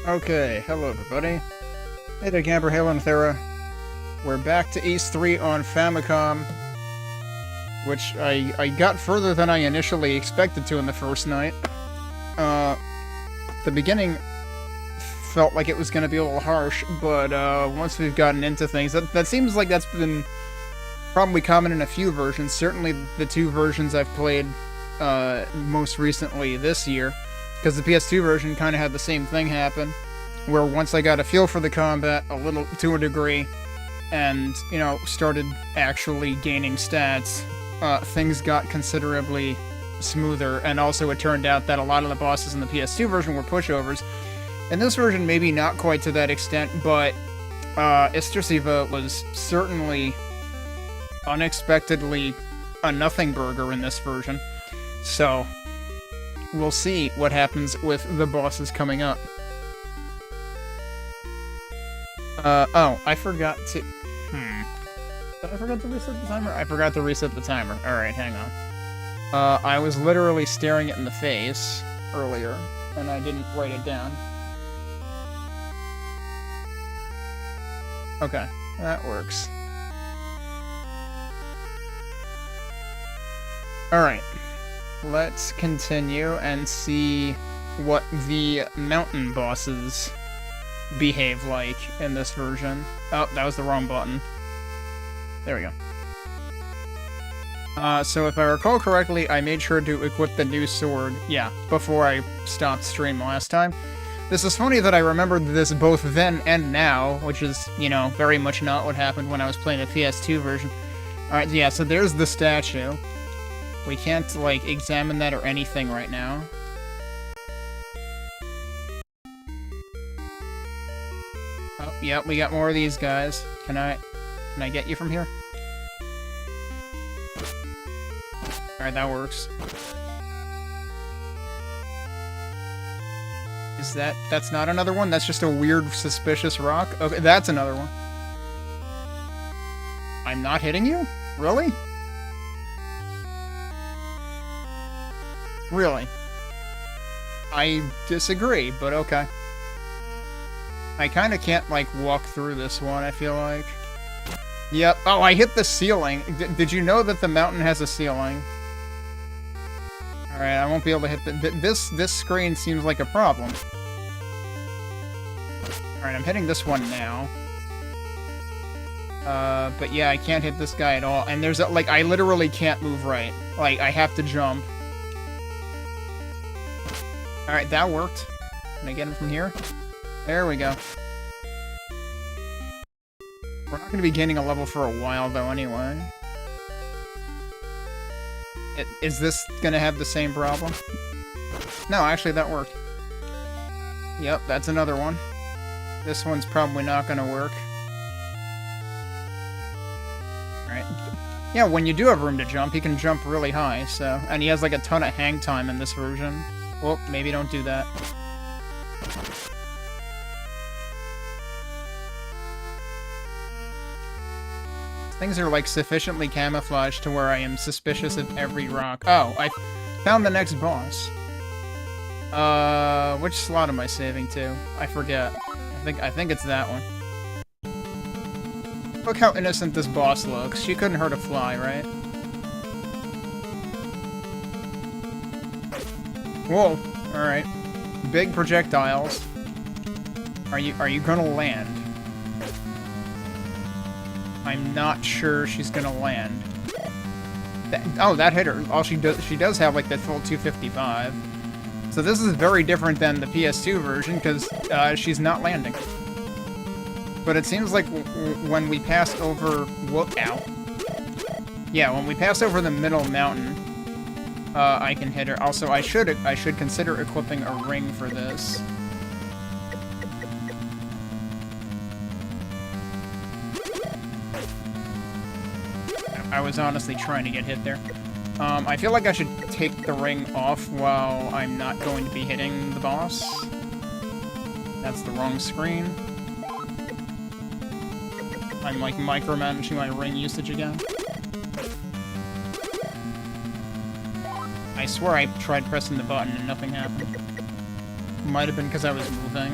Okay, hello everybody. Hey there, Gamber, Halo, and Thera. We're back to Ace 3 on Famicom, which I got further than I initially expected to in the first night. The beginning felt like it was going to be a little harsh, but once we've gotten into things, that seems like that's been probably common in a few versions. Certainly the two versions I've played most recently this year. Because the PS2 version kind of had the same thing happen, where once I got a feel for the combat a little to a degree, and, you know, started actually gaining stats, things got considerably smoother, and also it turned out that a lot of the bosses in the PS2 version were pushovers. In this version, maybe not quite to that extent, but Istrasiva was certainly unexpectedly a nothing burger in this version, so we'll see what happens with the bosses coming up. Oh, I forgot to... Did I forget to reset the timer? I forgot to reset the timer. Alright, hang on. I was literally staring it in the face earlier, and I didn't write it down. Okay, that works. Alright. Let's continue and see what the mountain bosses behave like in this version. Oh, that was the wrong button. There we go. So if I recall correctly, I made sure to equip the new sword, yeah, before I stopped stream last time. This is funny that I remembered this both then and now, which is, you know, very much not what happened when I was playing the PS2 version. Alright, yeah, so there's the statue. We can't, like, examine that or anything right now. Oh, yeah, we got more of these guys. Can I get you from here? Alright, that works. Is that's not another one? That's just a weird, suspicious rock? Okay, that's another one. I'm not hitting you? Really? Really? I disagree, but okay. I kinda can't, like, walk through this one, I feel like. Yep. Oh, I hit the ceiling. Did you know that the mountain has a ceiling? Alright, I won't be able to hit the... This screen seems like a problem. Alright, I'm hitting this one now. But yeah, I can't hit this guy at all. And there's, like, I literally can't move right. Like, I have to jump. Alright, that worked. Can I get him from here? There we go. We're not going to be gaining a level for a while, though, anyway. Is this going to have the same problem? No, actually, that worked. Yep, that's another one. This one's probably not going to work. Alright. Yeah, when you do have room to jump, he can jump really high, so... And he has, like, a ton of hang time in this version. Well, maybe don't do that. Things are, like, sufficiently camouflaged to where I am suspicious of every rock. Oh, I found the next boss. Which slot am I saving to? I forget. I think it's that one. Look how innocent this boss looks. She couldn't hurt a fly, right? Whoa, alright. Big projectiles. Are you gonna land? I'm not sure she's gonna land. That hit her. She does have, like, the full 255. So this is very different than the PS2 version, because she's not landing. But it seems like when we pass over... Ow. Yeah, when we pass over the middle mountain, I can hit her. Also, I should consider equipping a ring for this. I was honestly trying to get hit there. I feel like I should take the ring off while I'm not going to be hitting the boss. That's the wrong screen. I'm, like, micromanaging my ring usage again. I swear I tried pressing the button and nothing happened. Might have been because I was moving.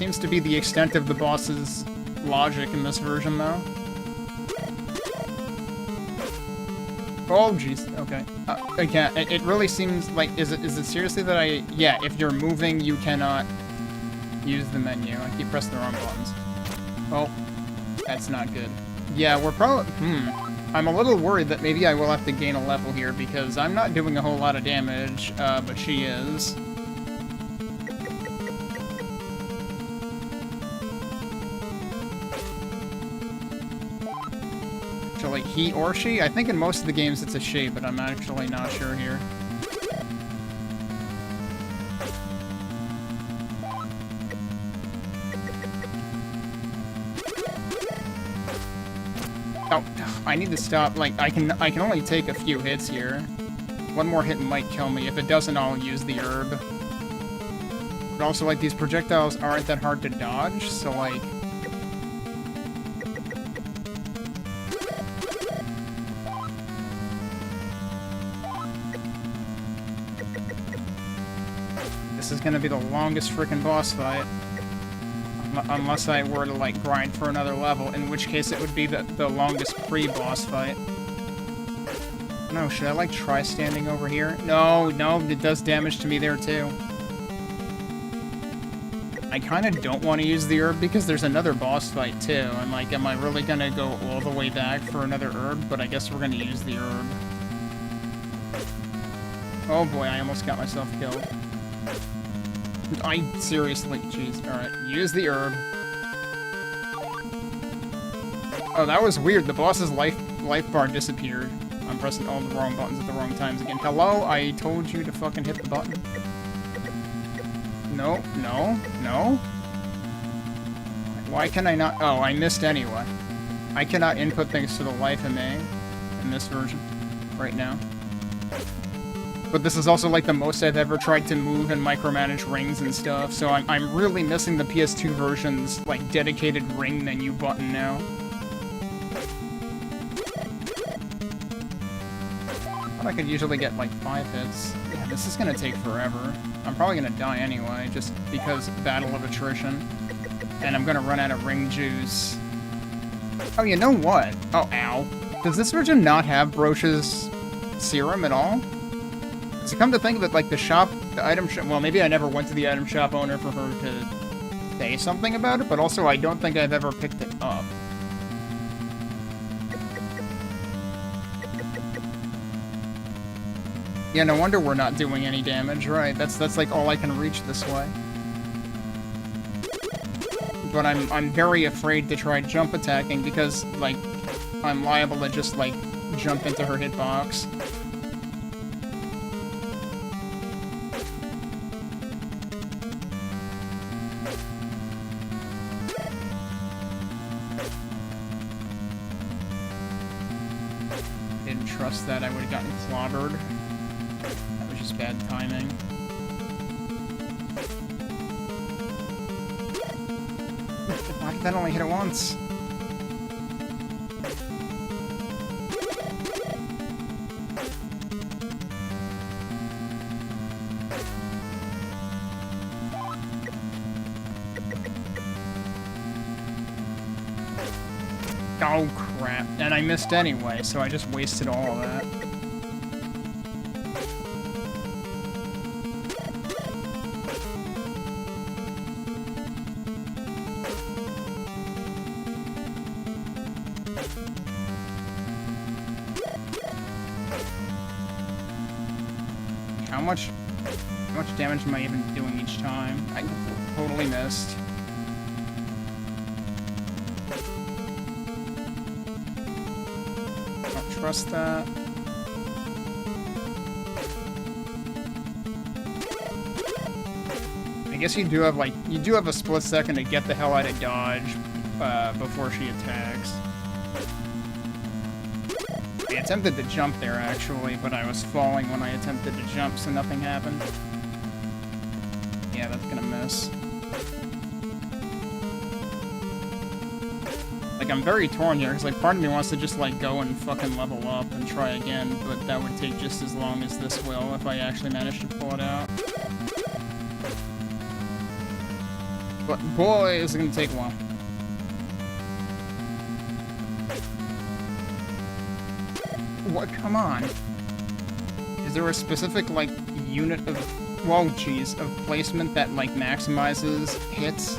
seems to be the extent of the boss's logic in this version, though. Oh, jeez. Okay. Again, it really seems like... Is it seriously that I... Yeah, if you're moving, you cannot use the menu. I keep pressing the wrong buttons. Oh, that's not good. Yeah, we're probably... I'm a little worried that maybe I will have to gain a level here, because I'm not doing a whole lot of damage, but she is. Actually, he or she? I think in most of the games it's a she, but I'm actually not sure here. Oh, I need to stop. Like, I can only take a few hits here. One more hit might kill me. If it doesn't, I'll use the herb. But also, like, these projectiles aren't that hard to dodge, so, like... This is gonna be the longest frickin' boss fight. Unless I were to, like, grind for another level, in which case it would be the longest pre-boss fight. No, should I, like, try standing over here? No, it does damage to me there, too. I kind of don't want to use the herb because there's another boss fight, too. And, like, am I really gonna go all the way back for another herb? But I guess we're gonna use the herb. Oh boy, I almost got myself killed. I seriously, jeez. Alright, use the herb. Oh, that was weird. The boss's life bar disappeared. I'm pressing all the wrong buttons at the wrong times again. Hello? I told you to fucking hit the button. No. Why can I not? Oh, I missed anyway. I cannot input things to the life of me in this version right now. But this is also, like, the most I've ever tried to move and micromanage rings and stuff, so I'm really missing the PS2 version's, like, dedicated ring menu button now. I thought I could usually get, like, 5 hits. Yeah, this is gonna take forever. I'm probably gonna die anyway, just because battle of attrition. And I'm gonna run out of ring juice. Oh, you know what? Oh, ow. Does this version not have Broch's serum at all? So come to think of it, like, the item shop, well, maybe I never went to the item shop owner for her to say something about it, but also I don't think I've ever picked it up. Yeah, no wonder we're not doing any damage, right? That's like all I can reach this way. But I'm very afraid to try jump attacking because, like, I'm liable to just, like, jump into her hitbox. That I would have gotten clobbered. That was just bad timing. Why did that only hit it once? Oh crap, and I missed anyway, so I just wasted all of that. How much damage am I even doing each time? I totally missed. Trust that. I guess you do have, like, a split second to get the hell out of dodge before she attacks. I attempted to jump there, actually, but I was falling when I attempted to jump, so nothing happened. Yeah, that's gonna miss. Like, I'm very torn here, because, like, part of me wants to just, like, go and fucking level up and try again, but that would take just as long as this will if I actually manage to pull it out. but boy, is it gonna take a while. What? Come on. Is there a specific, like, unit of... Whoa, jeez, of placement that, like, maximizes hits?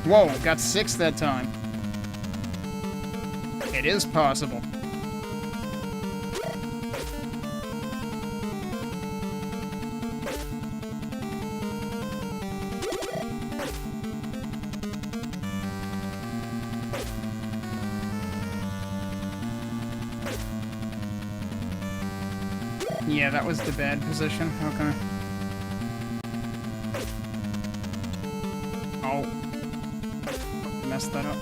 Whoa, got 6 that time. It is possible. Yeah, that was the bad position. Okay. Oh. Messed that up.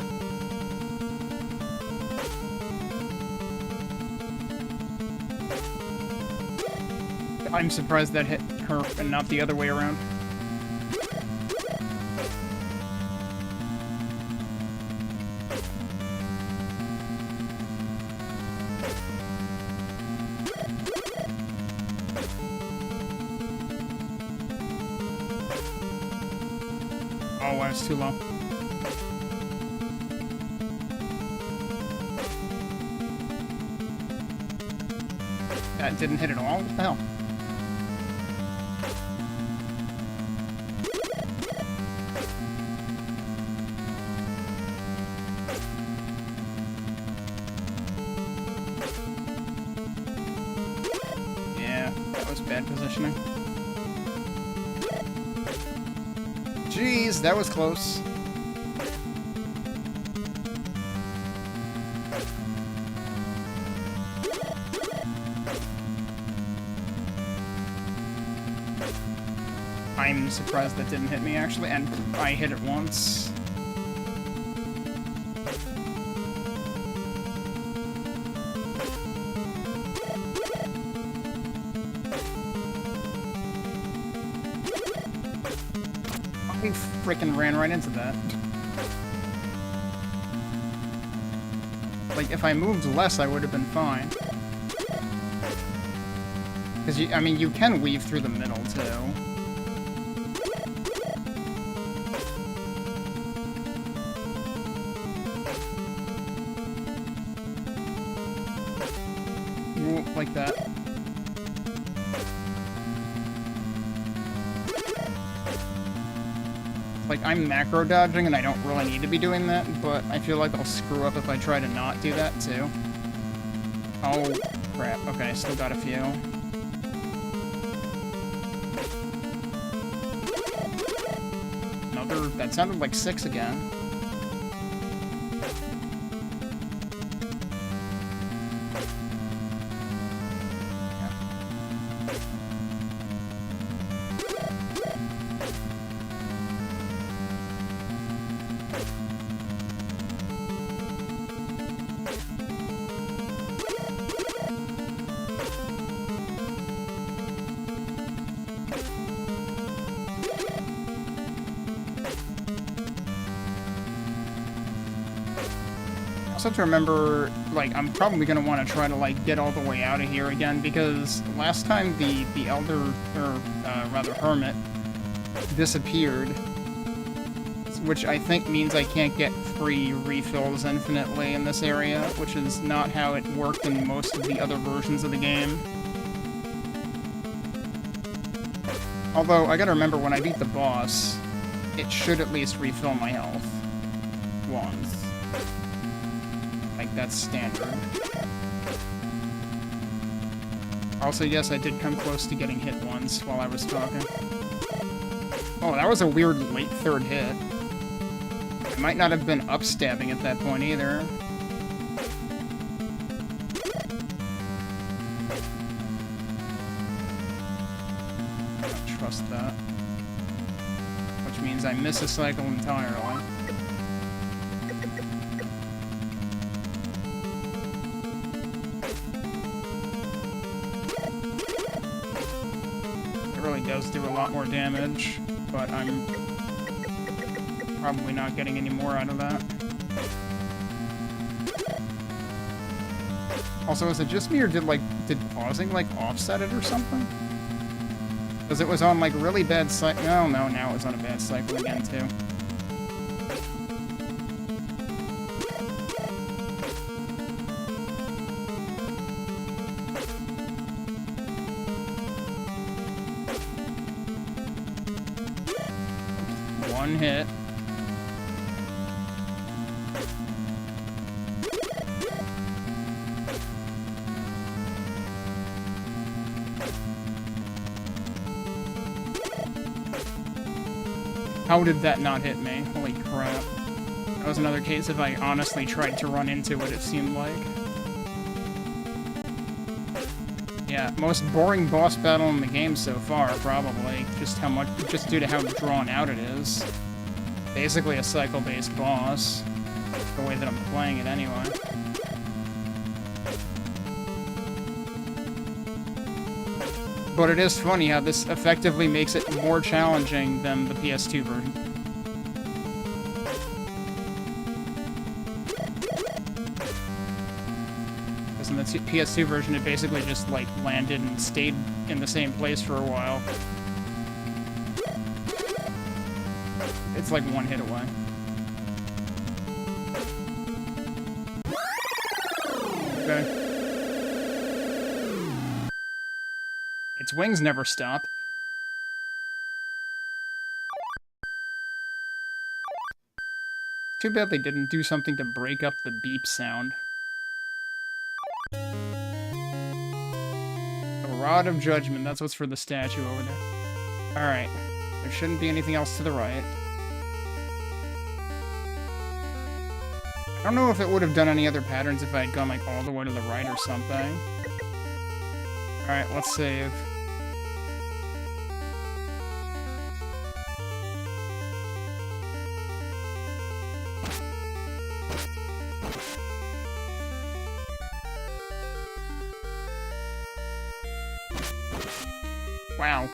I'm surprised that hit her and not the other way around. Oh, I was too low. That didn't hit at all? What the hell? Yeah, that was bad positioning. Jeez, that was close. I'm surprised that didn't hit me, actually, and I hit it once. I freaking ran right into that. Like, if I moved less, I would have been fine. Because, I mean, you can weave through the middle, too. Like that. Like, I'm macro dodging and I don't really need to be doing that, but I feel like I'll screw up if I try to not do that too. Oh, crap. Okay, I still got a few. Another... That sounded like 6 again. I also have to remember, like, I'm probably going to want to try to, like, get all the way out of here again, because last time the Elder, or rather Hermit, disappeared, which I think means I can't get free refills infinitely in this area, which is not how it worked in most of the other versions of the game. Although, I gotta remember, when I beat the boss, it should at least refill my health once. Like, that's standard. Also, yes, I did come close to getting hit once while I was talking. Oh, that was a weird late third hit. I might not have been upstabbing at that point either. Don't trust that. Which means I miss a cycle entirely. It really does do a lot more damage, but I'm probably not getting any more out of that. Also, is it just me, or did pausing, like, offset it or something? Because it was on, like, really bad cycle. Oh, no, now it's on a bad cycle again, too. One hit. How did that not hit me? Holy crap. That was another case if I honestly tried to run into it seemed like. Yeah, most boring boss battle in the game so far, probably. Just due to how drawn out it is. Basically a cycle-based boss. The way that I'm playing it anyway. But it is funny how this effectively makes it more challenging than the PS2 version. Because in the PS2 version, it basically just, like, landed and stayed in the same place for a while. It's like one hit away. Okay. Its wings never stop. Too bad they didn't do something to break up the beep sound. The Rod of Judgment, that's what's for the statue over there. Alright. There shouldn't be anything else to the right. I don't know if it would have done any other patterns if I had gone, like, all the way to the right or something. Alright, let's save. Wow.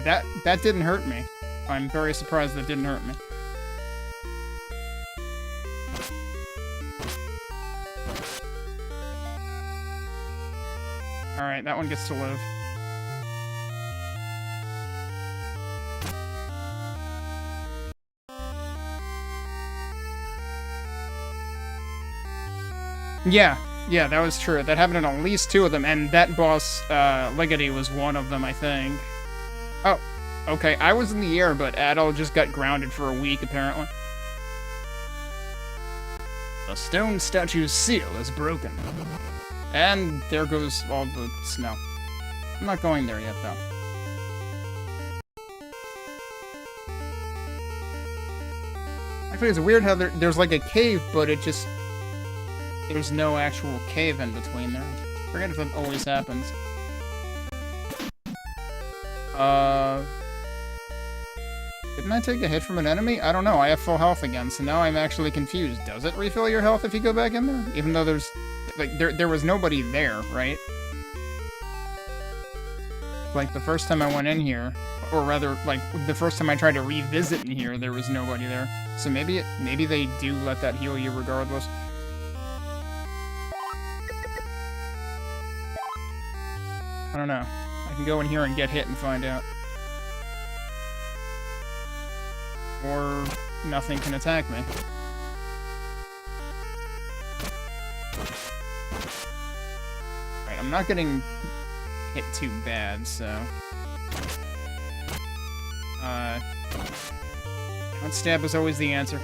That didn't hurt me. I'm very surprised that didn't hurt me. Alright, that one gets to live. Yeah, that was true. That happened to at least two of them, and that boss, Ligety, was one of them, I think. Oh, okay, I was in the air, but Adol just got grounded for a week, apparently. The stone statue's seal is broken. And there goes all the snow. I'm not going there yet, though. Actually, it's weird how there's like a cave, but it just... There's no actual cave in between there. I forget if that always happens. Didn't I take a hit from an enemy? I don't know, I have full health again, so now I'm actually confused. Does it refill your health if you go back in there? Even though there's... Like, there was nobody there, right? Like, the first time I went in here, or rather, like, the first time I tried to revisit in here, there was nobody there. So maybe they do let that heal you regardless. I don't know. I can go in here and get hit and find out. Or nothing can attack me. Right, I'm not getting hit too bad, so... One stab is always the answer.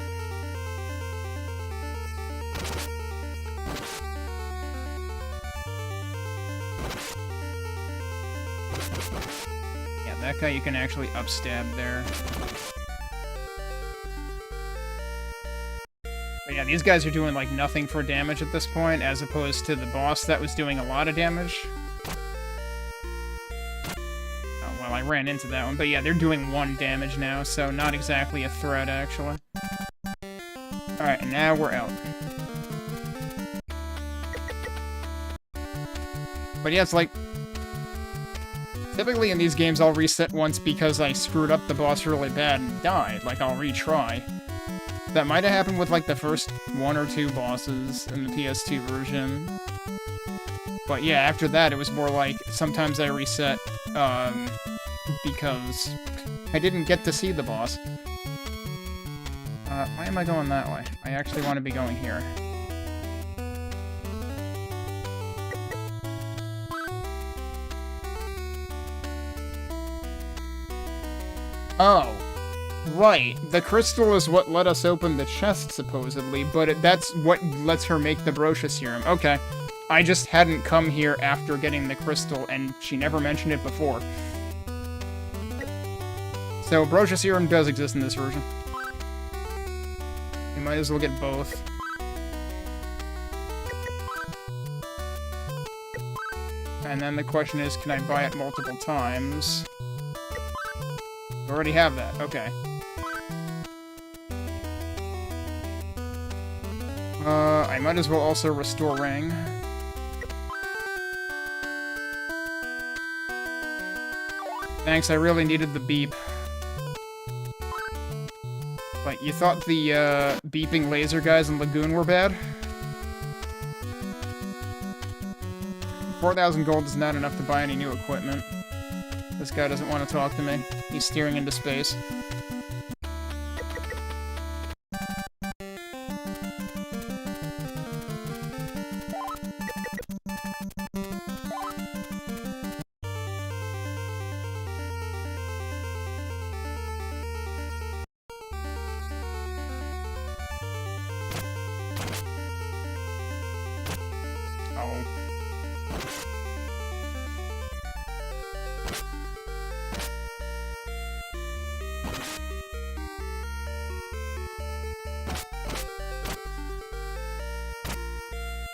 Yeah, that guy you can actually upstab there. Yeah, these guys are doing, like, nothing for damage at this point, as opposed to the boss that was doing a lot of damage. Oh, well, I ran into that one. But yeah, they're doing 1 damage now, so not exactly a threat, actually. Alright, and now we're out. But yeah, it's like... Typically in these games, I'll reset once because I screwed up the boss really bad and died. Like, I'll retry. That might have happened with, like, the first 1 or 2 bosses in the PS2 version. But yeah, after that, it was more like, sometimes I reset, because I didn't get to see the boss. Why am I going that way? I actually want to be going here. Oh. Right. The crystal is what let us open the chest, supposedly, but that's what lets her make the Brocha Serum. Okay. I just hadn't come here after getting the crystal, and she never mentioned it before. So, Brocha Serum does exist in this version. You might as well get both. And then the question is, can I buy it multiple times? I already have that. Okay. I might as well also restore Ring. Thanks, I really needed the beep. Like, you thought the, beeping laser guys in Lagoon were bad? 4,000 gold is not enough to buy any new equipment. This guy doesn't want to talk to me. He's steering into space.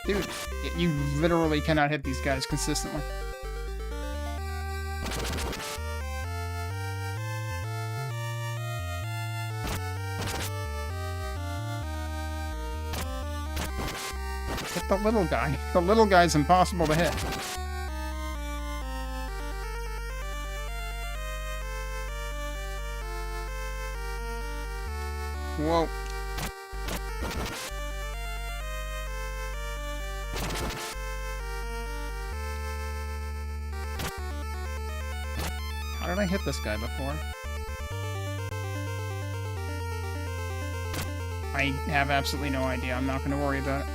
Dude, you literally cannot hit these guys consistently. Hit the little guy. The little guy's impossible to hit. Whoa. How did I hit this guy before? I have absolutely no idea. I'm not going to worry about it.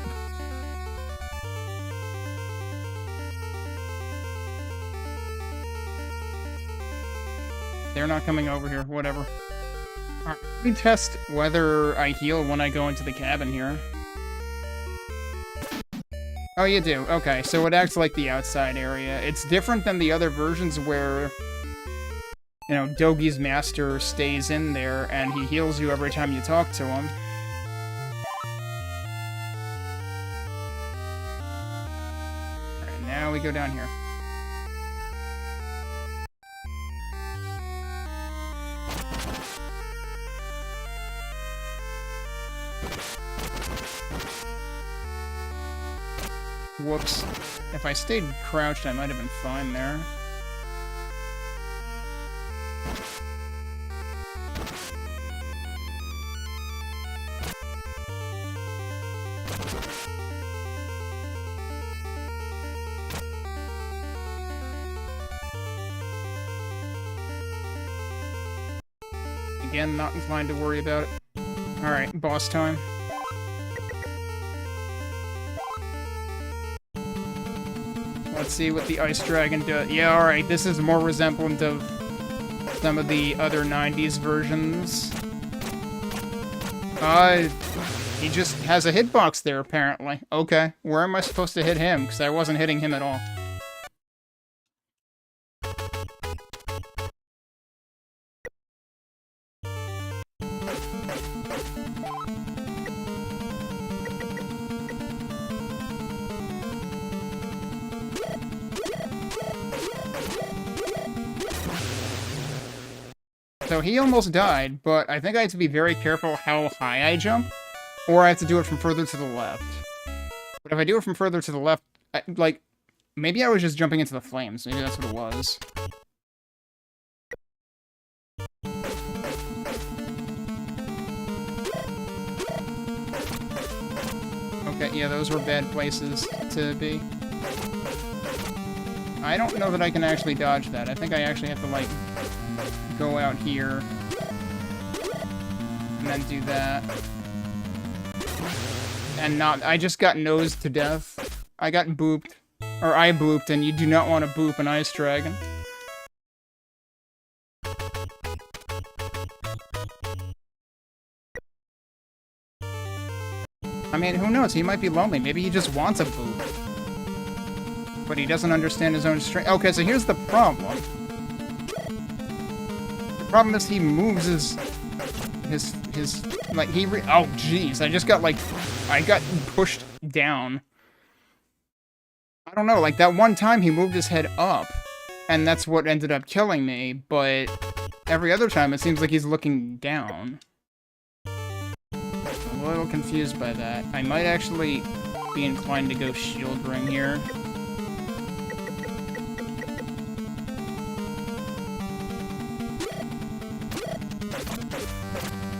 They're not coming over here. Whatever. Alright, let me test whether I heal when I go into the cabin here. Oh, you do? Okay, so it acts like the outside area. It's different than the other versions where, you know, Dogi's master stays in there and he heals you every time you talk to him. Alright, now we go down here. Whoops. If I stayed crouched, I might have been fine there. Again, not inclined to worry about it. Alright, boss time. Let's see what the Ice Dragon does. Yeah, alright, this is more resemblant of some of the other 90s versions. He just has a hitbox there, apparently. Okay, where am I supposed to hit him? Because I wasn't hitting him at all. so he almost died, but I think I have to be very careful how high I jump, or I have to do it from further to the left. But if I do it from further to the left, like, maybe I was just jumping into the flames. Maybe that's what it was. Okay, yeah, those were bad places to be. I don't know that I can actually dodge that. I think I actually have to, like, go out here and then do that. And not... I just got nosed to death. I got booped. Or I booped, and you do not want to boop an ice dragon. I mean, who knows? He might be lonely. Maybe he just wants a boop. But he doesn't understand his own strength. Okay, so here's the problem. The problem is he moves his like, oh, jeez. I just got, like, I got pushed down. I don't know, like, that one time he moved his head up, and that's what ended up killing me, but every other time it seems like he's looking down. I'm a little confused by that. I might actually be inclined to go shield ring here.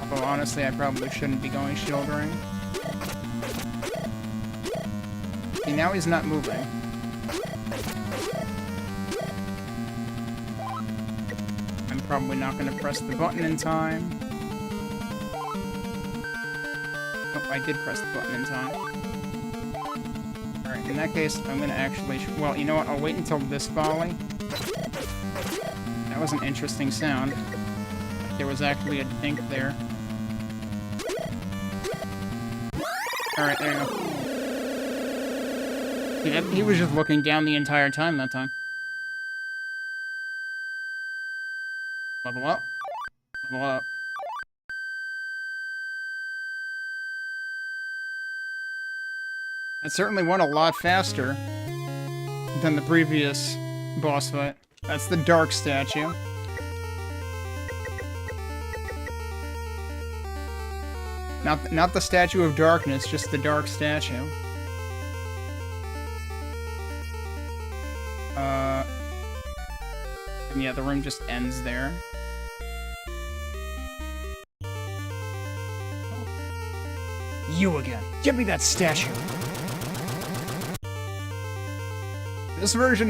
Although, honestly, I probably shouldn't be going shield ring. See, now he's not moving. I'm probably not going to press the button in time. Oh, I did press the button in time. Alright, in that case, I'm going to actually... Well, you know what? I'll wait until this volley. That was an interesting sound. There was actually a dink there. Alright, there you go. He was just looking down the entire time that time. Level up. Level up. It certainly went a lot faster than the previous boss fight. That's the Dark statue. Not the Statue of Darkness, just the Dark statue. And yeah, the room just ends there. You again. Give me that statue. This version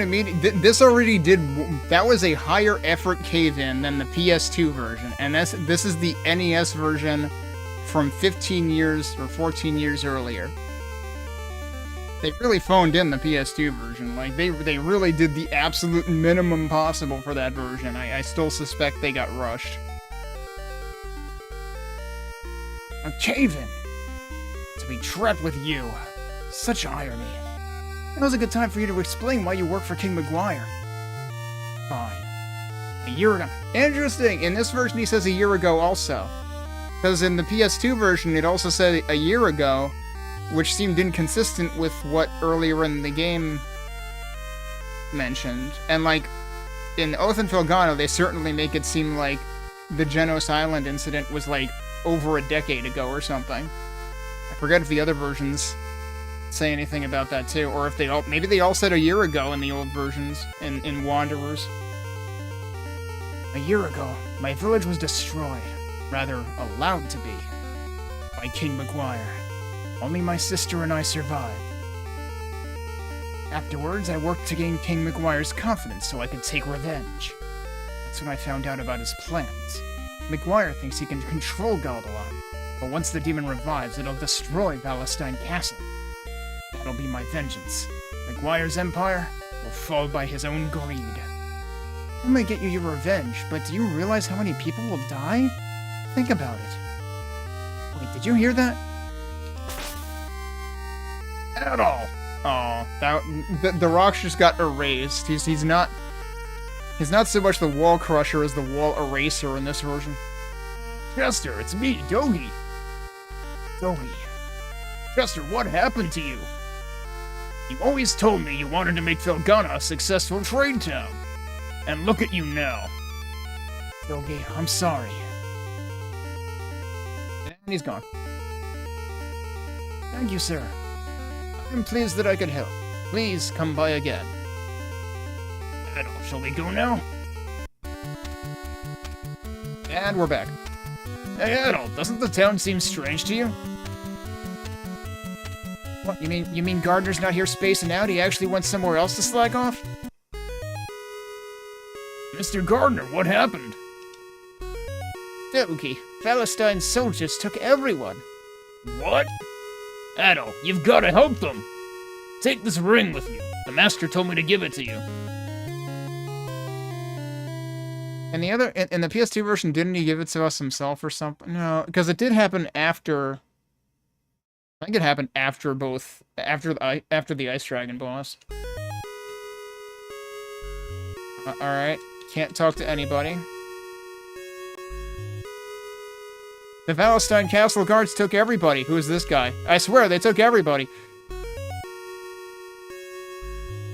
this already did... That was a higher effort cave-in than the PS2 version. And this is the NES version from 15 years or 14 years earlier. They really phoned in the PS2 version. Like, they really did the absolute minimum possible for that version. I still suspect they got rushed. A cave-in! To be trapped with you. Such irony. Now's a good time for you to explain why you work for King McGuire. Fine. A year ago. Interesting! In this version he says a year ago also. Because in the PS2 version it also said a year ago, which seemed inconsistent with what earlier in the game mentioned. And, like, in Oath and Felghana, they certainly make it seem like the Genos Island incident was, like, over a decade ago or something. I forget if the other versions say anything about that, too. Or if they all... Maybe they all said a year ago in the old versions, in Wanderers. A year ago, my village was destroyed. Rather, allowed to be. By King McGuire. Only my sister and I survived. Afterwards, I worked to gain King McGuire's confidence so I could take revenge. That's when I found out about his plans. McGuire thinks he can control Galbalon, but once the demon revives, it'll destroy Palestine Castle. That'll be my vengeance. McGuire's empire will fall by his own greed. I may get you your revenge, but do you realize how many people will die? Think about it. Wait, did you hear that? At all. Oh, the rocks just got erased. He's not so much the wall crusher as the wall eraser in this version. Chester, it's me, Dogi. Dogi. Chester, what happened to you? You always told me you wanted to make Felghana a successful trade town. And look at you now. Yogi, I'm sorry. And he's gone. Thank you, sir. I'm pleased that I could help. Please come by again. Shall we go now? And we're back. Hey, Adol, doesn't the town seem strange to you? What, you mean Gardner's not here spacing out? He actually went somewhere else to slack off? Mr. Gardner, what happened? Doki, Palestine's soldiers took everyone. What? Adol, you've got to help them. Take this ring with you. The master told me to give it to you. And the other, in the PS2 version, didn't he give it to us himself or something? No, because it did happen after. I think it happened after after the Ice Dragon boss. All right, can't talk to anybody. The Palestine Castle guards took everybody. Who is this guy? I swear they took everybody.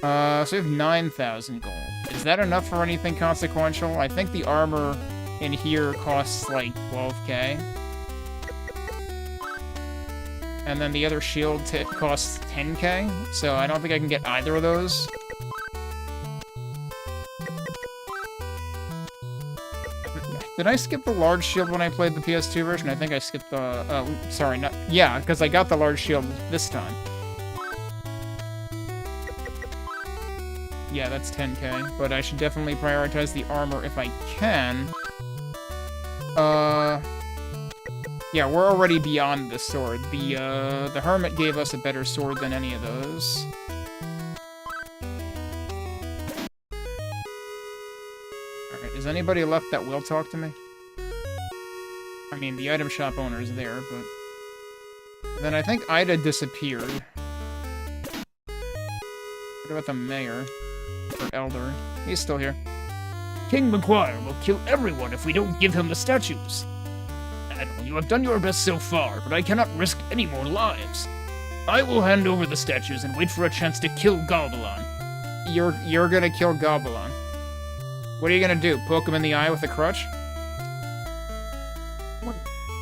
So we have 9,000 gold. Is that enough for anything consequential? I think the armor in here costs like 12k. And then the other shield costs 10k, so I don't think I can get either of those. Did I skip the large shield when I played the PS2 version? I think I skipped the... sorry, not... Yeah, because I got the large shield this time. Yeah, that's 10k, but I should definitely prioritize the armor if I can. Yeah, we're already beyond the sword. The Hermit gave us a better sword than any of those. Alright, is anybody left that will talk to me? I mean, the item shop owner is there, but... Then I think Ida disappeared. What about the mayor? Or elder? He's still here. King McGuire will kill everyone if we don't give him the statues. Adol, you have done your best so far, but I cannot risk any more lives. I will hand over the statues and wait for a chance to kill Galbalan. You're gonna kill Galbalan. What are you gonna do? Poke him in the eye with a crutch?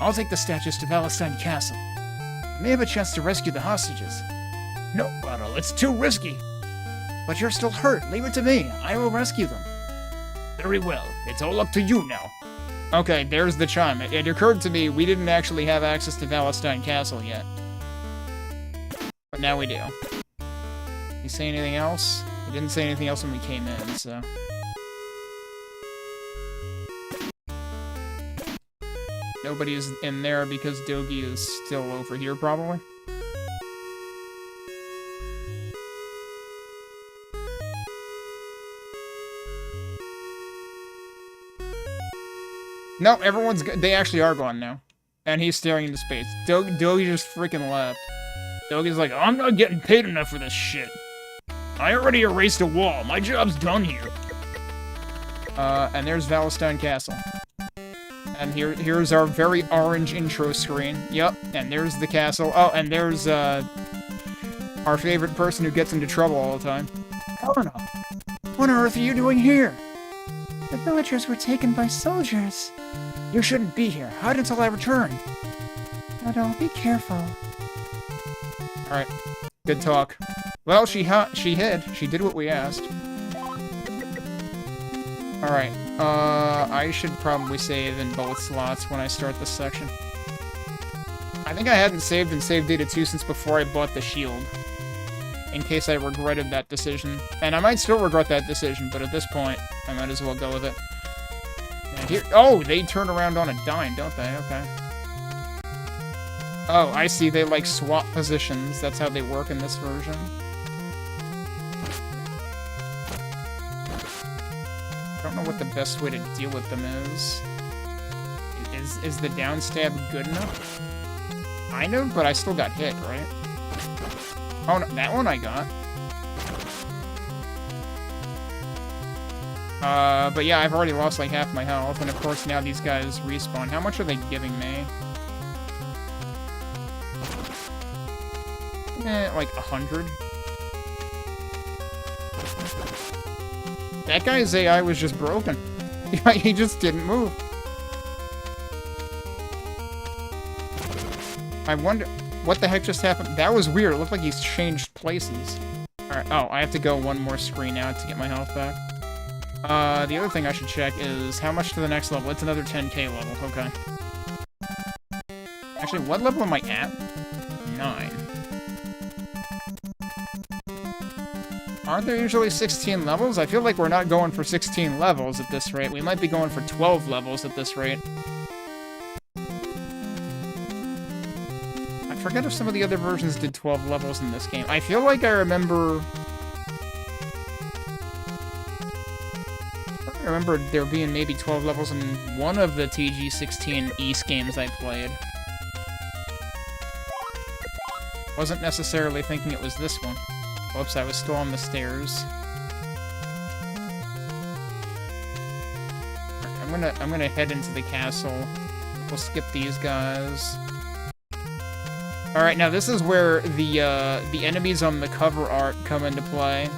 I'll take the statues to Palestine Castle. I may have a chance to rescue the hostages. No, Adol, it's too risky. But you're still hurt. Leave it to me. I will rescue them. Very well. It's all up to you now. Okay, there's the chime. It occurred to me we didn't actually have access to Palestine Castle yet. But now we do. You say anything else? We didn't say anything else when we came in, so... Nobody is in there because Dogi is still over here, probably. No, everyone's... They actually are gone now. And he's staring into space. Dogi just freaking left. Dogi's like, I'm not getting paid enough for this shit. I already erased a wall. My job's done here. And there's Palestine Castle. And here's our very orange intro screen. Yep, and there's the castle. Oh, and there's, our favorite person who gets into trouble all the time. Helena, what on earth are you doing here? The villagers were taken by soldiers. You shouldn't be here. Hide until I return. Adol, be careful. Alright. Good talk. Well, she hid. She did what we asked. Alright. I should probably save in both slots when I start this section. I think I hadn't saved in Save Data 2 since before I bought the shield. In case I regretted that decision. And I might still regret that decision, but at this point, I might as well go with it. And here... Oh, they turn around on a dime, don't they? Okay. Oh, I see. They, like, swap positions. That's how they work in this version. I don't know what the best way to deal with them is. Is the down stab good enough? Kind of, but I still got hit, right? Oh, no, that one I got. But yeah, I've already lost like half my health, and of course now these guys respawn. How much are they giving me? Like 100? That guy's AI was just broken. He just didn't move. I wonder what the heck just happened. That was weird. It looked like he's changed places. Alright, oh, I have to go one more screen out to get my health back. The other thing I should check is how much to the next level. It's another 10k level, okay. Actually, what level am I at? 9. Aren't there usually 16 levels? I feel like we're not going for 16 levels at this rate. We might be going for 12 levels at this rate. I forget if some of the other versions did 12 levels in this game. I feel like I remember... I remember there being maybe 12 levels in one of the TG16 East games I played. Wasn't necessarily thinking it was this one. Whoops, I was still on the stairs. Right, I'm gonna head into the castle. We'll skip these guys. Alright, now this is where the enemies on the cover art come into play.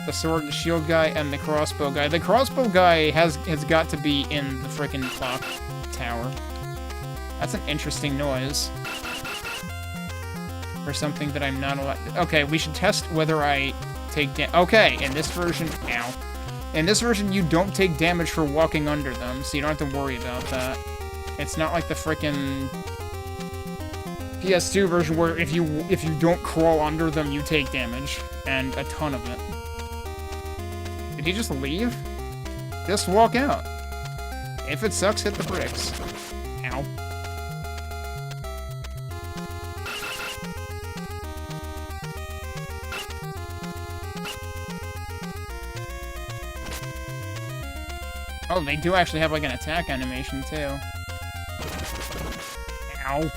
The sword and shield guy and the crossbow guy. The crossbow guy has got to be in the frickin' clock tower. That's an interesting noise. Or something that I'm not allowed... Okay, we should test whether I take okay, in this version... Ow. In this version, you don't take damage for walking under them, so you don't have to worry about that. It's not like the frickin' PS2 version where if you don't crawl under them, you take damage. And a ton of it. Did he just leave? Just walk out. If it sucks, hit the bricks. Ow. Oh, they do actually have, like, an attack animation, too. Ow.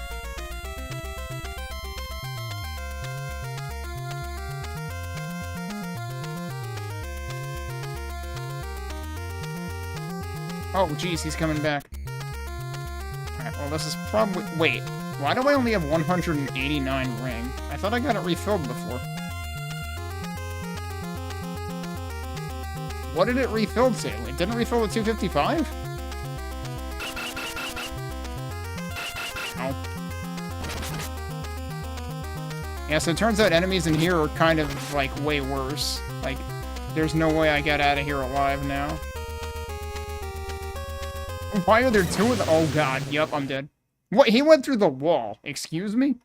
Oh, geez, he's coming back. Alright, well, this is probably... Wait, why do I only have 189 ring? I thought I got it refilled before. What did it refill to? It didn't refill to 255? Oh. Yeah, so it turns out enemies in here are kind of, like, way worse. Like, there's no way I get out of here alive now. Why are there two of them? Oh god, yep, I'm dead. What? He went through the wall. Excuse me?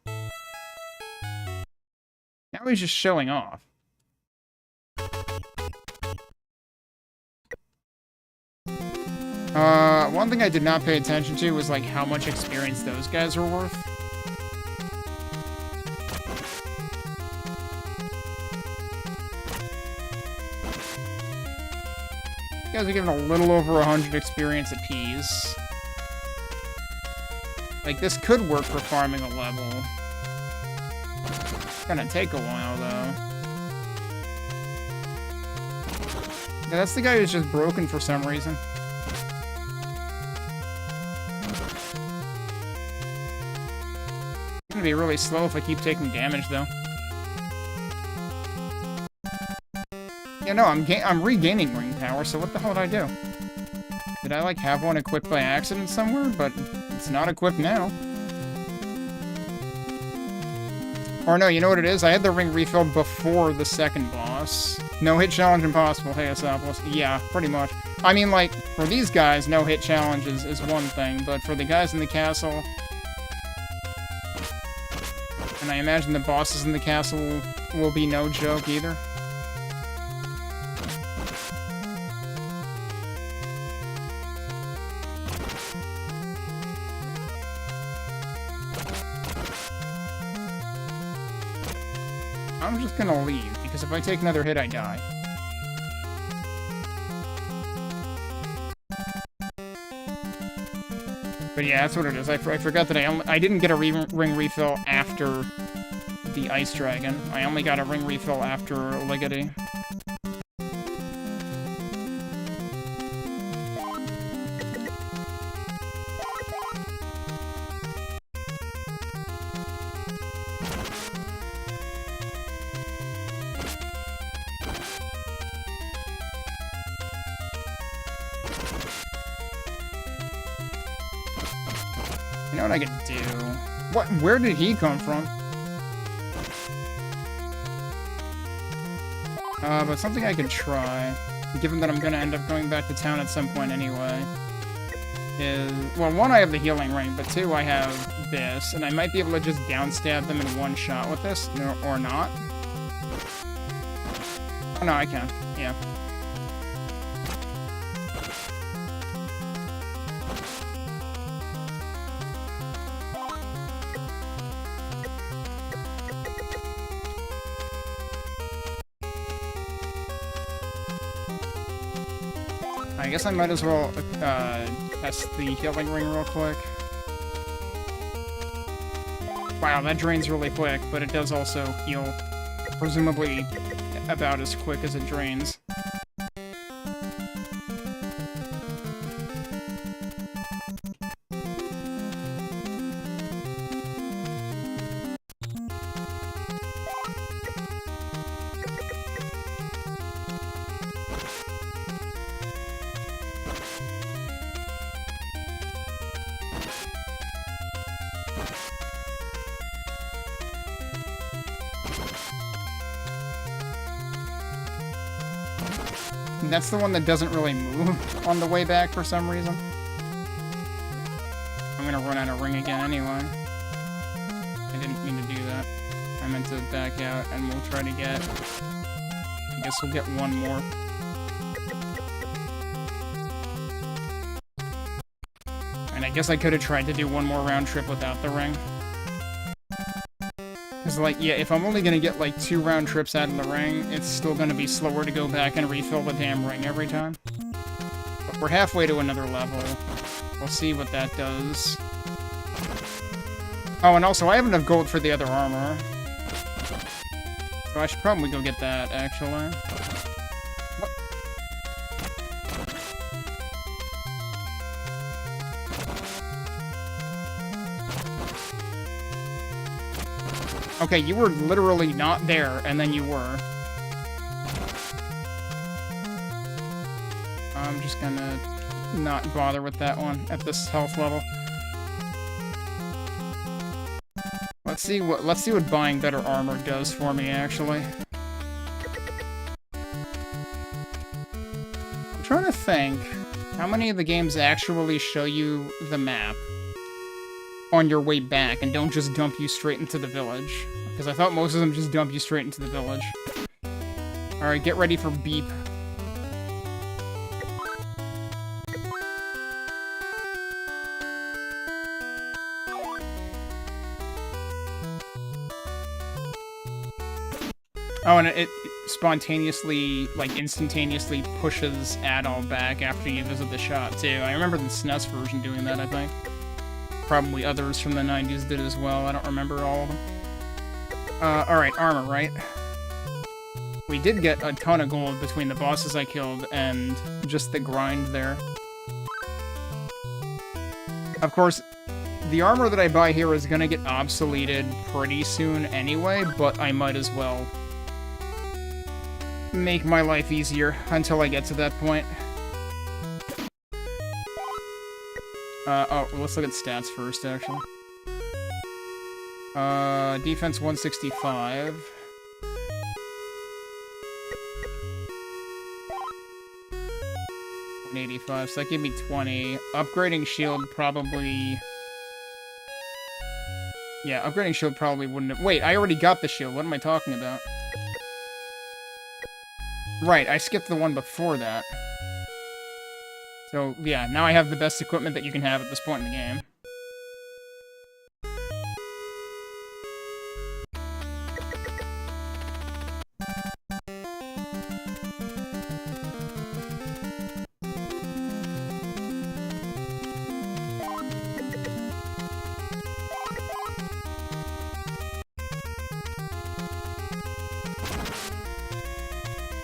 Now he's just showing off. One thing I did not pay attention to was, like, how much experience those guys were worth. You guys are getting a little over 100 experience apiece. Like, this could work for farming a level. It's gonna take a while, though. Yeah, that's the guy who's just broken for some reason. It's gonna be really slow if I keep taking damage, though. Yeah, no, I'm regaining ring power, so what the hell did I do? Did I, like, have one equipped by accident somewhere? But it's not equipped now. Or no, you know what it is? I had the ring refilled before the second boss. No hit challenge impossible, hey, Asopolis. Yeah, pretty much. I mean, like, for these guys, no hit challenge is one thing, but for the guys in the castle... And I imagine the bosses in the castle will be no joke either. I'm just gonna leave, because if I take another hit, I die. But yeah, that's what it is. I forgot that I didn't get a ring refill after the Ice Dragon. I only got a ring refill after Ligety. You know what I could do? What? Where did he come from? But something I could try, given that I'm gonna end up going back to town at some point anyway, is... Well, one, I have the healing ring, but two, I have this, and I might be able to just downstab them in one shot with this, or not. Oh, no, I can. Yeah. I guess I might as well test the healing ring real quick. Wow, that drains really quick, but it does also heal, presumably about as quick as it drains. That's the one that doesn't really move on the way back for some reason. I'm gonna run out of ring again anyway. I didn't mean to do that. I meant to back out, and we'll try to get... I guess we'll get one more. And I guess I could have tried to do one more round trip without the ring. Because, like, yeah, if I'm only gonna get, like, 2 round trips out of the ring, it's still gonna be slower to go back and refill the damn ring every time. But we're halfway to another level. We'll see what that does. Oh, and also, I have enough gold for the other armor. So I should probably go get that, actually. Okay, you were literally not there, and then you were. I'm just gonna not bother with that one at this health level. Let's see what buying better armor does for me, actually. I'm trying to think how many of the games actually show you the map on your way back and don't just dump you straight into the village. Because I thought most of them just dump you straight into the village. Alright, get ready for beep. Oh, and it spontaneously, like, instantaneously pushes Adol back after you visit the shop, too. I remember the SNES version doing that, I think. Probably others from the 90s did as well. I don't remember all of them. Alright, armor, right? We did get a ton of gold between the bosses I killed and just the grind there. Of course, the armor that I buy here is gonna get obsoleted pretty soon anyway, but I might as well make my life easier until I get to that point. Oh, let's look at stats first, actually. Defense 165. 185, so that gave me 20. Upgrading shield probably... Yeah, upgrading shield probably wouldn't have... Wait, I already got the shield. What am I talking about? Right, I skipped the one before that. So, yeah, now I have the best equipment that you can have at this point in the game.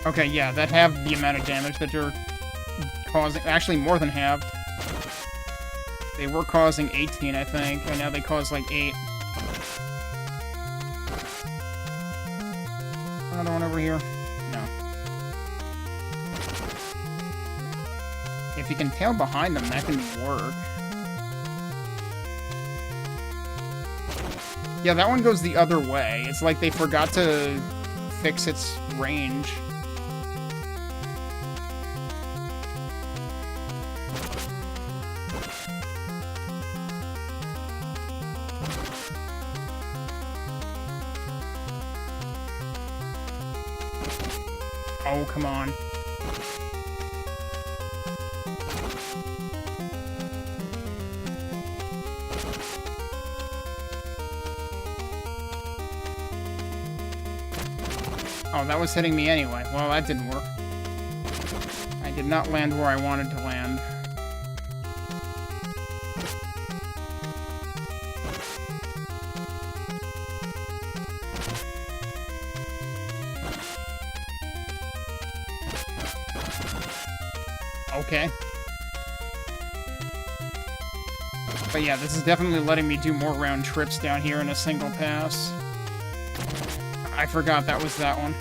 Okay, yeah, that halved the amount of damage that you're causing. Actually, more than halved. They were causing 18, I think, and now they cause, like, 8. Another one over here? No. If you can tail behind them, that can work. Yeah, that one goes the other way. It's like they forgot to fix its range. Oh, come on. Oh, that was hitting me anyway. Well, that didn't work. I did not land where I wanted to land. Okay. But yeah, this is definitely letting me do more round trips down here in a single pass. I forgot that was that one.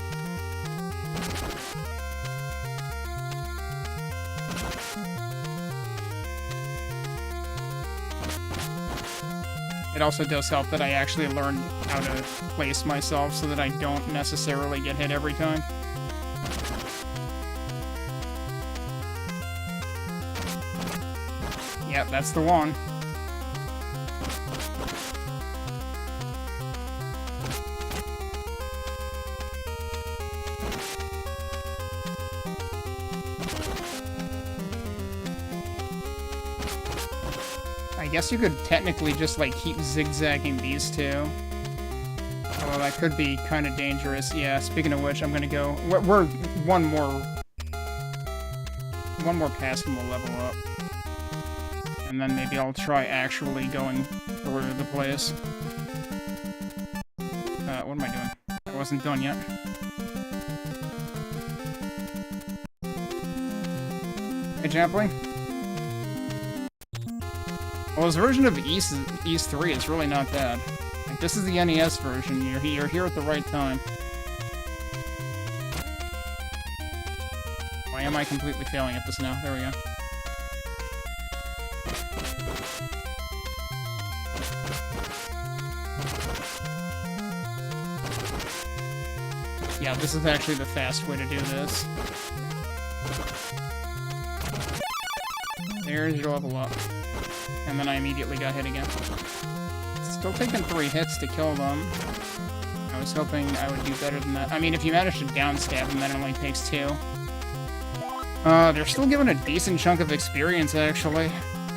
It also does help that I actually learned how to place myself so that I don't necessarily get hit every time. Yep, that's the one. I guess you could technically just, like, keep zigzagging these two. Although that could be kind of dangerous. Yeah, speaking of which, I'm gonna go... We're one more pass and we'll level up. And then maybe I'll try actually going through the place. What am I doing? I wasn't done yet. Hey, Champling? Well, this version of Ys 3 is really not bad. Like, this is the NES version. You're here at the right time. Why am I completely failing at this now? There we go. Yeah, this is actually the fast way to do this. There's your level up. And then I immediately got hit again. Still taking 3 hits to kill them. I was hoping I would do better than that. I mean, if you manage to downstab them, then it only takes 2. They're still giving a decent chunk of experience, actually.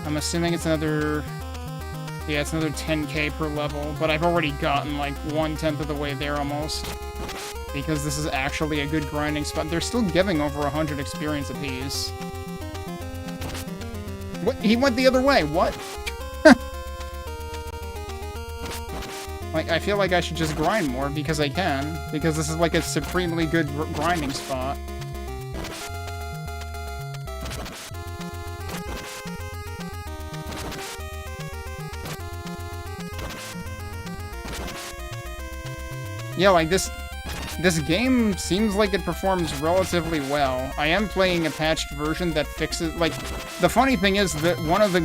I'm assuming it's another... Yeah, it's another 10k per level, but I've already gotten, like, 1/10 of the way there, almost. Because this is actually a good grinding spot. They're still giving over 100 experience apiece. What? He went the other way. What? Like, I feel like I should just grind more because I can. Because this is like a supremely good grinding spot. Yeah, like this game seems like it performs relatively well. I am playing a patched version that fixes, like, the funny thing is that one of the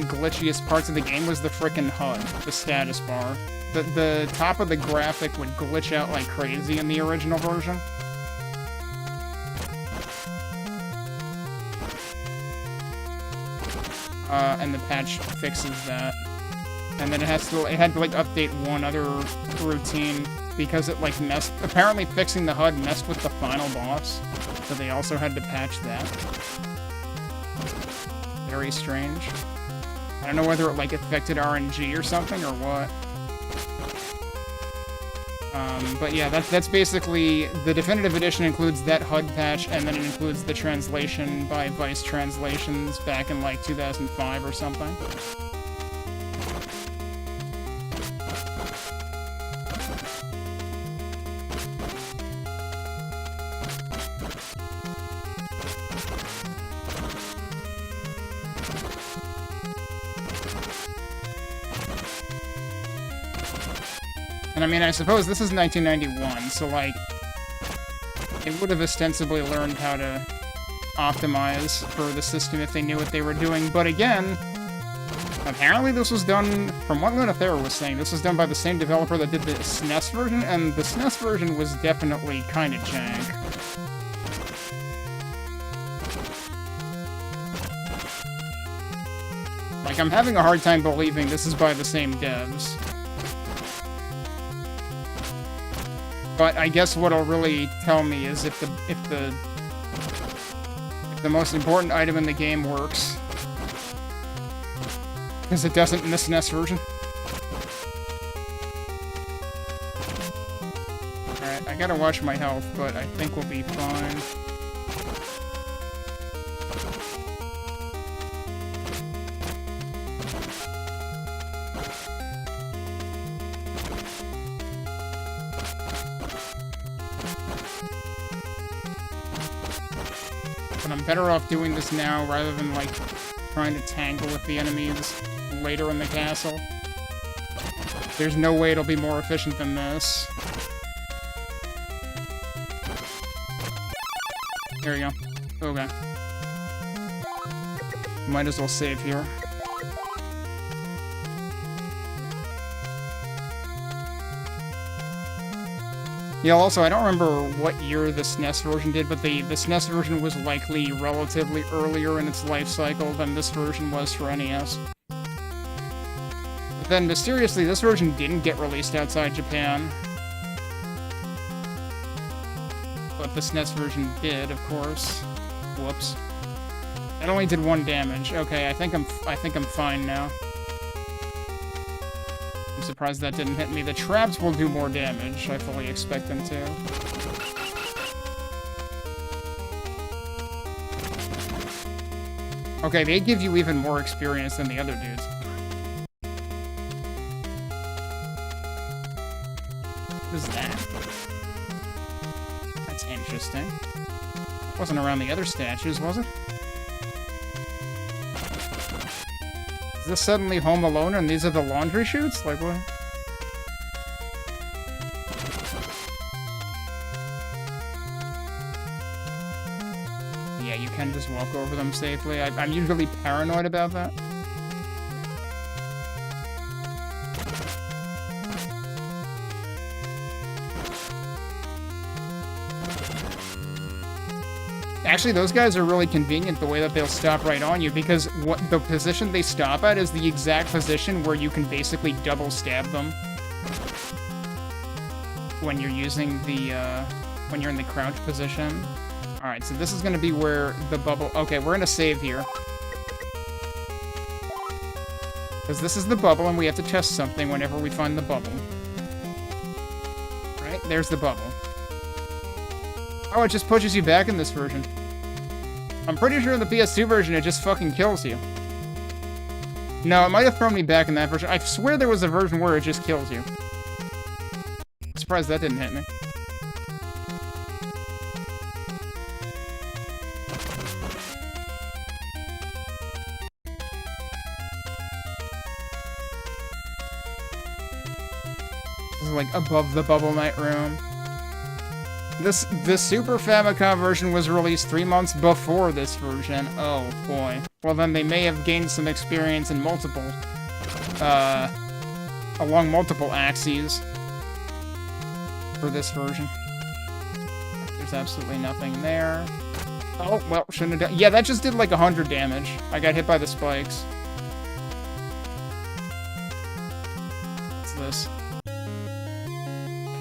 glitchiest parts of the game was the frickin' HUD, the status bar. The top of the graphic would glitch out like crazy in the original version. And the patch fixes that. And then it had to like update one other routine because it like apparently fixing the HUD messed with the final boss. So they also had to patch that. Very strange. I don't know whether it like affected RNG or something or what. But yeah, that's basically, the Definitive Edition includes that HUD patch, and then it includes the translation by Vice Translations back in like 2005 or something. And I mean, I suppose this is 1991, so like, it would have ostensibly learned how to optimize for the system if they knew what they were doing. But again, Apparently this was done, from what Lunathera was saying, this was done by the same developer that did the SNES version, and the SNES version was definitely kind of jank. Like, I'm having a hard time believing this is by the same devs. But I guess what'll really tell me is if the most important item in the game works. Because it doesn't in the SNES version. Alright, I gotta watch my health, but I think we'll be fine. But I'm better off doing this now rather than, like, trying to tangle with the enemies later in the castle. There's no way it'll be more efficient than this. There you go. Okay. Might as well save here. Yeah, also, I don't remember what year the SNES version did, but the SNES version was likely relatively earlier in its life cycle than this version was for NES. But then, mysteriously, this version didn't get released outside Japan. But the SNES version did, of course. Whoops. It only did 1 damage. Okay, I think I'm fine now. I'm surprised that didn't hit me. The traps will do more damage. I fully expect them to. Okay, they give you even more experience than the other dudes. What is that? That's interesting. Wasn't around the other statues, was it? Is this suddenly Home Alone and these are the laundry chutes? Like, what? Yeah, you can just walk over them safely. I'm usually paranoid about that. Actually, those guys are really convenient the way that they'll stop right on you, because what the position they stop at is the exact position where you can basically double stab them when you're using the, when you're in the crouch position. Alright, so this is gonna be where the bubble... Okay, we're gonna save here. Because this is the bubble, and we have to test something whenever we find the bubble. Right? There's the bubble. Oh, it just pushes you back in this version. I'm pretty sure in the PS2 version it just fucking kills you. No, it might have thrown me back in that version. I swear there was a version where it just kills you. I'm surprised that didn't hit me. This is like above the Bubble Knight room. The Super Famicom version was released 3 months before this version. Oh, boy. Well, then they may have gained some experience in multiple, along multiple axes for this version. There's absolutely nothing there. Oh, well, shouldn't have done... Yeah, that just did like 100 damage. I got hit by the spikes. What's this?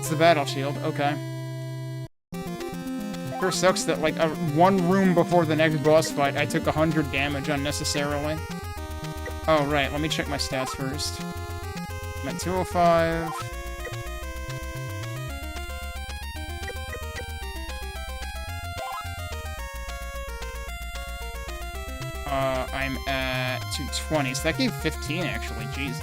It's the battle shield. Okay. Sure sucks that, like, one room before the next boss fight, I took 100 damage unnecessarily. Oh, right, let me check my stats first. I'm at 205. I'm at 220, so that gave 15, actually, jeez.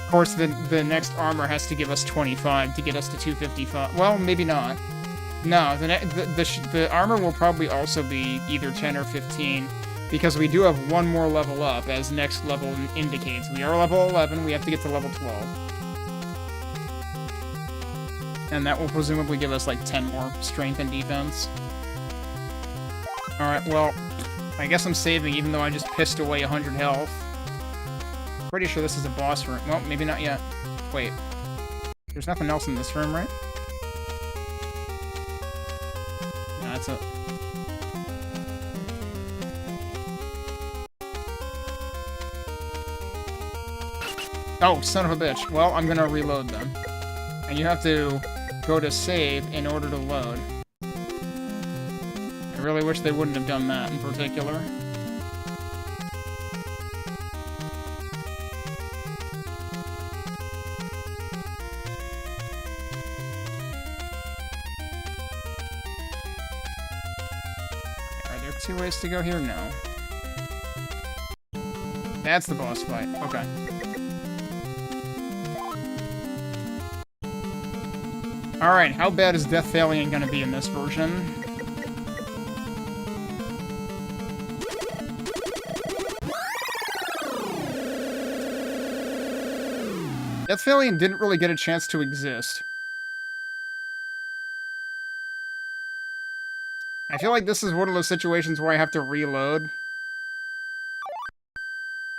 Of course, the next armor has to give us 25 to get us to 255. Well, maybe not. No, the armor will probably also be either 10 or 15, because we do have one more level up, as next level indicates. We are level 11, we have to get to level 12. And that will presumably give us like 10 more strength and defense. Alright, well, I guess I'm saving even though I just pissed away 100 health. Pretty sure this is a boss room. Well, maybe not yet. Wait. There's nothing else in this room, right? No, that's it. Oh, son of a bitch. Well, I'm gonna reload them. And you have to go to save in order to load. I really wish they wouldn't have done that in particular. Are there 2 ways to go here? No. That's the boss fight. Okay. Alright, how bad is Deathalion gonna be in this version? Deathalion didn't really get a chance to exist. I feel like this is one of those situations where I have to reload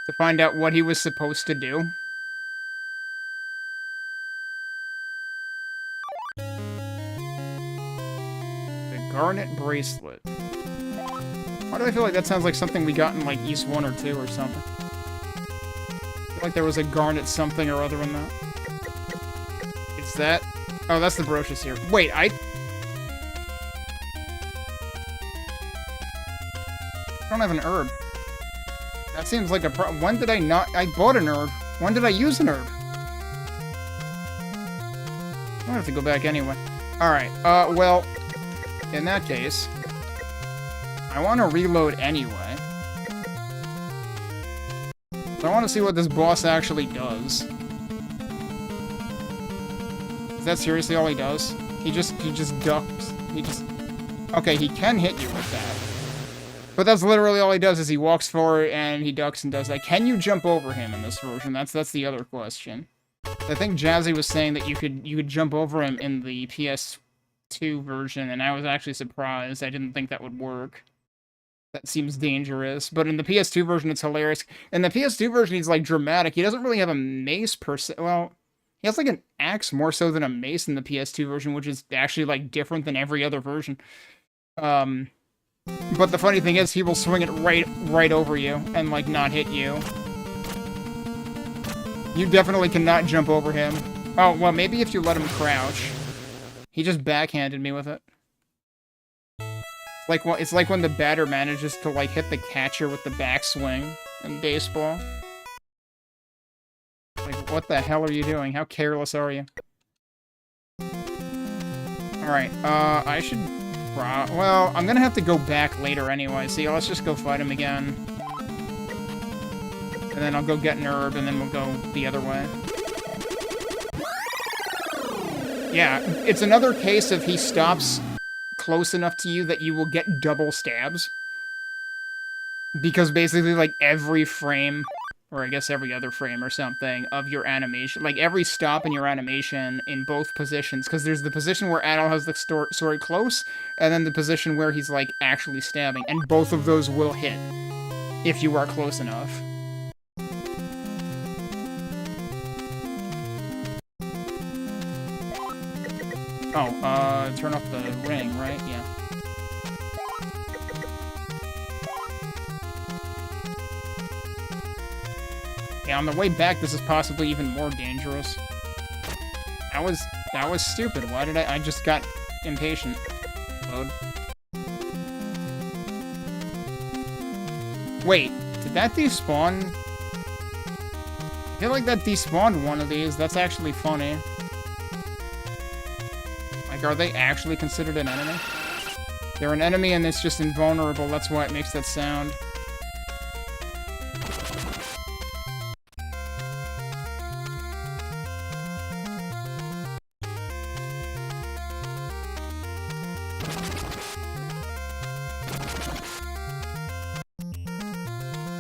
to find out what he was supposed to do. Garnet Bracelet. Why do I feel like that sounds like something we got in, like, Ys 1 or 2 or something? I feel like there was a garnet something or other in that. It's that? Oh, that's the brooches here. Wait, I don't have an herb. That seems like a when did I not... I bought an herb. When did I use an herb? I have to go back anyway. Alright, well... In that case, I want to reload anyway. So I want to see what this boss actually does. Is that seriously all he does? He just ducks. Okay, he can hit you with that. But that's literally all he does, is he walks forward and he ducks and does that. Can you jump over him in this version? That's the other question. I think Jazzy was saying that you could jump over him in the PS2 version, and I was actually surprised. I didn't think that would work. That seems dangerous. But in the PS2 version, it's hilarious. In the PS2 version, he's, like, dramatic. He doesn't really have a mace per se. Well, he has, like, an axe more so than a mace in the PS2 version, which is actually, like, different than every other version. But the funny thing is, he will swing it right over you and, like, not hit you. You definitely cannot jump over him. Oh, well, maybe if you let him crouch. He just backhanded me with it. It's like when the batter manages to, like, hit the catcher with the backswing in baseball. Like, what the hell are you doing? How careless are you? Alright, I should... Well, I'm gonna have to go back later anyway, so yeah, let's just go fight him again. And then I'll go get an herb, and then we'll go the other way. Yeah, it's another case of he stops close enough to you that you will get double stabs. Because basically, like, every frame, or I guess every other frame or something, of your animation, like, every stop in your animation in both positions, because there's the position where Adol has the sword close, and then the position where he's, like, actually stabbing, and both of those will hit, if you are close enough. Oh, turn off the ring, right? Yeah. Yeah, on the way back, this is possibly even more dangerous. That was stupid. Why did I just got impatient. Load. Wait, did that despawn? I feel like that despawned one of these. That's actually funny. Like, are they actually considered an enemy? They're an enemy and it's just invulnerable, that's why it makes that sound.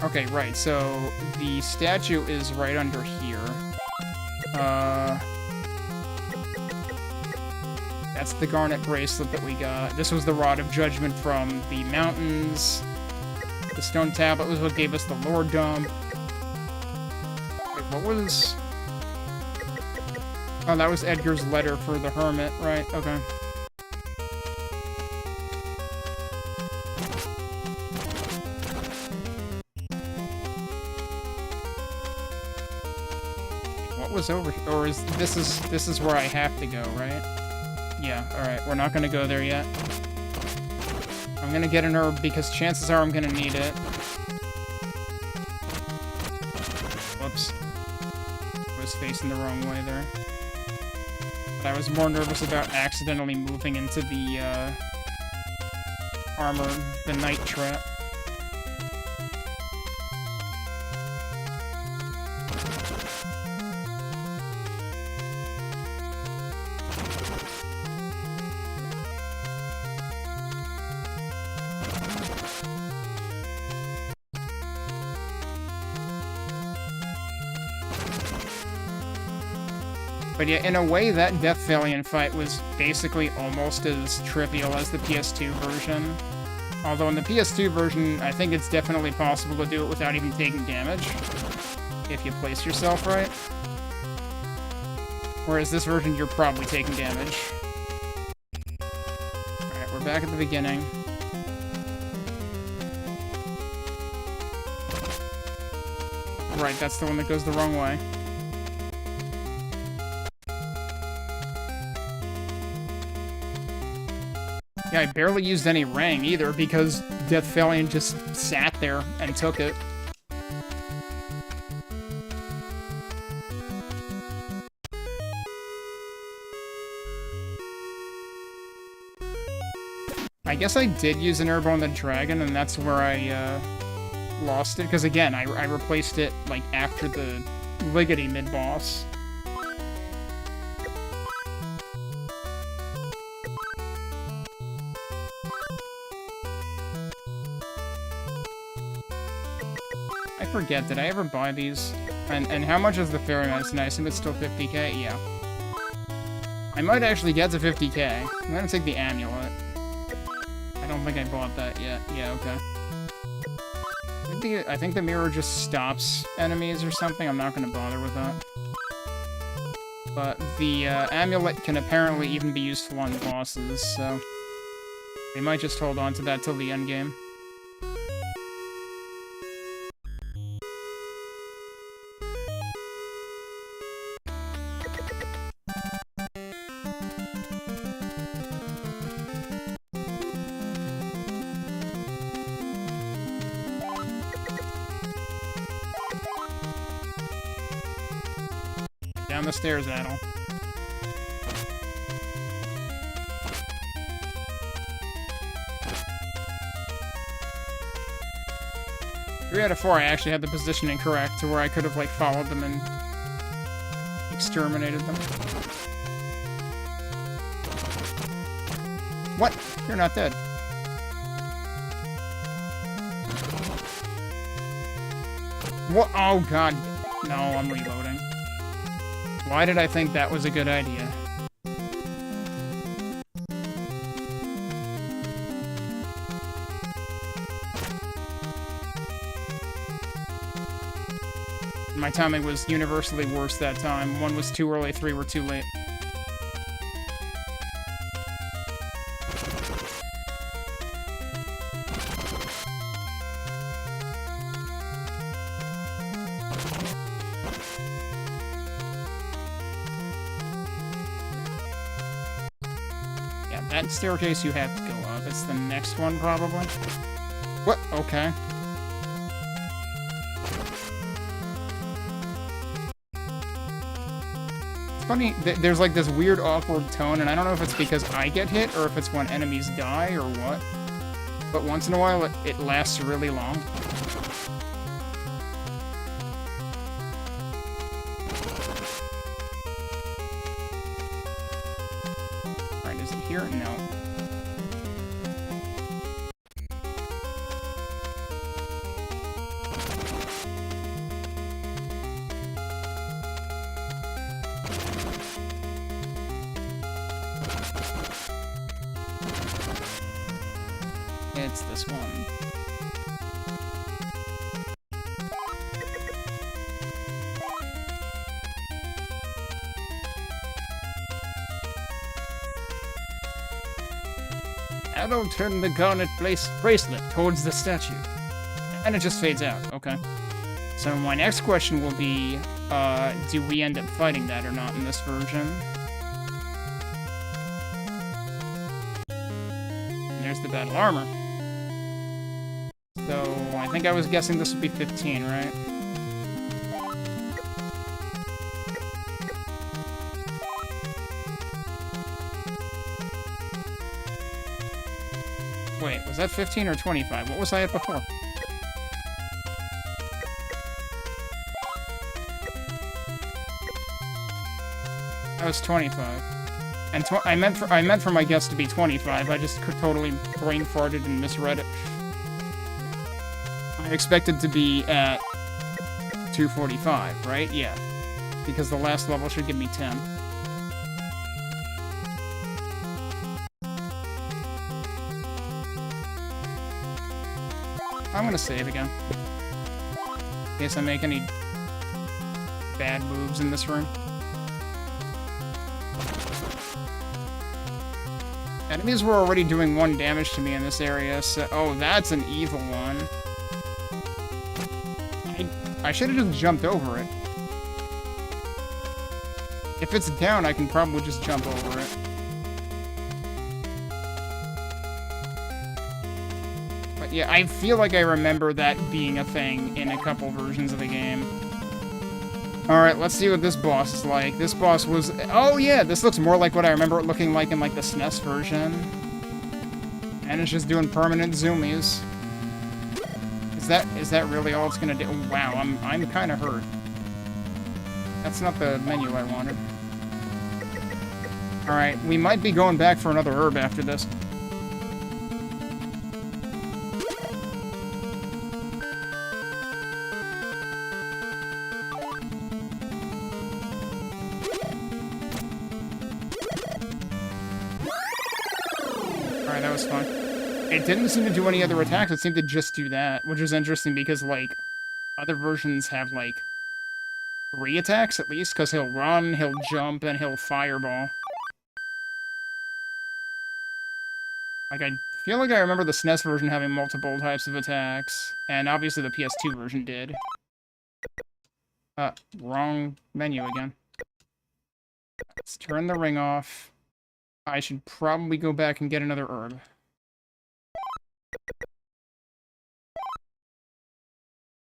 Okay, right, so the statue is right under here. That's the garnet bracelet that we got. This was the Rod of Judgment from the mountains. The stone tablet was what gave us the lore dump. what was... Oh, that was Edgar's letter for the hermit, right? Okay. What was over... Or is... This is where I have to go, right? Yeah, alright. We're not gonna go there yet. I'm gonna get an herb because chances are I'm gonna need it. Whoops. I was facing the wrong way there. But I was more nervous about accidentally moving into the, armor, the night trap. But yeah, in a way, that Death Valiant fight was basically almost as trivial as the PS2 version. Although in the PS2 version, I think it's definitely possible to do it without even taking damage, if you place yourself right. Whereas this version, you're probably taking damage. Alright, we're back at the beginning. Right, that's the one that goes the wrong way. Yeah, I barely used any Rang either, because Death Valiant just sat there and took it. I guess I did use an herb on the dragon, and that's where I, lost it, because again, I replaced it, like, after the Liggity mid-boss. I forget, did I ever buy these? And how much is the fairy medicine? I assume it's still 50k? Yeah. I might actually get to 50k. I'm gonna take the amulet. I don't think I bought that yet. Yeah, okay. I think the mirror just stops enemies or something. I'm not gonna bother with that. But the amulet can apparently even be useful on bosses, so... they might just hold on to that till the end game. Down the stairs, Adel. 3 out of 4, I actually had the positioning correct to where I could have, like, followed them and exterminated them. What? You're not dead. What? Oh, God. No, I'm reloading. Why did I think that was a good idea? My timing was universally worse that time. 1 was too early, 3 were too late. Yeah, that staircase you have to go up. It's the next one, probably. What? Okay. Funny, there's like this weird awkward tone, and I don't know if it's because I get hit or if it's when enemies die or what. But once in a while, it lasts really long. Alright, is it here? No. It's this one. Shadow turned the garnet bracelet towards the statue. And it just fades out. Okay. So my next question will be, do we end up fighting that or not in this version? And there's the battle armor. So I think I was guessing this would be 15, right? Wait, was that 15 or 25? What was I at before? That was 25. And I meant for my guess to be 25. I just totally brain farted and misread it. I expected to be at 245, right? Yeah. Because the last level should give me 10. I'm gonna save again. In case I make any bad moves in this room. Enemies were already doing 1 damage to me in this area, so... Oh, that's an evil one. I should have just jumped over it. If it's down, I can probably just jump over it. But yeah, I feel like I remember that being a thing in a couple versions of the game. Alright, let's see what this boss is like. This boss was... Oh yeah, this looks more like what I remember it looking like in like the SNES version. And it's just doing permanent zoomies. Is that really all it's gonna do? Oh, wow, I'm kinda hurt. That's not the menu I wanted. Alright, we might be going back for another herb after this. Alright, that was fun. It didn't seem to do any other attacks, it seemed to just do that, which is interesting because, like, other versions have, like, 3 attacks at least, because he'll run, he'll jump, and he'll fireball. Like, I feel like I remember the SNES version having multiple types of attacks, and obviously the PS2 version did. Wrong menu again. Let's turn the ring off. I should probably go back and get another herb.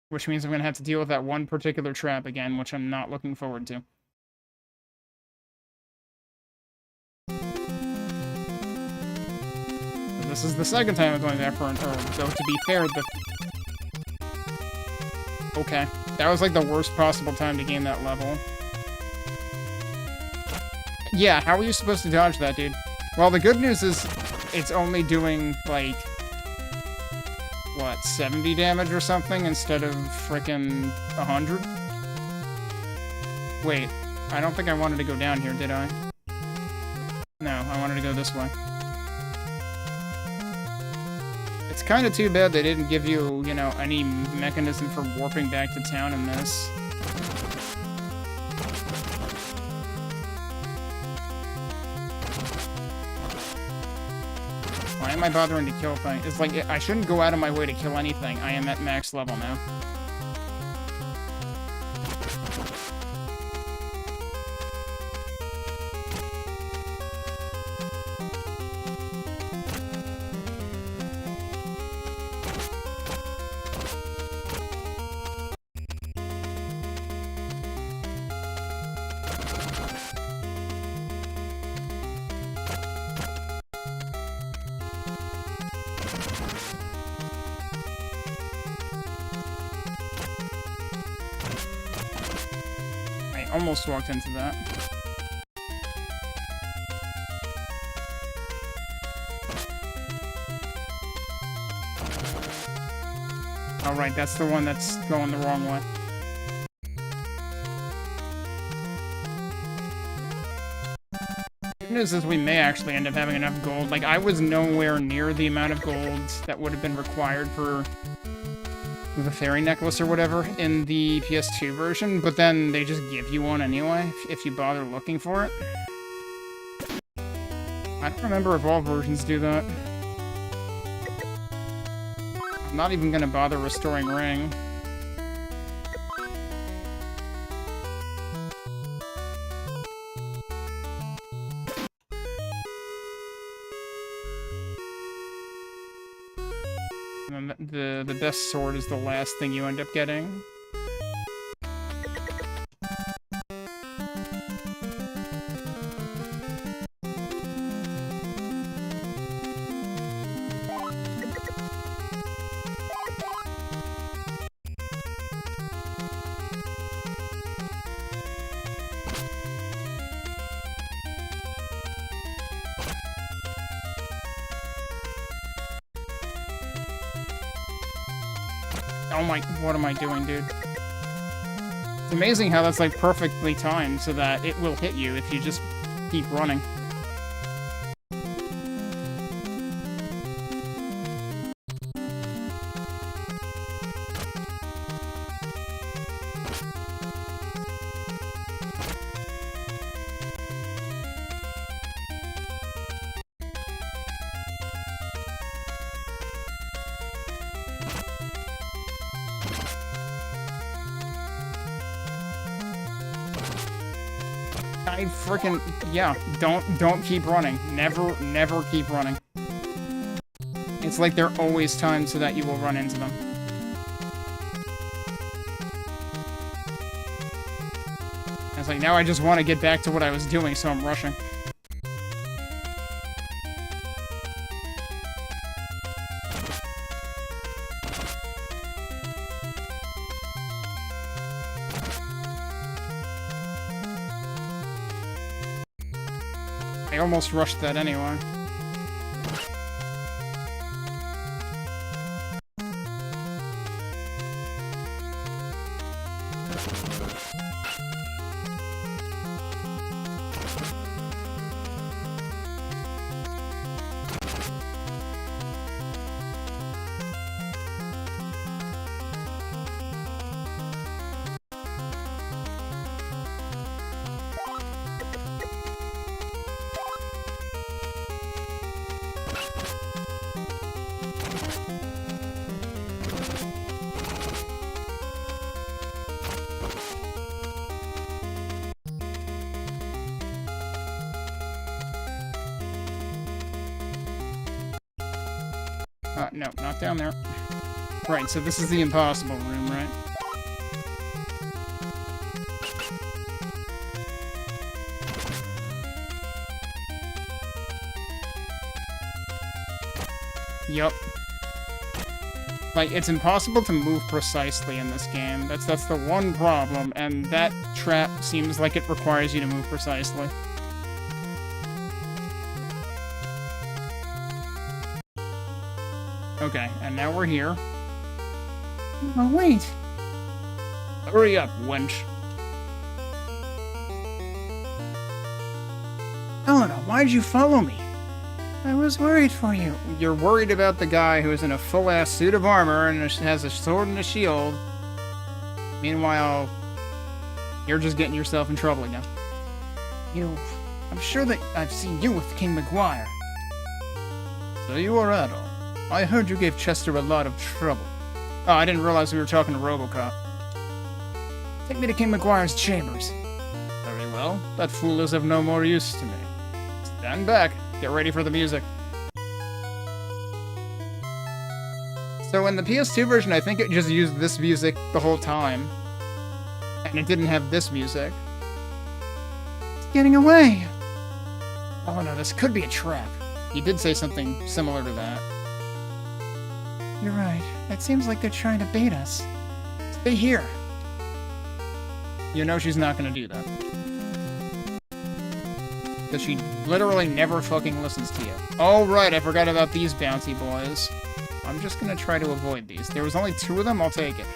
Which means I'm going to have to deal with that one particular trap again, which I'm not looking forward to. This is the second time I'm going back for an herb, though to be fair, Okay, that was like the worst possible time to game that level. Yeah, how are you supposed to dodge that, dude? Well, the good news is it's only doing, like... what, 70 damage or something instead of frickin' 100? Wait, I don't think I wanted to go down here, did I? No, I wanted to go this way. It's kinda too bad they didn't give you, you know, any mechanism for warping back to town in this. Why am I bothering to kill things? It's like, I shouldn't go out of my way to kill anything. I am at max level now. Almost walked into that. Alright, that's the one that's going the wrong way. Good news is we may actually end up having enough gold. Like, I was nowhere near the amount of gold that would have been required for the fairy necklace or whatever in the PS2 version, but then they just give you one anyway, if you bother looking for it. I don't remember if all versions do that. Not even gonna bother restoring Ring. And then the best sword is the last thing you end up getting. Oh my, what am I doing, dude? It's amazing how that's like perfectly timed so that it will hit you if you just keep running. I freaking, yeah, don't keep running. Never keep running. It's like they're always timed so that you will run into them. It's like, now I just want to get back to what I was doing, so I'm rushing. I almost rushed that anyway. No, not down there. Right, so this is the impossible room, right? Yup. Like, it's impossible to move precisely in this game. That's the one problem, and that trap seems like it requires you to move precisely. Okay, and now we're here. Oh, wait! Hurry up, wench. Elena, why'd you follow me? I was worried for you. You're worried about the guy who's in a full-ass suit of armor and has a sword and a shield. Meanwhile, you're just getting yourself in trouble again. I'm sure that I've seen you with King Maguire. So you are Adol. I heard you gave Chester a lot of trouble. Oh, I didn't realize we were talking to RoboCop. Take me to King Maguire's chambers. Very well. That fool is of no more use to me. Stand back. Get ready for the music. So in the PS2 version, I think it just used this music the whole time. And it didn't have this music. It's getting away. Oh no, this could be a trap. He did say something similar to that. You're right. It seems like they're trying to bait us. Stay here. You know she's not gonna do that. Because she literally never fucking listens to you. Oh, right, I forgot about these bounty boys. I'm just gonna try to avoid these. There was only 2 of them, I'll take it.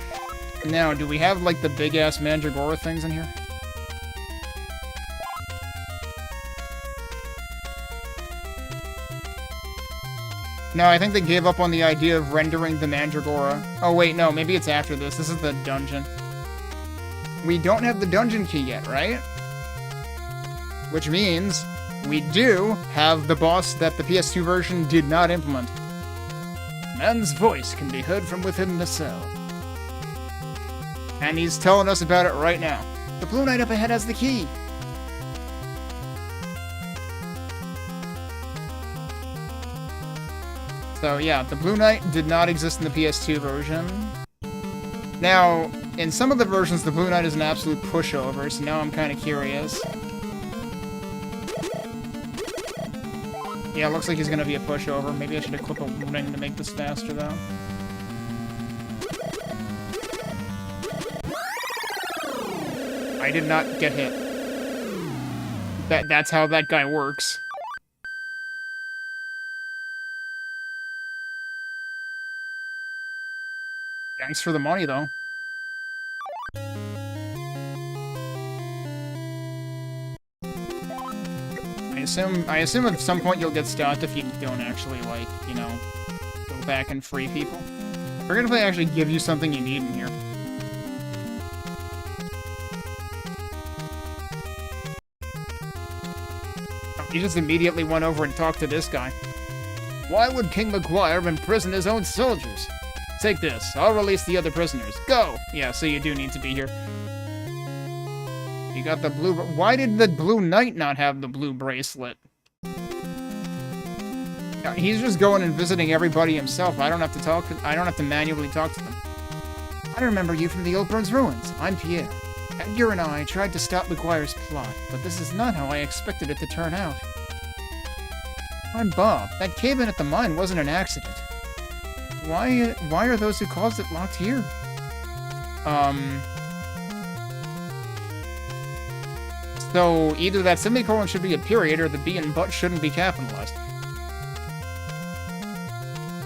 Now, do we have, like, the big-ass Mandragora things in here? No, I think they gave up on the idea of rendering the Mandragora. Oh, wait, no, maybe it's after this. This is the dungeon. We don't have the dungeon key yet, right? Which means we do have the boss that the PS2 version did not implement. Man's voice can be heard from within the cell. And he's telling us about it right now. The Blue Knight up ahead has the key. So yeah, the Blue Knight did not exist in the PS2 version. Now, in some of the versions, the Blue Knight is an absolute pushover, so now I'm kind of curious. Yeah, it looks like he's going to be a pushover. Maybe I should equip a ring to make this faster, though. I did not get hit. That's how that guy works. Thanks for the money, though. I assume at some point you'll get stopped if you don't actually, like, you know, go back and free people. We're gonna actually give you something you need in here. He just immediately went over and talked to this guy. Why would King McGuire imprison his own soldiers? Take this. I'll release the other prisoners. Go! Yeah, so you do need to be here. You got the blue... Why did the Blue Knight not have the blue bracelet? He's just going and visiting everybody himself. I don't have to talk... I don't have to manually talk to them. I remember you from the Old Burns Ruins. I'm Pierre. Edgar and I tried to stop McGuire's plot, but this is not how I expected it to turn out. I'm Bob. That cave-in at the mine wasn't an accident. Why are those who caused it locked here? So either that semicolon should be a period, or the B and but shouldn't be capitalized.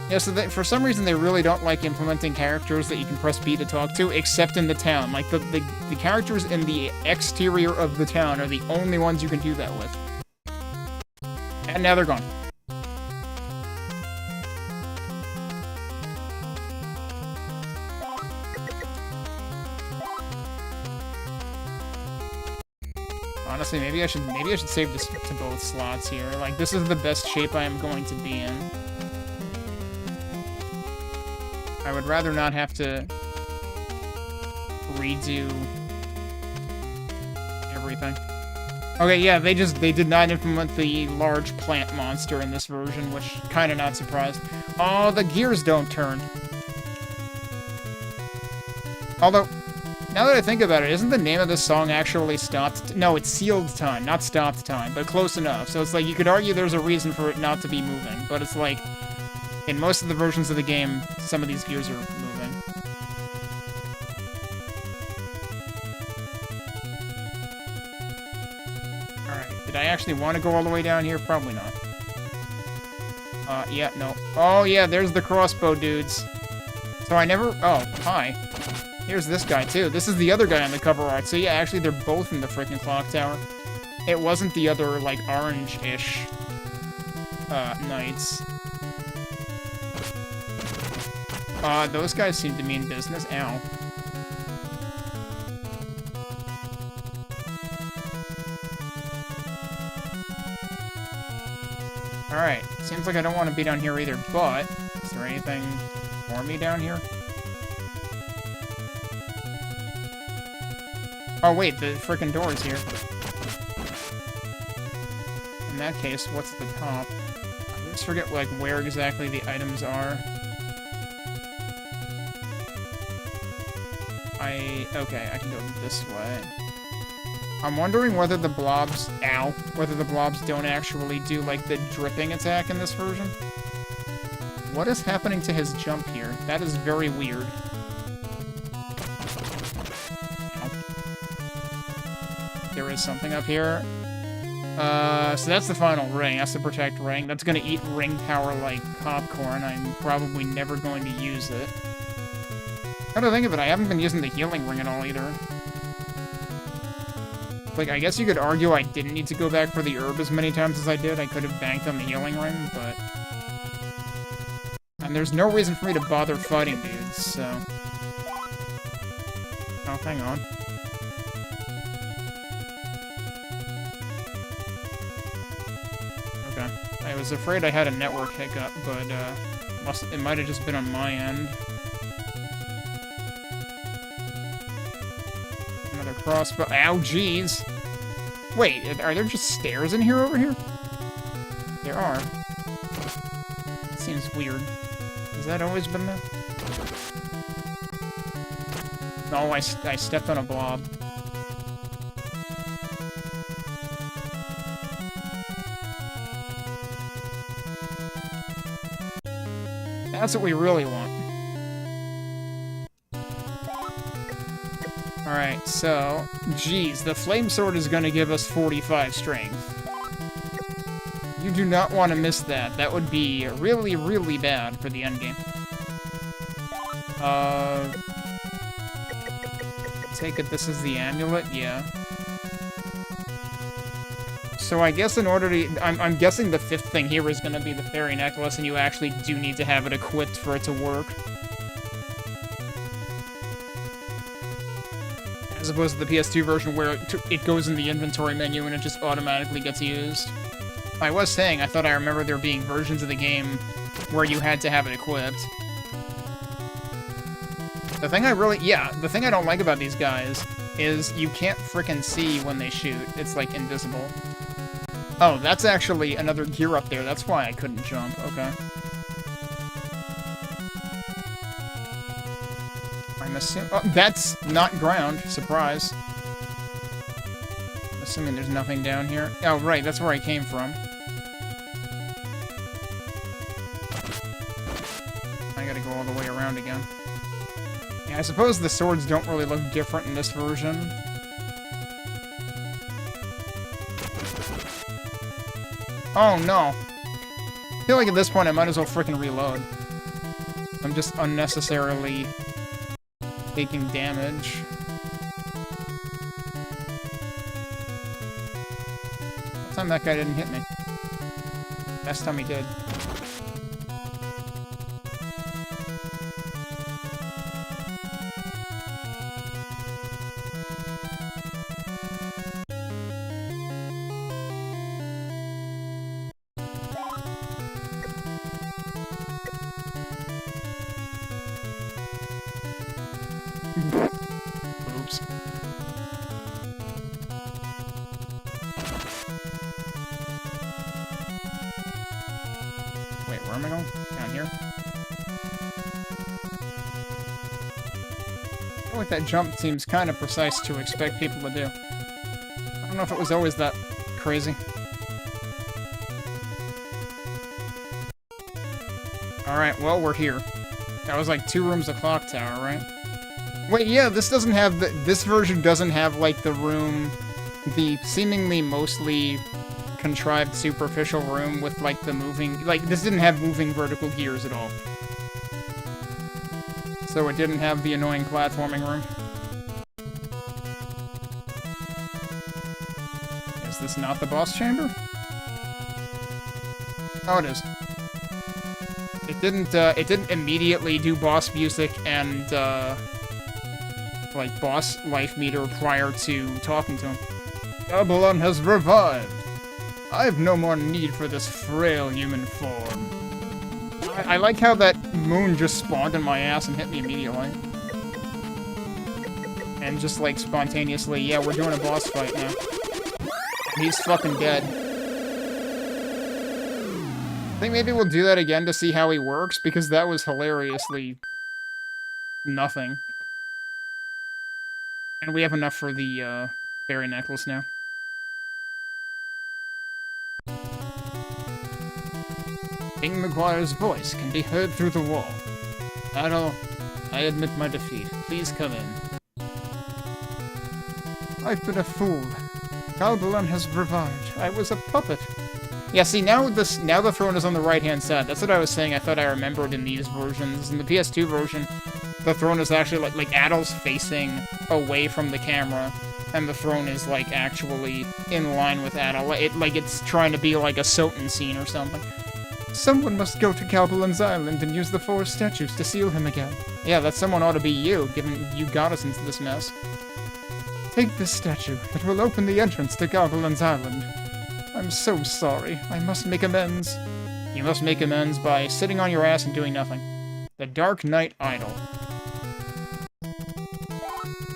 Yeah, so for some reason they really don't like implementing characters that you can press B to talk to, except in the town. Like, the characters in the exterior of the town are the only ones you can do that with. And now they're gone. Honestly, maybe I should save this to both slots here. Like, this is the best shape I am going to be in. I would rather not have to redo everything. Okay, yeah, they did not implement the large plant monster in this version, which kinda not surprised. Oh, the gears don't turn. Although, now that I think about it, isn't the name of this song actually Stopped? No, it's Sealed Time, not Stopped Time, but close enough. So it's like, you could argue there's a reason for it not to be moving, but it's like, in most of the versions of the game, some of these gears are moving. Alright, did I actually want to go all the way down here? Probably not. Yeah, no. Oh, yeah, there's the crossbow dudes. So I never... Oh, hi. Here's this guy, too. This is the other guy on the cover art. So yeah, actually, they're both in the freaking clock tower. It wasn't the other, like, orange-ish knights. Those guys seem to mean business. Ow. Alright, seems like I don't want to be down here either, but... Is there anything for me down here? Oh wait, the frickin' door is here. In that case, what's at the top? I just forget, like, where exactly the items are. Okay, I can go this way. I'm wondering whether the blobs... Ow! Whether the blobs don't actually do, like, the dripping attack in this version. What is happening to his jump here? That is very weird. Ow. There is something up here. So that's the final ring. That's the protect ring. That's gonna eat ring power like popcorn. I'm probably never going to use it. Come to think of it, I haven't been using the healing ring at all either. Like, I guess you could argue I didn't need to go back for the herb as many times as I did. I could have banked on the healing ring, but... And there's no reason for me to bother fighting dudes, so... Oh, hang on. Okay. I was afraid I had a network hiccup, but, It might have just been on my end. Another crossbow. Ow, jeez. Wait, are there just stairs in here over here? There are. It seems weird. Has that always been there? No, I stepped on a blob. That's what we really want. Alright, so... Geez, the flame sword is gonna give us 45 strength. You do not want to miss that. That would be really, really bad for the endgame. Take it this is the amulet? Yeah. So I guess in order to... I'm guessing the 5th thing here is going to be the fairy necklace, and you actually do need to have it equipped for it to work. As opposed to the PS2 version where it goes in the inventory menu and it just automatically gets used. I was saying, I thought I remember there being versions of the game where you had to have it equipped. The thing the thing I don't like about these guys is you can't frickin' see when they shoot. It's, like, invisible. Oh, that's actually another gear up there. That's why I couldn't jump. Okay. I'm assuming... Oh, that's not ground. Surprise. I'm assuming there's nothing down here. Oh, right. That's where I came from. I gotta go all the way around again. Yeah, I suppose the swords don't really look different in this version. Oh, no. I feel like at this point I might as well frickin' reload. I'm just unnecessarily taking damage. Last time that guy didn't hit me. Last time he did. Oops. Wait, where am I going? Down here? I feel like that jump seems kind of precise to expect people to do. I don't know if it was always that crazy. Alright, well, we're here. That was like 2 rooms of clock tower, right? Wait, yeah, this doesn't have the... This version doesn't have, like, the room... The seemingly mostly contrived superficial room with, like, the moving... Like, this didn't have moving vertical gears at all. So it didn't have the annoying platforming room. Is this not the boss chamber? Oh, it is. It didn't immediately do boss music and, like, boss life meter prior to talking to him. Gabilan has revived! I have no more need for this frail human form. I like how that moon just spawned in my ass and hit me immediately. And just, like, spontaneously, yeah, we're doing a boss fight now. He's fucking dead. I think maybe we'll do that again to see how he works, because that was hilariously nothing. And we have enough for the, fairy necklace now. King McGuire's voice can be heard through the wall. Adol, I admit my defeat. Please come in. I've been a fool. Gabilan has revived. I was a puppet. Yeah, see, now the throne is on the right-hand side. That's what I was saying. I thought I remembered in these versions. In the PS2 version, the throne is actually, like Adol's facing away from the camera, and the throne is, like, actually in line with Adol. It's trying to be like a Soten scene or something. Someone must go to Gabilan's Island and use the 4 statues to seal him again. Yeah, that someone ought to be you, given you got us into this mess. Take this statue. It will open the entrance to Gabilan's Island. I'm so sorry. I must make amends. You must make amends by sitting on your ass and doing nothing. The Dark Knight Idol.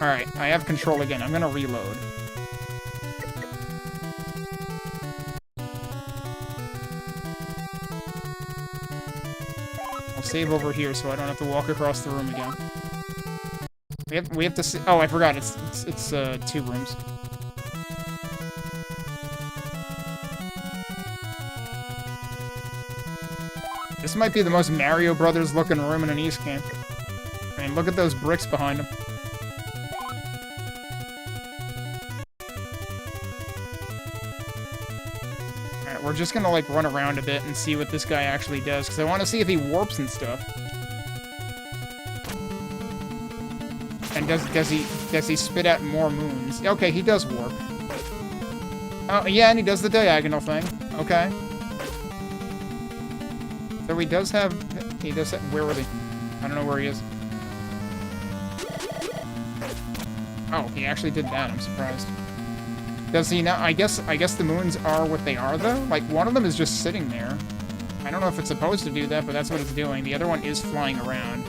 Alright, I have control again. I'm gonna reload. I'll save over here so I don't have to walk across the room again. We have to see. Oh, I forgot. It's 2 rooms. This might be the most Mario Brothers looking room in an East game. I mean, look at those bricks behind him. Alright, we're just gonna, like, run around a bit and see what this guy actually does, because I want to see if he warps and stuff. And does he spit out more moons? Okay, he does warp. Oh, yeah, and he does the diagonal thing. Okay. So he does have... Where was he? I don't know where he is. Oh, he actually did that. I'm surprised. Does he now? I guess the moons are what they are, though. Like, one of them is just sitting there. I don't know if it's supposed to do that, but that's what it's doing. The other one is flying around.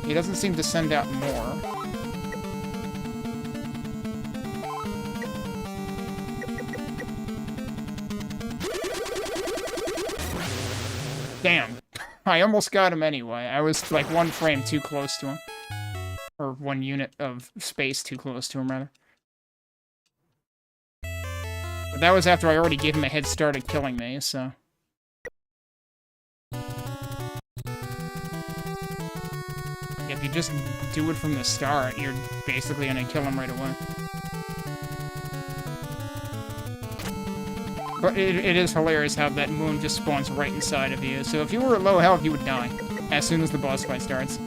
He doesn't seem to send out more. Damn. I almost got him anyway. I was, like, 1 frame too close to him. Or 1 unit of space too close to him, rather. But that was after I already gave him a head start at killing me, so... If you just do it from the start, you're basically gonna kill him right away. But it is hilarious how that moon just spawns right inside of you. So if you were at low health, you would die as soon as the boss fight starts.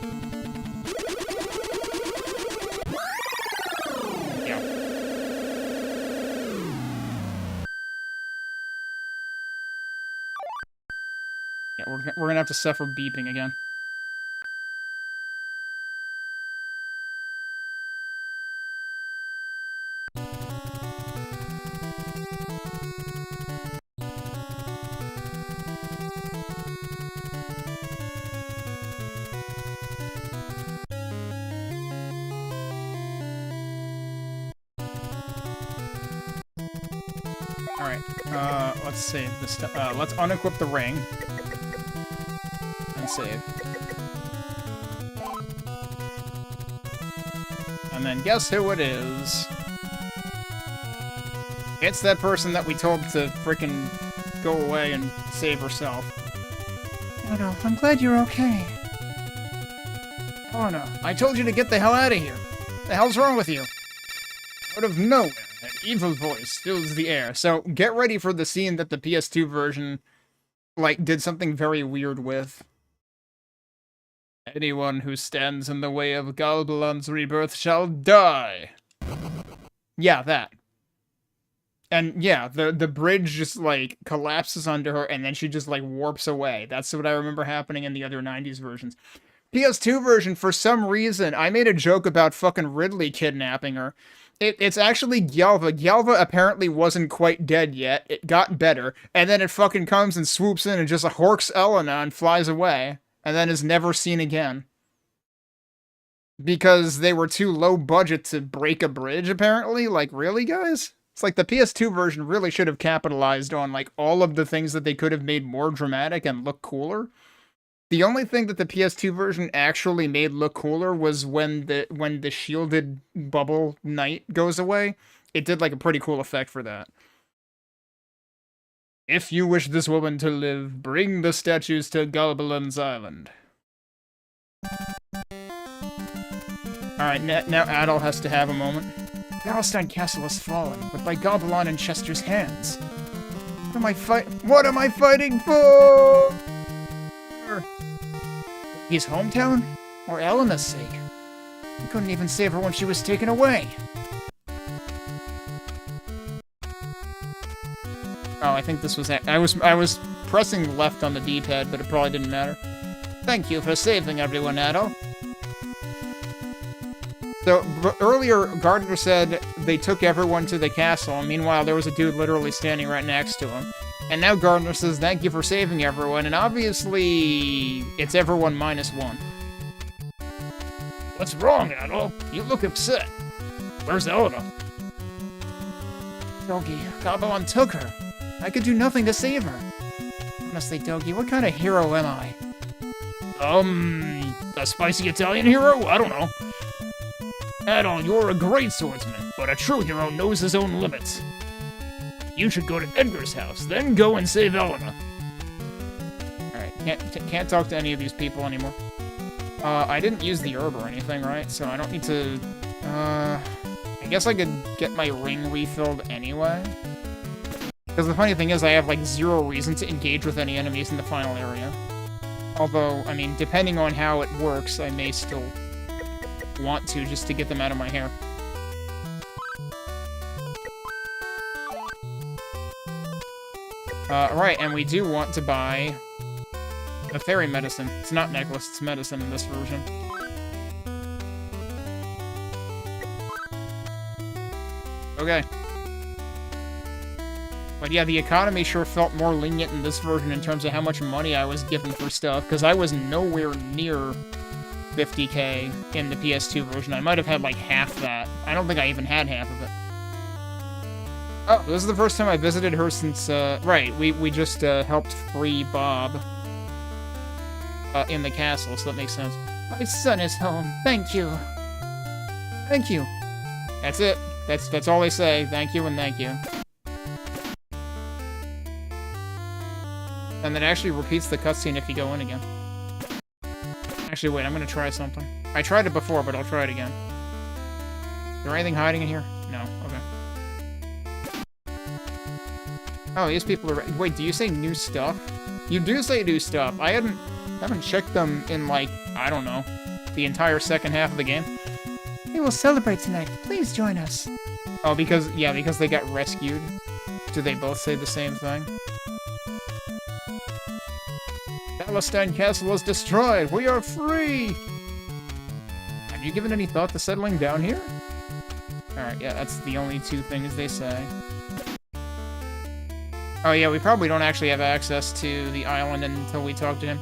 Yeah. Yeah, we're gonna have to suffer beeping again. Let's save this. Let's unequip the ring and save. And then guess who it is? It's that person that we told to frickin' go away and save herself. Adolf, I'm glad you're okay. Oh no, I told you to get the hell out of here. The hell's wrong with you? Out of nowhere. An evil voice fills the air. So, get ready for the scene that the PS2 version, like, did something very weird with. Anyone who stands in the way of Galbalan's rebirth shall die. Yeah, that. And, yeah, the bridge just, like, collapses under her, and then she just, like, warps away. That's what I remember happening in the other 90s versions. PS2 version, for some reason, I made a joke about fucking Ridley kidnapping her. It's actually Gyalva. Gyalva apparently wasn't quite dead yet. It got better. And then it fucking comes and swoops in and just horks Elena and flies away. And then is never seen again. Because they were too low budget to break a bridge, apparently? Like, really, guys? It's like the PS2 version really should have capitalized on, like, all of the things that they could have made more dramatic and look cooler. The only thing that the PS2 version actually made look cooler was when the shielded bubble knight goes away. It did like a pretty cool effect for that. If you wish this woman to live, bring the statues to Galbalan's Island. Alright, now Adol has to have a moment. Galstein Castle has fallen, but by Galbalan and Chester's hands. What am I fighting for? His hometown? Or Elena's sake? He couldn't even save her when she was taken away. Oh, I think this was... I was pressing left on the D-pad, but it probably didn't matter. Thank you for saving everyone, Adol. So, earlier, Gardner said they took everyone to the castle, and meanwhile, there was a dude literally standing right next to him. And now Gardner says, thank you for saving everyone, and obviously, it's everyone minus one. What's wrong, Adol? You look upset. Where's Elena? Dogi, Goblin took her. I could do nothing to save her. Honestly, Dogi, what kind of hero am I? A spicy Italian hero? I don't know. Adol, you're a great swordsman, but a true hero knows his own limits. You should go to Edgar's house, then go and save Elena. Alright, can't talk to any of these people anymore. I didn't use the herb or anything, right? So I don't need to, I guess I could get my ring refilled anyway. Because the funny thing is, I have, like, zero reason to engage with any enemies in the final area. Although, I mean, depending on how it works, I may still want to, just to get them out of my hair. Right, and we do want to buy a fairy medicine. It's not necklace, it's medicine in this version. Okay. But yeah, the economy sure felt more lenient in this version in terms of how much money I was given for stuff, because I was nowhere near 50k in the PS2 version. I might have had like half that. I don't think I even had half of it. Oh, this is the first time I visited her since, right, we just, helped free Bob, in the castle, so that makes sense. My son is home. Thank you. Thank you. That's it. That's all they say. Thank you and thank you. And that actually repeats the cutscene if you go in again. Actually, wait, I'm gonna try something. I tried it before, but I'll try it again. Is there anything hiding in here? No. Okay. Oh, these people are... Wait, do you say new stuff? You do say new stuff. I haven't checked them in, like, I don't know, the entire second half of the game. We will celebrate tonight. Please join us. Oh, because they got rescued. Do they both say the same thing? Palestine Castle is destroyed! We are free! Have you given any thought to settling down here? Alright, yeah, that's the only two things they say. Oh yeah, we probably don't actually have access to the island until we talk to him.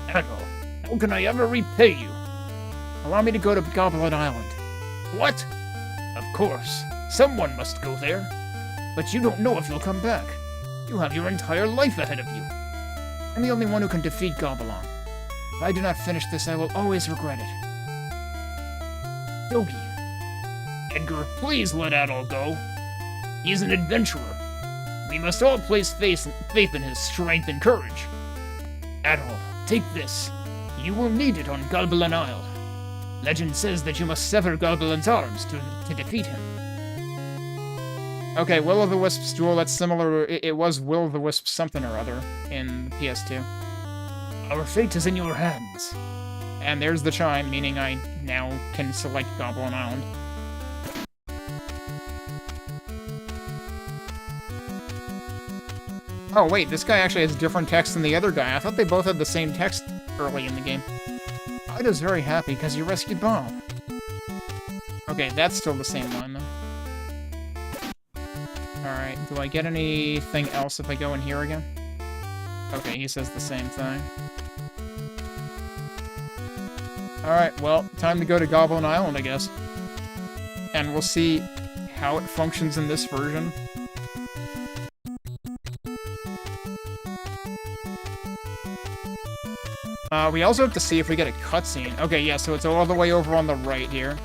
Adol, how can I ever repay you? Allow me to go to Goblin Island. What? Of course, someone must go there. But you don't know if you'll come back. You have your entire life ahead of you. I'm the only one who can defeat Goblin. If I do not finish this, I will always regret it. Dogi. Edgar, please let Adol go. He's an adventurer. We must all place faith in his strength and courage. Adol, take this. You will need it on Goblin Isle. Legend says that you must sever Goblin's arms to defeat him. Okay, Will-o'-the-Wisp's duel, that's similar. It was Will-o'-the-Wisp something or other in PS2. Our fate is in your hands. And there's the chime, meaning I now can select Goblin Island. Oh wait, this guy actually has different text than the other guy. I thought they both had the same text early in the game. Ida's very happy because you rescued Bob. Okay, that's still the same line, though. Alright, do I get anything else if I go in here again? Okay, he says the same thing. Alright, well, time to go to Goblin Island, I guess. And we'll see how it functions in this version. We also have to see if we get a cutscene. Okay, yeah, so it's all the way over on the right here.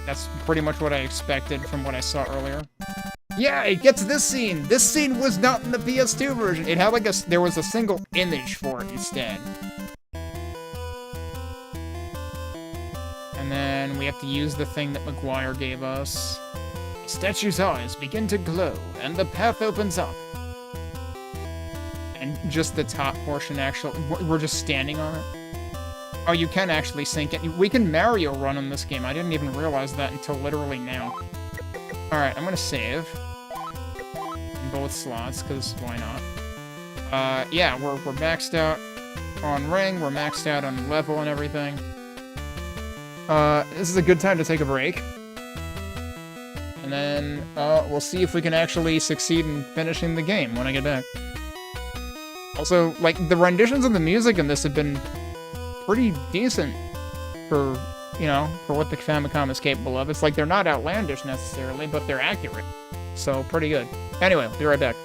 That's pretty much what I expected from what I saw earlier. Yeah, it gets this scene! This scene was not in the PS2 version! It had like there was a single image for it instead. And then we have to use the thing that McGuire gave us. The statue's eyes begin to glow, and the path opens up. And just the top portion, actually, we're just standing on it. Oh, you can actually sink it. We can Mario run in this game. I didn't even realize that until literally now. Alright, I'm gonna save. In both slots, because why not? Yeah, we're maxed out on ring, we're maxed out on level and everything. This is a good time to take a break. And then, we'll see if we can actually succeed in finishing the game when I get back. Also, like, the renditions of the music in this have been pretty decent for, you know, for what the Famicom is capable of. It's like they're not outlandish necessarily, but they're accurate. So, pretty good. Anyway, I'll be right back.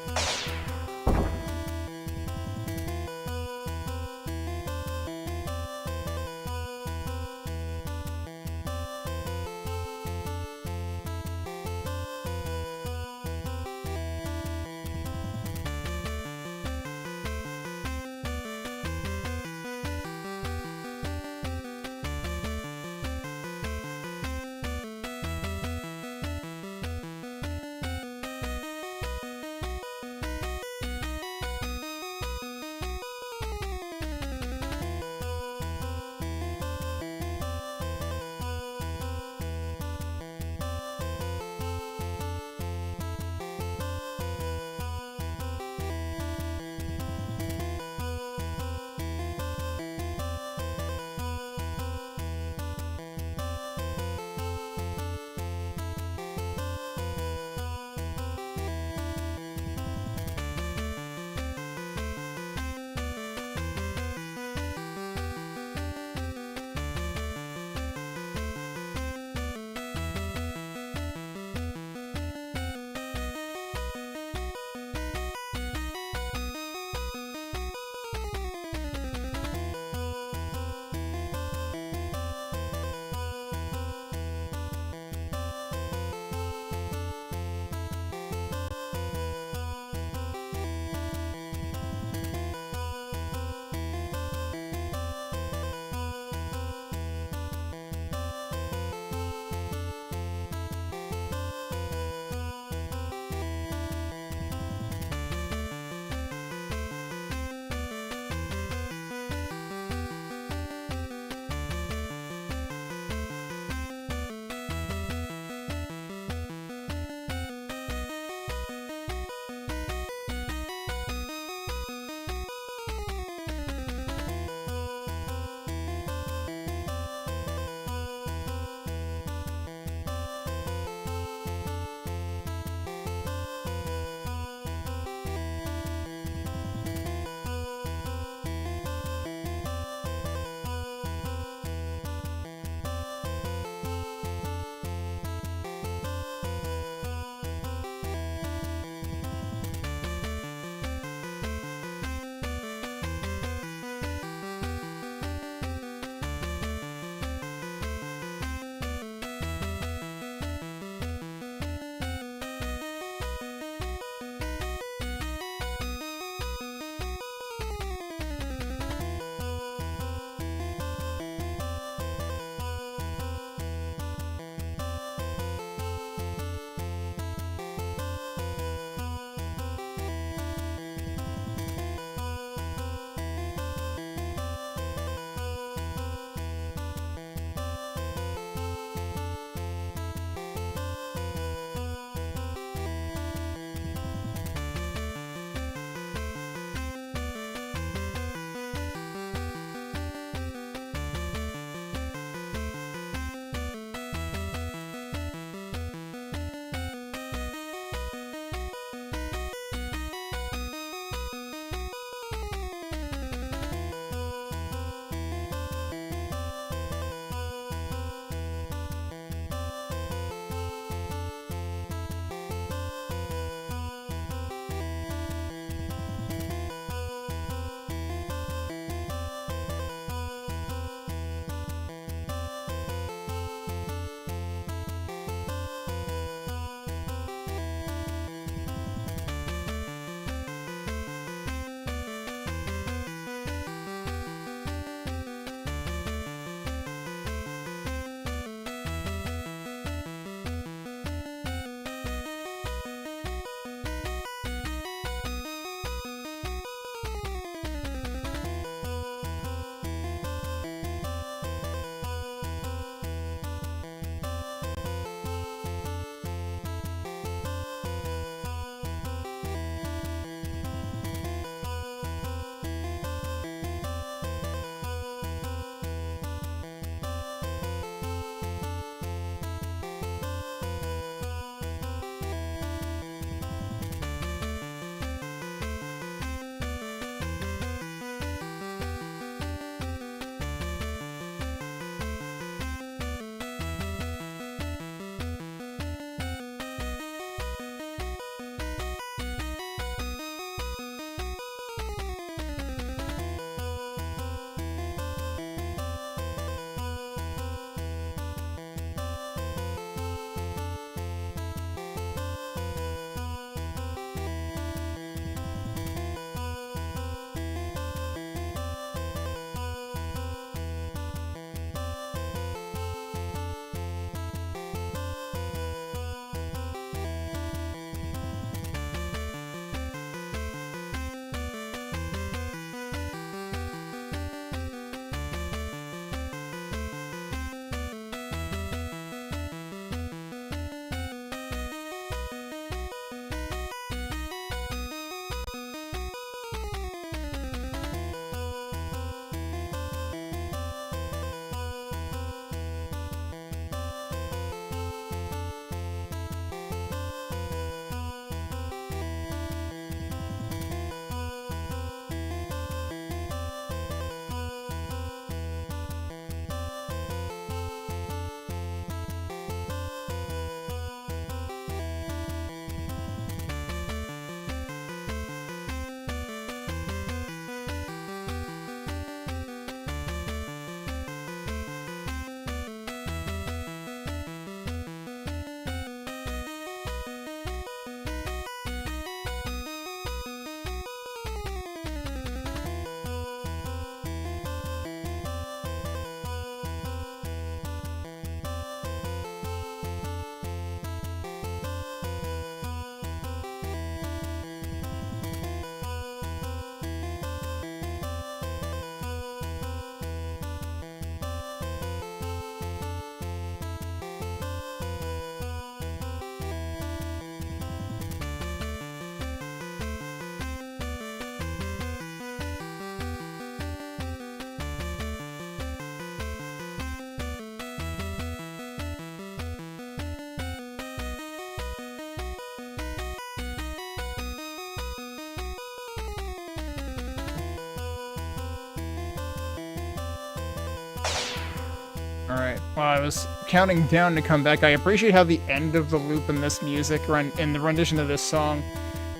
Alright, well, I was counting down to come back. I appreciate how the end of the loop in this music, in the rendition of this song,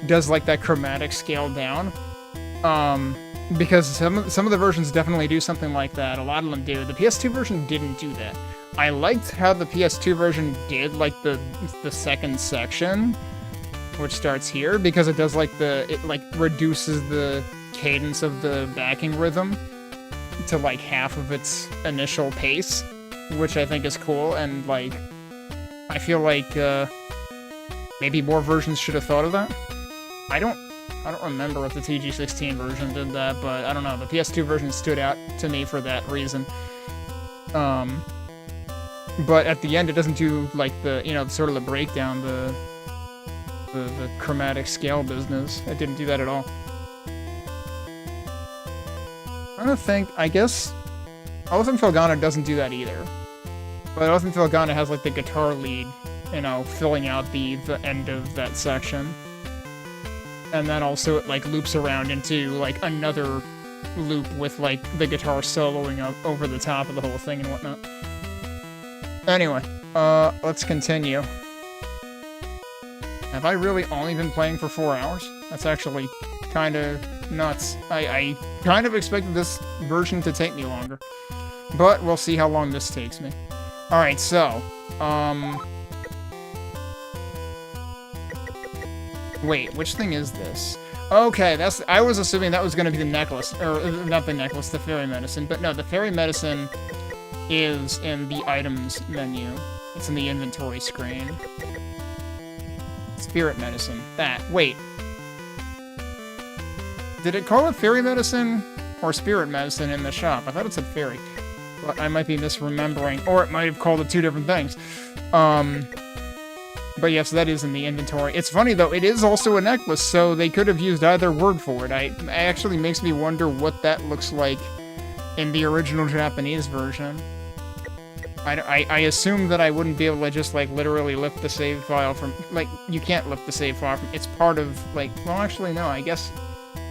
does like that chromatic scale down. Because some of the versions definitely do something like that. A lot of them do. The PS2 version didn't do that. I liked how the PS2 version did like the second section, which starts here, because it does like it reduces the cadence of the backing rhythm to like half of its initial pace, which I think is cool, and like I feel like maybe more versions should have thought of that. I don't remember if the TG16 version did that, but I don't know. The PS2 version stood out to me for that reason. But at the end, it doesn't do like the sort of the breakdown, the chromatic scale business. It didn't do that at all. I don't think. I guess Elephant Felghana doesn't do that either. But Elephant Felghana has like the guitar lead, filling out the end of that section. And then also it like loops around into like another loop with like the guitar soloing up over the top of the whole thing and whatnot. Anyway, let's continue. Have I really only been playing for 4 hours? That's actually kind of nuts. I kind of expected this version to take me longer. But we'll see how long this takes me. Alright, so, wait, which thing is this? Okay, I was assuming that was going to be the necklace, or not the necklace, the fairy medicine, but no, the fairy medicine is in the items menu. It's in the inventory screen. Spirit medicine, wait. Did it call it fairy medicine or spirit medicine in the shop? I thought it said fairy, but I might be misremembering, or it might have called it two different things. But yes, that is in the inventory. It's funny, though, it is also a necklace, so they could have used either word for it. It actually makes me wonder what that looks like in the original Japanese version. I assume that I wouldn't be able to just, like, literally lift the save file from... Like, you can't lift the save file from... It's part of, like... Well, actually, no, I guess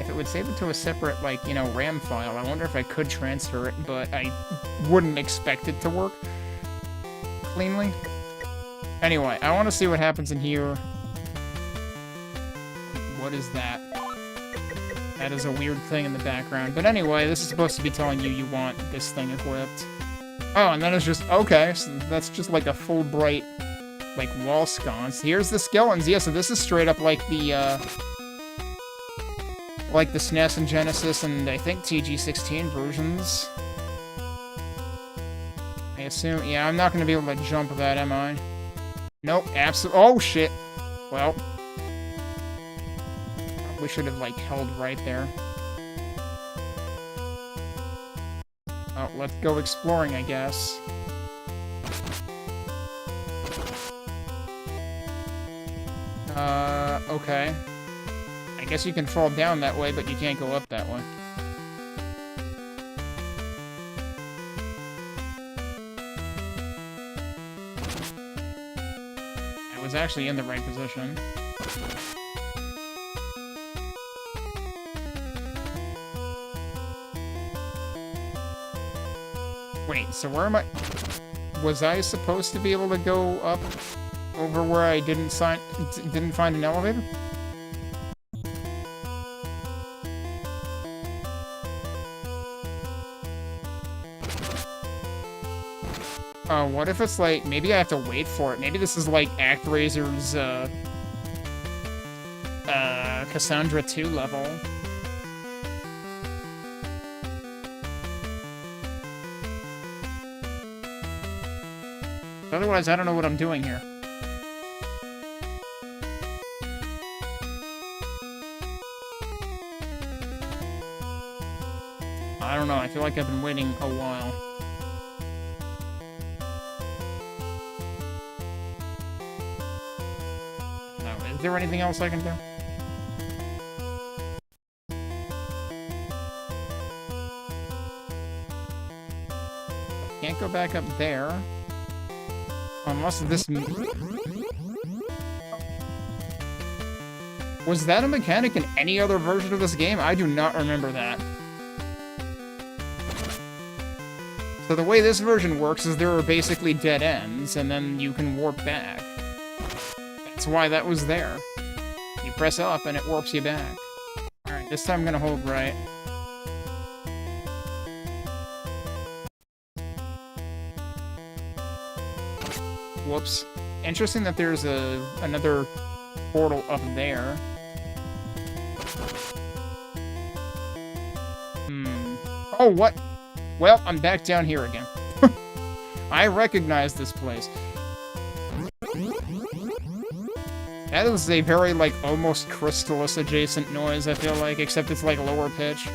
if it would save it to a separate, like, RAM file, I wonder if I could transfer it, but I wouldn't expect it to work cleanly. Anyway, I want to see what happens in here. What is that? That is a weird thing in the background. But anyway, this is supposed to be telling you want this thing equipped. Oh, and then it's just... Okay, so that's just like a full bright, like, wall sconce. Here's the skeletons. Yeah, so this is straight up like the, like the SNES and Genesis and I think TG16 versions. I assume... Yeah, I'm not going to be able to jump that, am I? Nope, absolutely. Oh, shit. Well. We should have, like, held right there. Oh, let's go exploring, I guess. Okay. I guess you can fall down that way, but you can't go up that way. Was actually in the right position. Wait, so where am I? Was I supposed to be able to go up over where I didn't find an elevator? What if it's like, maybe I have to wait for it. Maybe this is like ActRaiser's, Cassandra 2 level. Otherwise, I don't know what I'm doing here. I don't know, I feel like I've been waiting a while. Is there anything else I can do? Can't go back up there. Unless this... Was that a mechanic in any other version of this game? I do not remember that. So the way this version works is there are basically dead ends, and then you can warp back. That's why that was there. You press up, and it warps you back. Alright, this time I'm gonna hold right. Whoops. Interesting that there's another portal up there. Oh, what? Well, I'm back down here again. I recognize this place. That is a very, like, almost Crystallis adjacent noise, I feel like, except it's, like, lower pitch.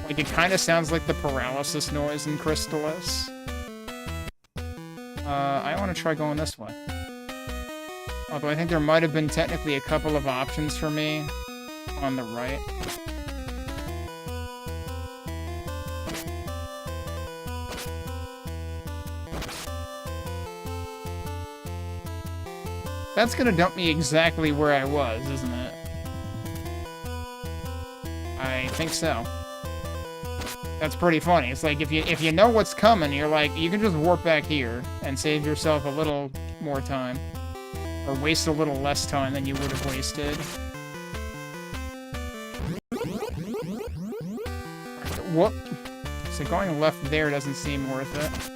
Like, it kind of sounds like the paralysis noise in Crystallis. I want to try going this way. Although I think there might have been technically a couple of options for me on the right. That's gonna dump me exactly where I was, isn't it? I think so. That's pretty funny. It's like, if you know what's coming, you're like, you can just warp back here and save yourself a little more time. Or waste a little less time than you would have wasted. What? So going left there doesn't seem worth it.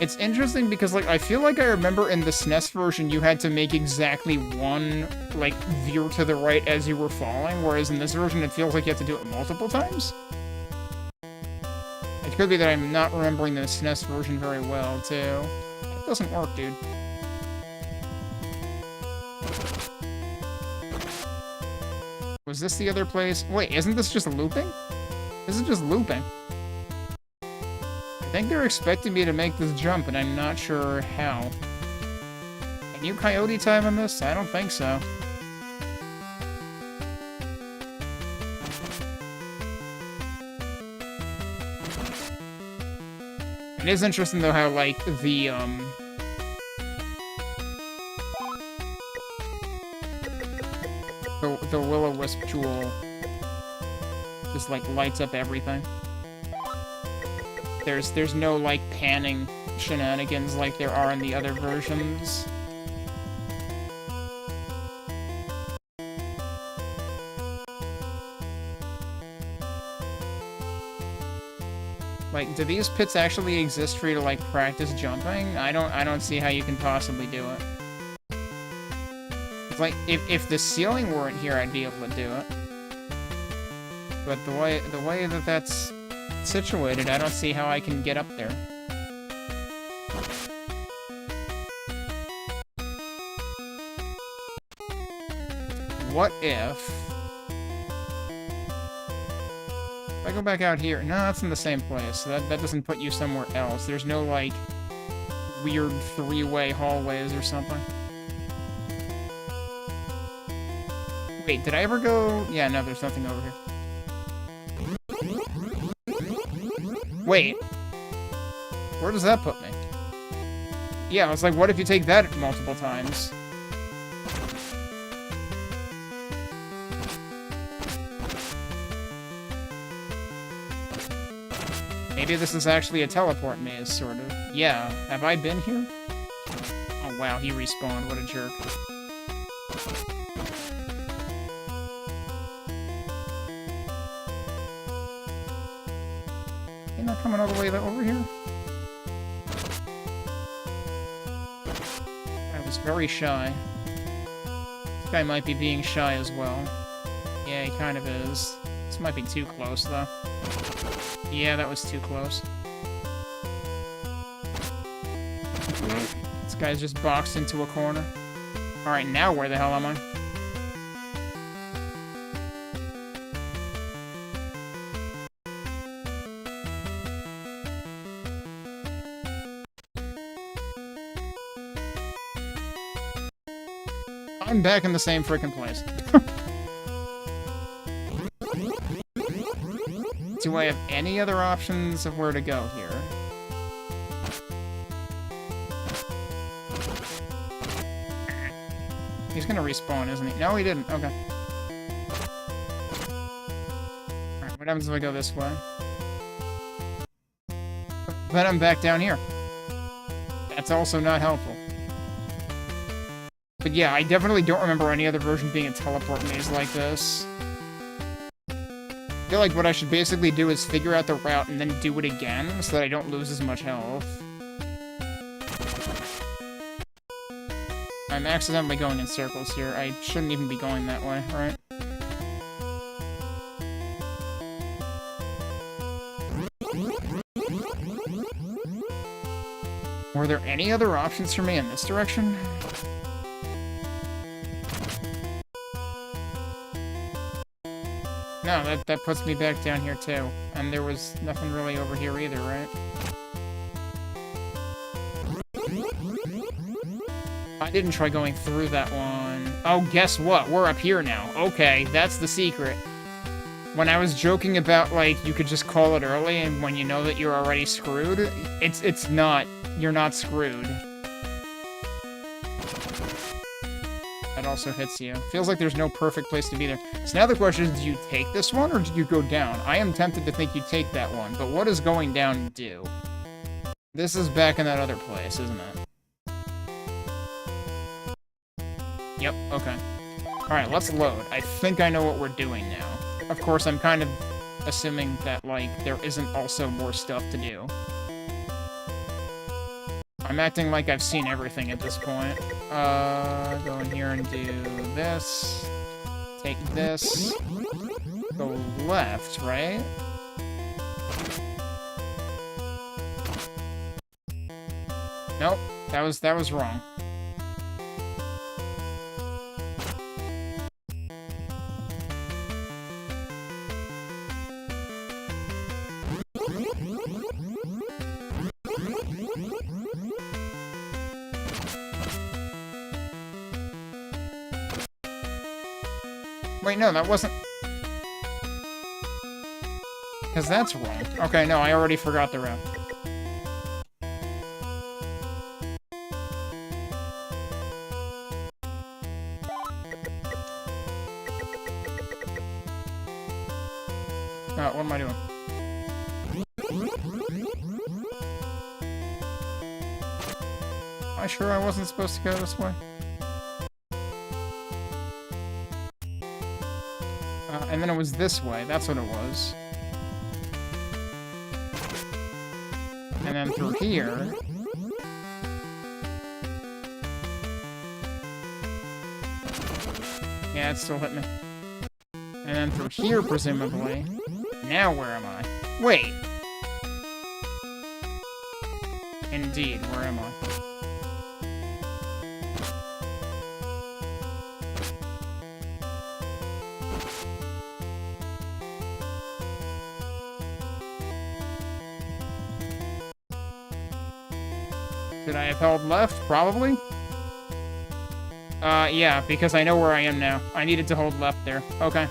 It's interesting because, like, I feel like I remember in the SNES version you had to make exactly one, like, veer to the right as you were falling, whereas in this version it feels like you have to do it multiple times. It could be that I'm not remembering the SNES version very well, too. It doesn't work, dude. Was this the other place? Wait, isn't this just looping? This is just looping. I think they're expecting me to make this jump, and I'm not sure how. Can you coyote time on this? I don't think so. It is interesting, though, how, like, the Will-O-Wisp jewel just, like, lights up everything. There's no, like, panning shenanigans like there are in the other versions. Like, do these pits actually exist for you to, like, practice jumping? I don't see how you can possibly do it. It's like, if the ceiling weren't here, I'd be able to do it. But the way that that's situated, I don't see how I can get up there. What if I go back out here? No, that's in the same place. So that doesn't put you somewhere else. There's no, like, weird three-way hallways or something. Wait, did I ever go? Yeah, no, there's nothing over here. Wait. Where does that put me? Yeah, I was like, what if you take that multiple times? Maybe this is actually a teleport maze, sort of. Yeah, have I been here? Oh wow, he respawned, what a jerk. You're not coming all the way over here? I was very shy. This guy might be being shy as well. Yeah, he kind of is. This might be too close, though. Yeah, that was too close. This guy's just boxed into a corner. Alright, now where the hell am I? I'm back in the same frickin' place. Do I have any other options of where to go here? He's gonna respawn, isn't he? No, he didn't. Okay. What happens if I go this way? Then I'm back down here. That's also not helpful. But yeah, I definitely don't remember any other version being a teleport maze like this. I feel like what I should basically do is figure out the route and then do it again so that I don't lose as much health. I'm accidentally going in circles here. I shouldn't even be going that way, right? Were there any other options for me in this direction? No, that puts me back down here too. And there was nothing really over here either, right? I didn't try going through that one. Oh, guess what? We're up here now. Okay, that's the secret. When I was joking about, like, you could just call it early and when you know that you're already screwed, it's not. You're not screwed. That also hits you. Feels like there's no perfect place to be there. So now the question is, do you take this one or do you go down? I am tempted to think you take that one, but what does going down do? This is back in that other place, isn't it? Yep, okay. Alright, let's load. I think I know what we're doing now. Of course, I'm kind of assuming that, like, there isn't also more stuff to do. I'm acting like I've seen everything at this point. Go in here and do this. Take this. Go left, right? Nope, that was wrong. Wait, no, that wasn't... Because that's wrong. Okay, no, I already forgot the route. What am I doing? Am I sure I wasn't supposed to go this way? And then it was this way. That's what it was. And then through here... Yeah, it still hit me. And then through here, presumably. Now where am I? Wait! Indeed, where am I? Should I have held left? Probably. Yeah, because I know where I am now. I needed to hold left there. Okay.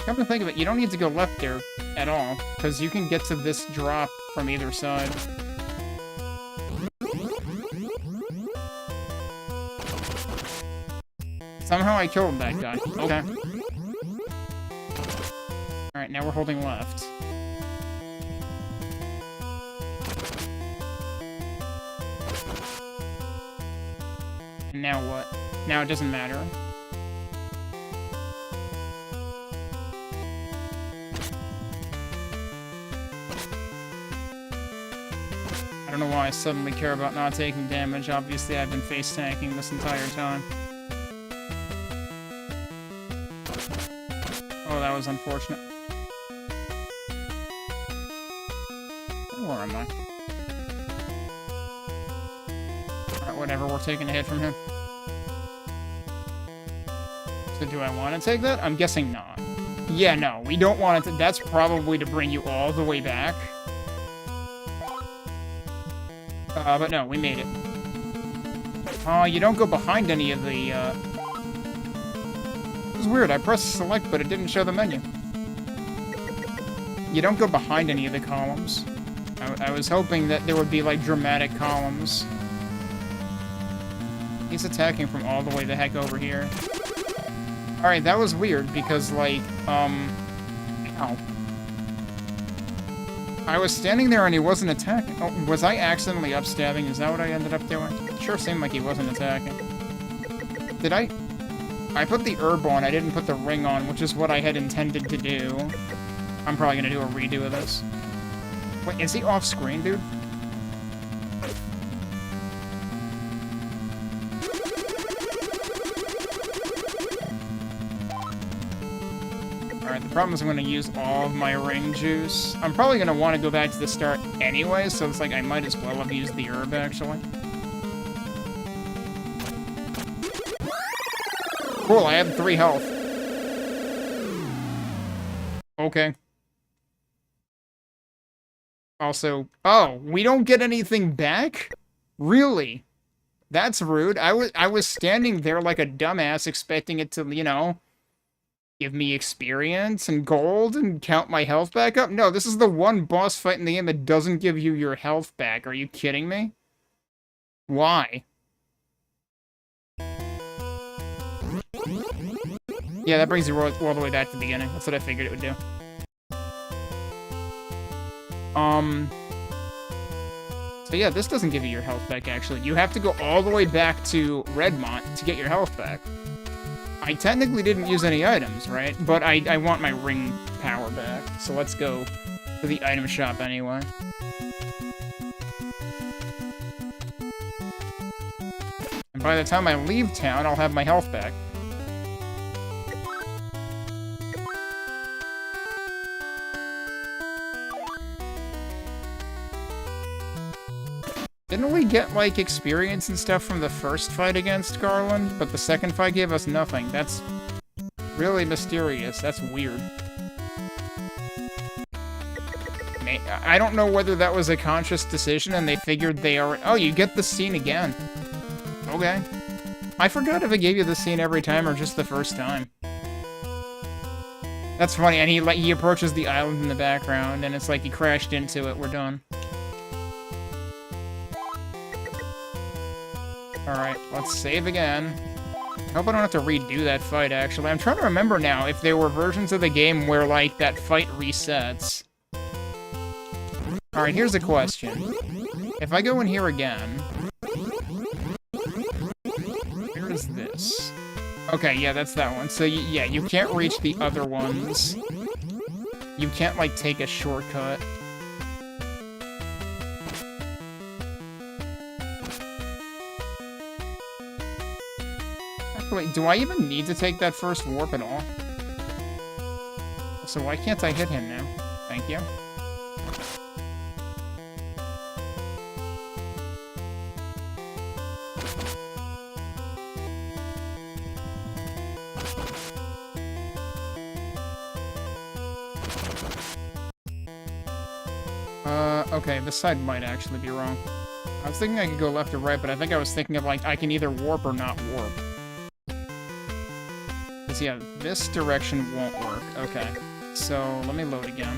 Come to think of it, you don't need to go left there at all, because you can get to this drop from either side. Somehow I killed that guy. Okay. Alright, now we're holding left. And now what? Now it doesn't matter. I don't know why I suddenly care about not taking damage. Obviously, I've been face tanking this entire time. Oh, that was unfortunate. Where am I? Alright, whatever, we're taking a hit from him. So do I want to take that? I'm guessing not. Yeah, no, we don't want it to... That's probably to bring you all the way back. But no, we made it. Oh, you don't go behind any of the, is weird. I pressed select, but it didn't show the menu. You don't go behind any of the columns. I was hoping that there would be, like, dramatic columns. He's attacking from all the way the heck over here. Alright, that was weird, because, like, ow. I was standing there and he wasn't attacking. Oh, was I accidentally upstabbing? Is that what I ended up doing? It sure seemed like he wasn't attacking. Did I put the herb on, I didn't put the ring on, which is what I had intended to do. I'm probably gonna do a redo of this. Wait, is he off screen, dude? Alright, the problem is I'm gonna use all of my ring juice. I'm probably gonna want to go back to the start anyway, so it's like I might as well have used the herb, actually. Cool, I have 3 health. Okay. Also, oh, we don't get anything back? Really? That's rude. I was standing there like a dumbass expecting it to, you know, give me experience and gold and count my health back up. No, this is the one boss fight in the game that doesn't give you your health back. Are you kidding me? Why? Yeah, that brings you all the way back to the beginning. That's what I figured it would do. So yeah, this doesn't give you your health back, actually. You have to go all the way back to Redmont to get your health back. I technically didn't use any items, right? But I want my ring power back. So let's go to the item shop anyway. And by the time I leave town, I'll have my health back. Didn't we get, like, experience and stuff from the first fight against Garland? But the second fight gave us nothing. That's really mysterious. That's weird. I don't know whether that was a conscious decision and they figured they are... Oh, you get the scene again. Okay. I forgot if it gave you the scene every time or just the first time. That's funny, and he approaches the island in the background, and it's like he crashed into it. We're done. Alright, let's save again. I hope I don't have to redo that fight, actually. I'm trying to remember now if there were versions of the game where, like, that fight resets. Alright, here's a question. If I go in here again... Where is this? Okay, yeah, that's that one. So, yeah, you can't reach the other ones. You can't, like, take a shortcut. Wait, do I even need to take that first warp at all? So why can't I hit him now? Thank you. Okay, this side might actually be wrong. I was thinking I could go left or right, but I think I was thinking of, like, I can either warp or not warp. Because, yeah, this direction won't work. Okay, so let me load again.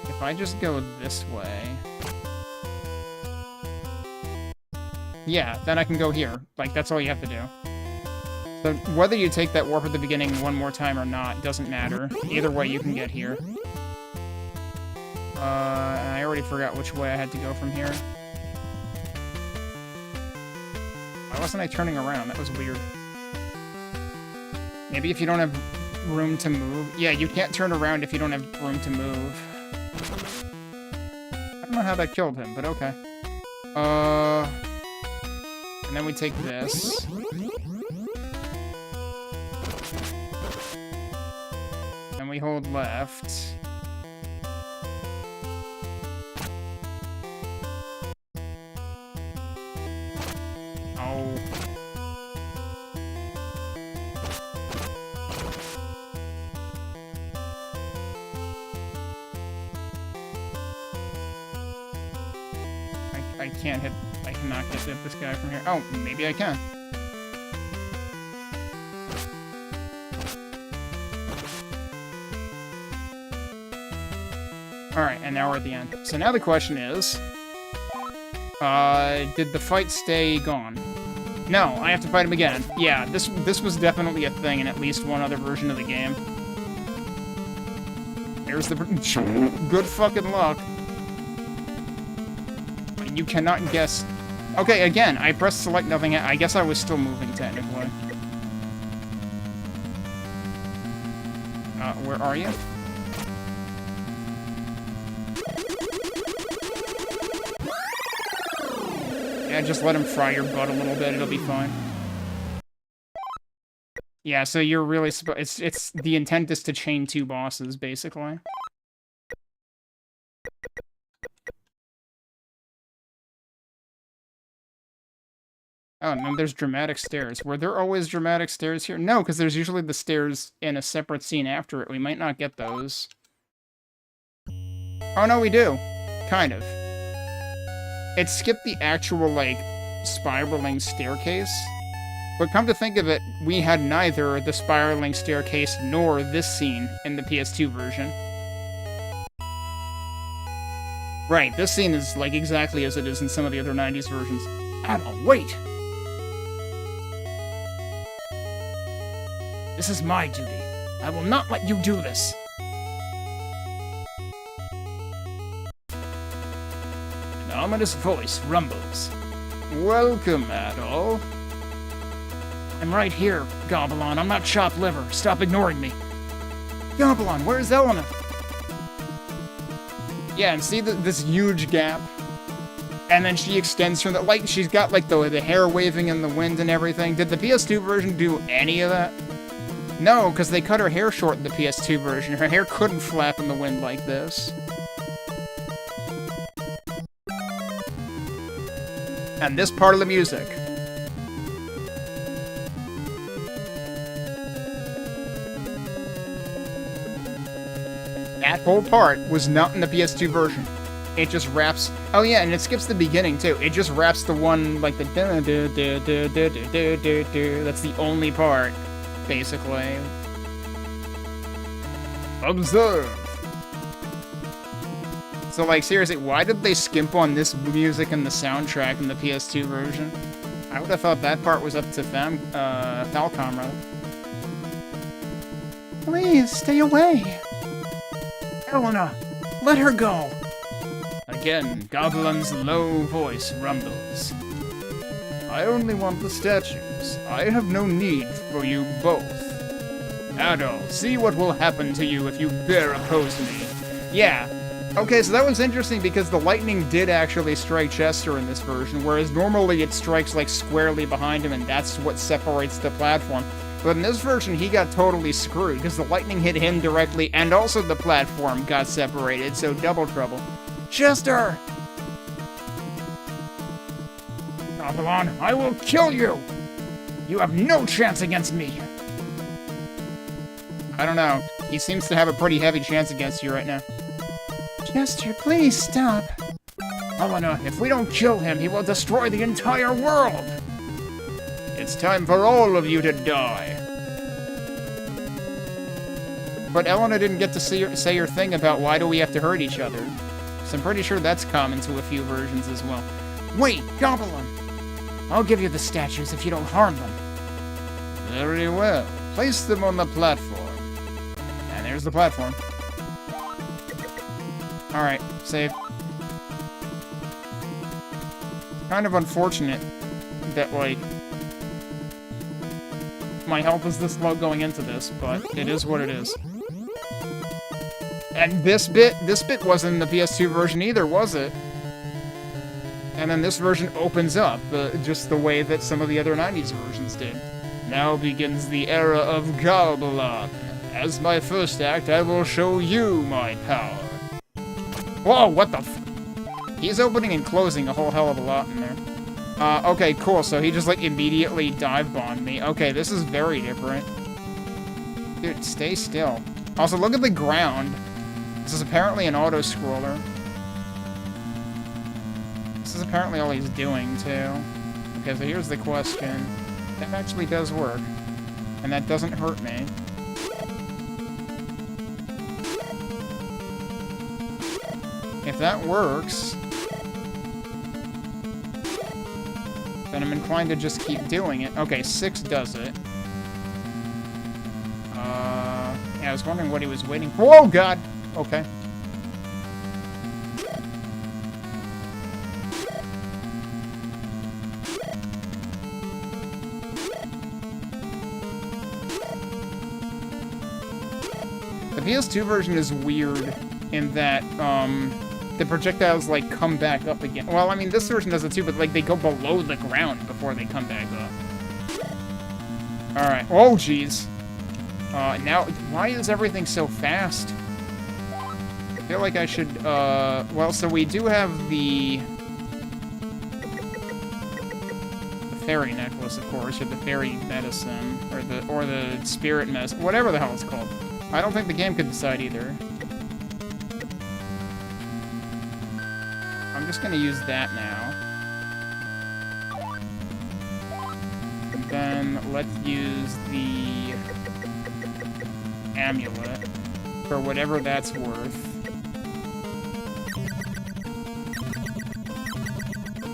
If I just go this way... Yeah, then I can go here. Like, that's all you have to do. So whether you take that warp at the beginning one more time or not, doesn't matter. Either way, you can get here. And I already forgot which way I had to go from here. Why wasn't I turning around? That was weird. Maybe if you don't have room to move... Yeah, you can't turn around if you don't have room to move. I don't know how that killed him, but okay. And then we take this. And we hold left. Oh. I can't hit... I cannot get this guy from here. Oh, maybe I can. Alright, and now we're at the end. So now the question is... did the fight stay gone? No, I have to fight him again. Yeah, this was definitely a thing in at least one other version of the game. There's the... Good fucking luck. You cannot guess... Okay, again, I pressed select, nothing... I guess I was still moving, technically. Where are you? Yeah, just let him fry your butt a little bit, it'll be fine. Yeah, so you're really it's the intent is to chain two bosses, basically. Oh, no, there's dramatic stairs. Were there always dramatic stairs here? No, because there's usually the stairs in a separate scene after it. We might not get those. Oh, no, we do. Kind of. It skipped the actual, like, spiraling staircase. But come to think of it, we had neither the spiraling staircase nor this scene in the PS2 version. Right, this scene is, like, exactly as it is in some of the other 90s versions. Adol, wait! This is my duty. I will not let you do this. An ominous voice rumbles. Welcome, Adol. I'm right here, Goblin. I'm not chopped liver. Stop ignoring me. Goblin, where's Elena? Yeah, and see this huge gap? And then she extends from the... Like, she's got, like, the hair waving in the wind and everything. Did the PS2 version do any of that? No, because they cut her hair short in the PS2 version. Her hair couldn't flap in the wind like this. And this part of the music. That whole part was not in the PS2 version. It just wraps... Oh yeah, and it skips the beginning, too. It just wraps the one, like, the... That's the only part, basically. Observe! So, like, seriously, why did they skimp on this music and the soundtrack in the PS2 version? I would have thought that part was up to Falcom, rather. Please, stay away! Elena, let her go! Again, Goblin's low voice rumbles. I only want the statues. I have no need for you both. Adol, see what will happen to you if you dare oppose me. Yeah. Okay, so that was interesting because the lightning did actually strike Chester in this version, whereas normally it strikes, like, squarely behind him, and that's what separates the platform. But in this version, he got totally screwed, because the lightning hit him directly, and also the platform got separated, so double trouble. Chester! Goblin, I will kill you! You have no chance against me! I don't know. He seems to have a pretty heavy chance against you right now. Chester, please stop. Elena, if we don't kill him, he will destroy the entire world! It's time for all of you to die. But Elena didn't get to say her thing about why do we have to hurt each other. So I'm pretty sure that's common to a few versions as well. Wait, Goblin! I'll give you the statues if you don't harm them. Very well. Place them on the platform. And there's the platform. Alright, save. Kind of unfortunate that, like, my health is this low going into this, but it is what it is. And this bit wasn't in the PS2 version either, was it? And then this version opens up, just the way that some of the other 90s versions did. Now begins the era of Goblin. As my first act, I will show you my power. Whoa, what the f... He's opening and closing a whole hell of a lot in there. Okay, cool, so he just, like, immediately dive-bombed me. Okay, this is very different. Dude, stay still. Also, look at the ground. This is apparently an auto-scroller. This is apparently all he's doing, too. Okay, so here's the question. That actually does work. And that doesn't hurt me. If that works, then I'm inclined to just keep doing it. Okay, 6 does it. Yeah, I was wondering what he was waiting for. Oh, God! Okay. The PS2 version is weird in that, the projectiles, like, come back up again. Well, I mean, this version does it too, but, like, they go below the ground before they come back up. Alright. Oh, jeez. Now, why is everything so fast? I feel like I should, well, so we do have the fairy necklace, of course, or the fairy medicine, or the spirit medicine, whatever the hell it's called. I don't think the game could decide either. I'm just gonna use that now. And then let's use the amulet for whatever that's worth.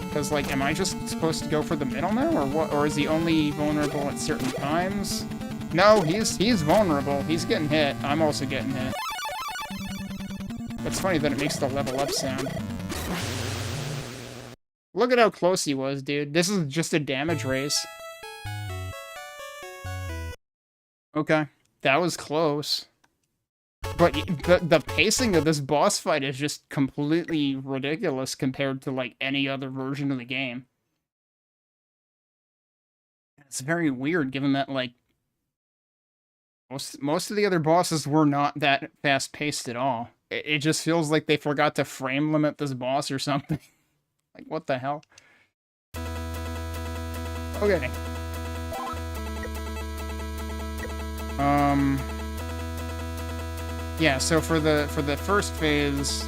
Because, like, am I just supposed to go for the middle now, or what? Or is he only vulnerable at certain times? No, he's vulnerable. He's getting hit. I'm also getting hit. It's funny that it makes the level up sound. Look at how close he was, dude. This is just a damage race. Okay. That was close. But the pacing of this boss fight is just completely ridiculous compared to, like, any other version of the game. It's very weird, given that, like, most of the other bosses were not that fast-paced at all. It just feels like they forgot to frame limit this boss or something. Like, what the hell? Okay. Yeah, so for the first phase,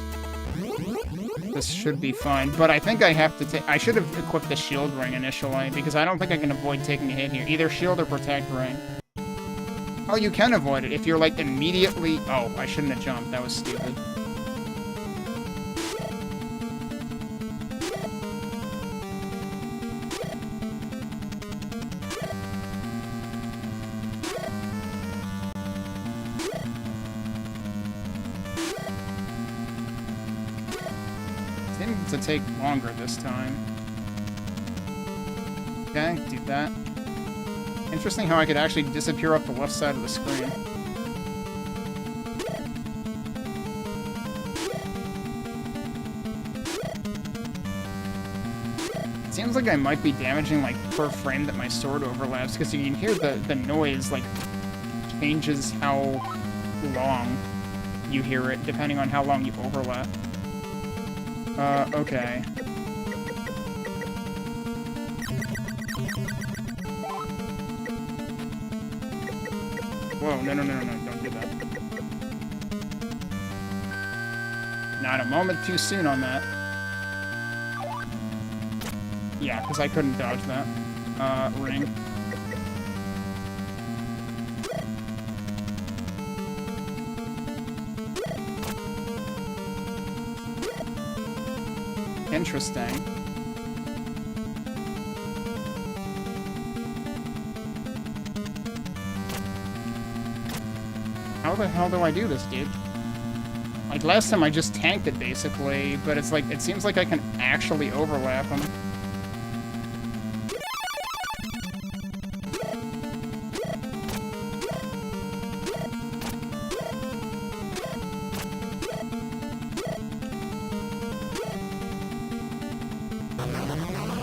this should be fine. But I think I have to take... I should have equipped the shield ring initially, because I don't think I can avoid taking a hit here. Either shield or protect ring. Oh, you can avoid it if you're, like, immediately... Oh, I shouldn't have jumped. That was stupid. Seemed to take longer this time. Okay, do that. Interesting how I could actually disappear up the left side of the screen. It seems like I might be damaging, like, per frame that my sword overlaps, because you can hear the noise, like, changes how long you hear it, depending on how long you overlap. Okay. Whoa, no, don't do that. Not a moment too soon on that. Yeah, because I couldn't dodge that. Ring. Interesting. How the hell do I do this, dude? Like, last time I just tanked it, basically, but it's like, it seems like I can actually overlap them.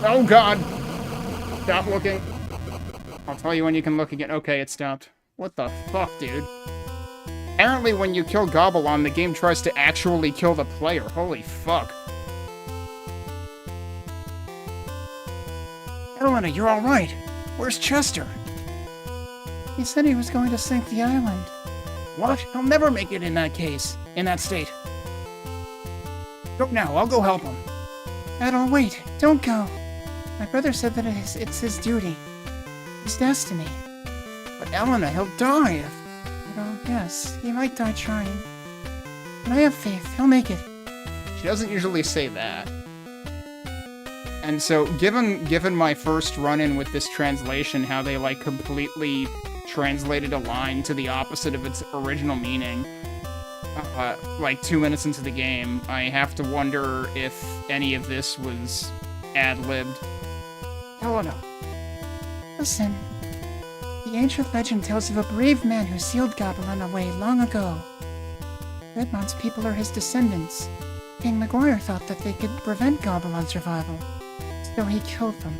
Oh, God! Stop looking. I'll tell you when you can look again. Okay, it stopped. What the fuck, dude? Apparently when you kill Gobbelon, the game tries to actually kill the player. Holy fuck. Elena, you're alright. Where's Chester? He said he was going to sink the island. What? He'll never make it in that case. In that state. Go now, I'll go help him. Adol, wait! Don't go! My brother said that it's his duty. His destiny. But Elena, he'll die if... Adol, yes, he might die trying. But I have faith, he'll make it. She doesn't usually say that. And so, given my first run-in with this translation, how they, like, completely translated a line to the opposite of its original meaning, like 2 minutes into the game, I have to wonder if any of this was ad-libbed. Helena. Listen. The ancient legend tells of a brave man who sealed Gavilan away long ago. Redmont's people are his descendants. King Maguire thought that they could prevent Gavilan's survival, so he killed them.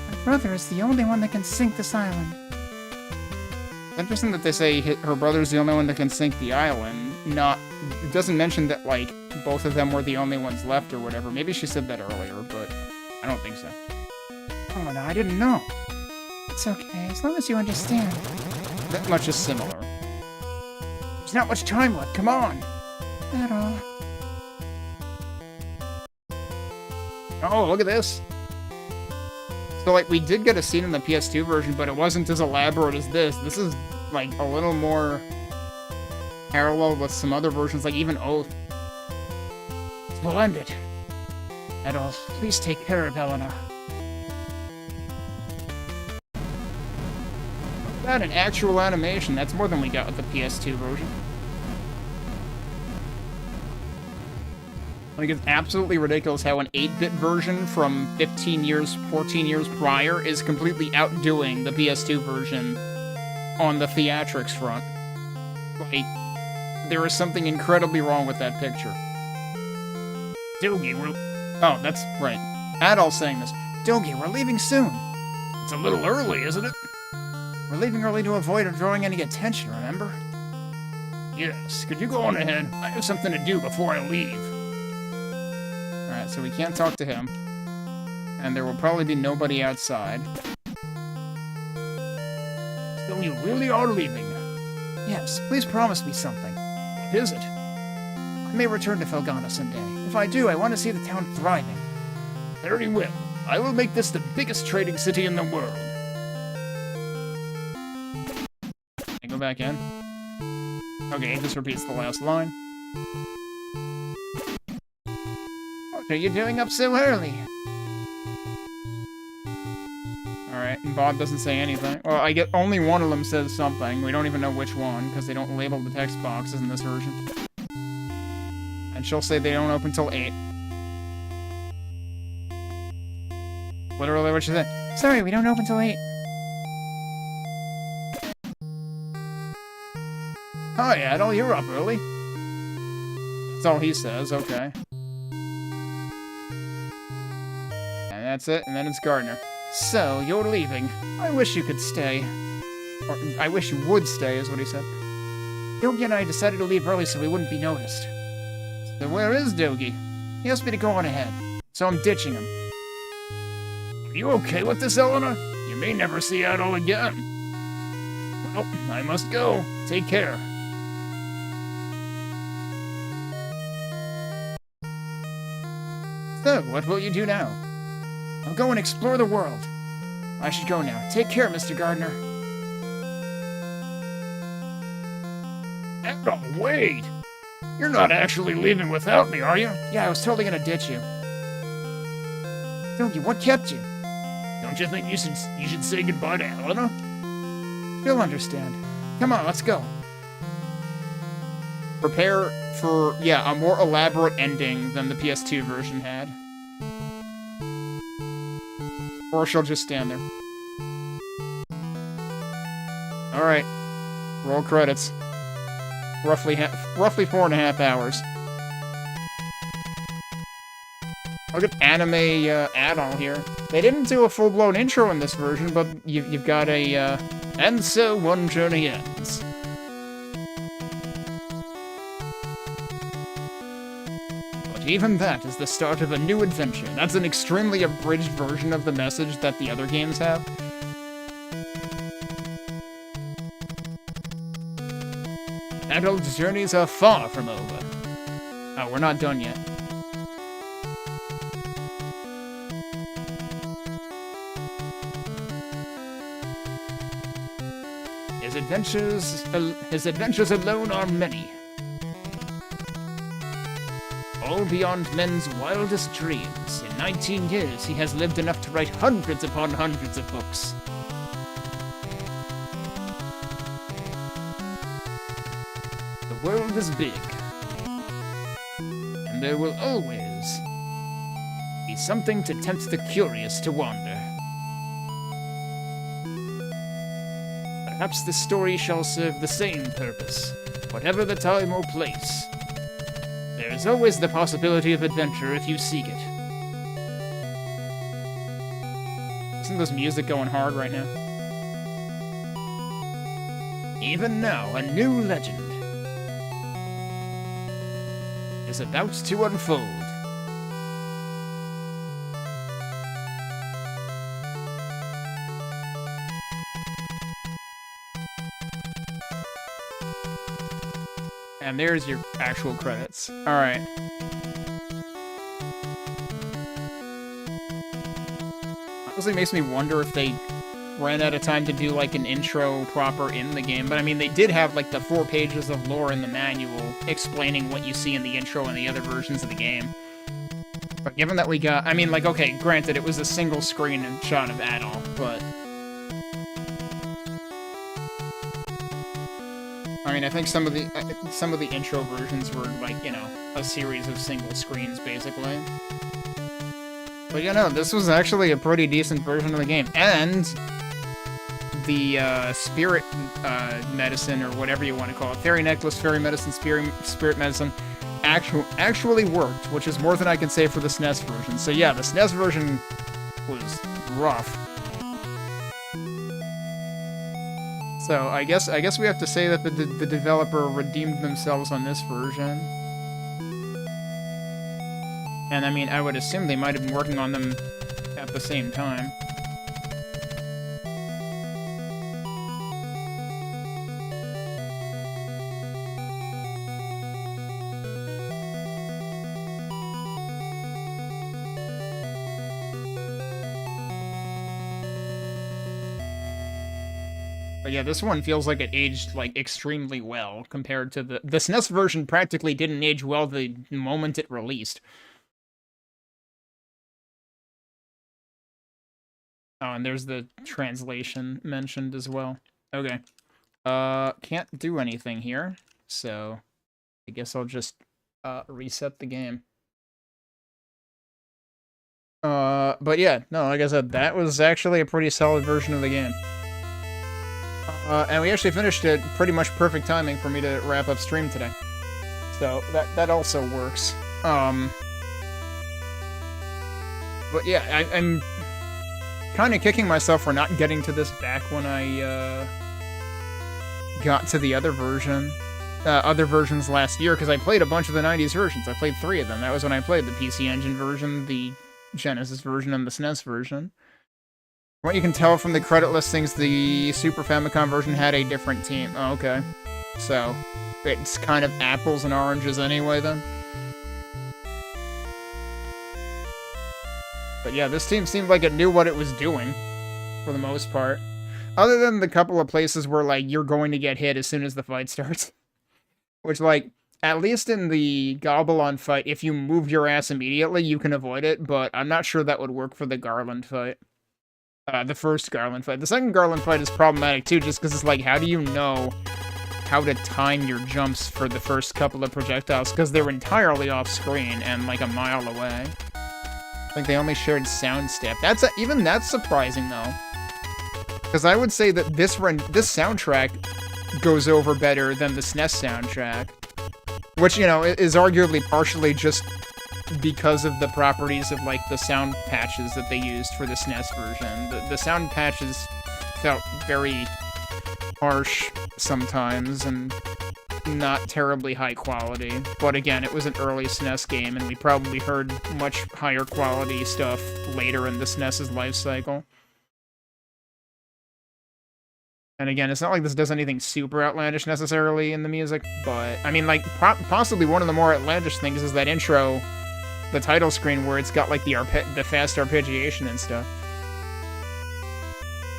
My brother is the only one that can sink this island. Interesting that they say her brother's the only one that can sink the island. It doesn't mention that, like, both of them were the only ones left or whatever. Maybe she said that earlier, but I don't think so. Oh, no, I didn't know. It's okay, as long as you understand. That much is similar. There's not much time left, come on! At all. Oh, look at this! So, like, we did get a scene in the PS2 version, but it wasn't as elaborate as this. This is, like, a little more parallel with some other versions, like even Oath. Splendid. Adol, please take care of Elena. That an actual animation. That's more than we got with the PS2 version. Like, it's absolutely ridiculous how an 8-bit version from 14 years prior is completely outdoing the PS2 version on the theatrics front. Like, there is something incredibly wrong with that picture. Dogi, Oh, that's right. Adol's saying this. Dogi, we're leaving soon. It's a little early, isn't it? We're leaving early to avoid drawing any attention, remember? Yes, could you go on ahead? I have something to do before I leave. Alright, so we can't talk to him. And there will probably be nobody outside. So you really are leaving? Yes, please promise me something. What is it? I may return to Felghana someday. If I do, I want to see the town thriving. Very well. I will make this the biggest trading city in the world. Can I go back in? Okay, this repeats the last line. What are you doing up so early? Alright, and Bob doesn't say anything. Well, I get only one of them says something. We don't even know which one, because they don't label the text boxes in this version. And she'll say they don't open till 8. Literally what she said. Sorry, we don't open till 8. Hi, Adol, you're up early. That's all he says, okay. And that's it, and then it's Gardner. So, you're leaving. I wish you could stay. Or, I wish you would stay, is what he said. Dogi and I decided to leave early so we wouldn't be noticed. So where is Dogi? He asked me to go on ahead, so I'm ditching him. Are you okay with this, Elena? You may never see Adol again. Well, I must go. Take care. So, what will you do now? I'll go and explore the world. I should go now. Take care, Mr. Gardner. Adol, wait! You're not actually leaving without me, are you? Yeah, I was totally gonna ditch you. Dogi, what kept you? Don't you think you should say goodbye to Elena? She'll understand. Come on, let's go. Prepare for, yeah, a more elaborate ending than the PS2 version had. Or she'll just stand there. Alright. Roll credits. Roughly 4.5 hours. Look at anime add-on here. They didn't do a full-blown intro in this version, but you've got a, and so one journey ends. But even that is the start of a new adventure. That's an extremely abridged version of the message that the other games have. Adol's journeys are far from over. Oh, we're not done yet. his adventures alone are many. All beyond men's wildest dreams. In 19 years, he has lived enough to write hundreds upon hundreds of books. The world is big, and there will always be something to tempt the curious to wander. Perhaps this story shall serve the same purpose, whatever the time or place. There is always the possibility of adventure if you seek it. Isn't this music going hard right now? Even now, a new legend is about to unfold. And there's your actual credits. Alright. Honestly, makes me wonder if they ran out of time to do, like, an intro proper in the game. But, I mean, they did have, like, the 4 pages of lore in the manual explaining what you see in the intro and the other versions of the game. But given that we got... I mean, like, okay, granted, it was a single screen and shot of Adolf, but... I mean, I think some of the intro versions were, like, you know, a series of single screens, basically. But, you know, this was actually a pretty decent version of the game. And the spirit medicine, or whatever you want to call it, fairy necklace, fairy medicine, spirit medicine, actually worked, which is more than I can say for the SNES version. So yeah, the SNES version was rough. So I guess we have to say that the developer redeemed themselves on this version. And I mean, I would assume they might have been working on them at the same time. But yeah, this one feels like it aged, like, extremely well compared to the SNES version practically didn't age well the moment it released. Oh, and there's the translation mentioned as well. Okay. Can't do anything here, so I guess I'll just reset the game. But yeah, no, like I said, that was actually a pretty solid version of the game. And we actually finished it pretty much perfect timing for me to wrap up stream today. So, that also works. But yeah, I'm kind of kicking myself for not getting to this back when I, got to the other versions last year, because I played a bunch of the 90s versions. I played 3 of them. That was when I played the PC Engine version, the Genesis version, and the SNES version. From what you can tell from the credit listings, the Super Famicom version had a different team. Oh, okay. So, it's kind of apples and oranges anyway, then. But yeah, this team seemed like it knew what it was doing, for the most part. Other than the couple of places where, like, you're going to get hit as soon as the fight starts. Which, like, at least in the Gobbelon fight, if you move your ass immediately, you can avoid it, but I'm not sure that would work for the Garland fight. The first Garland fight. The second Garland fight is problematic, too, just because it's like, how do you know how to time your jumps for the first couple of projectiles? Because they're entirely off-screen and, like, a mile away. Like, they only shared sound step. Even that's surprising, though. Because I would say that this soundtrack goes over better than the SNES soundtrack. Which, you know, is arguably partially just because of the properties of, like, the sound patches that they used for the SNES version. The sound patches felt very harsh sometimes and not terribly high quality. But again, it was an early SNES game, and we probably heard much higher quality stuff later in the SNES's life cycle. And again, it's not like this does anything super outlandish necessarily in the music, but, I mean, like, possibly one of the more outlandish things is that intro, the title screen, where it's got, like, the fast arpeggiation and stuff.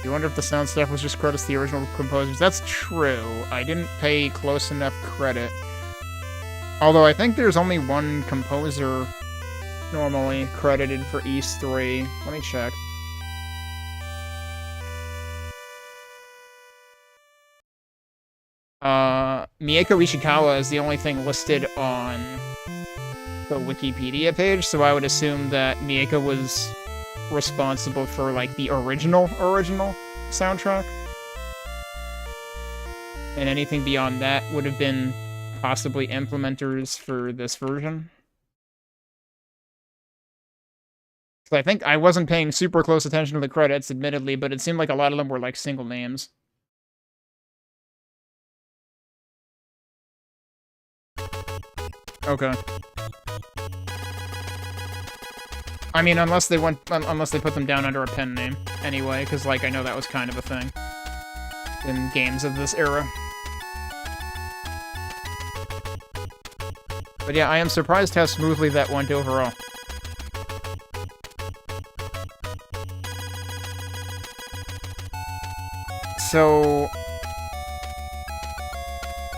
You wonder if the sound staff was just credits to the original composers. That's true. I didn't pay close enough credit. Although I think there's only one composer normally credited for Ys 3. Let me check. Mieko Ishikawa is the only thing listed on the Wikipedia page, so I would assume that Mieko was responsible for, like, the original soundtrack. And anything beyond that would have been possibly implementers for this version. So I think I wasn't paying super close attention to the credits, admittedly, but it seemed like a lot of them were, like, single names. Okay. I mean, unless they put them down under a pen name, anyway, because, like, I know that was kind of a thing in games of this era. But yeah, I am surprised how smoothly that went overall. So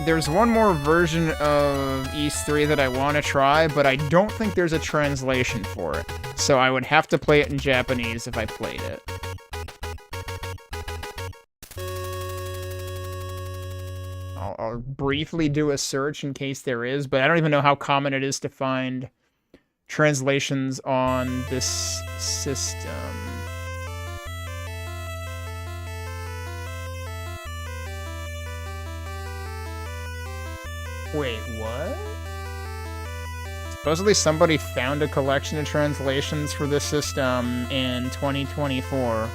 there's one more version of Ys 3 that I want to try, but I don't think there's a translation for it. So I would have to play it in Japanese if I played it. I'll briefly do a search in case there is, but I don't even know how common it is to find translations on this system. Wait, what? Supposedly somebody found a collection of translations for this system in 2024.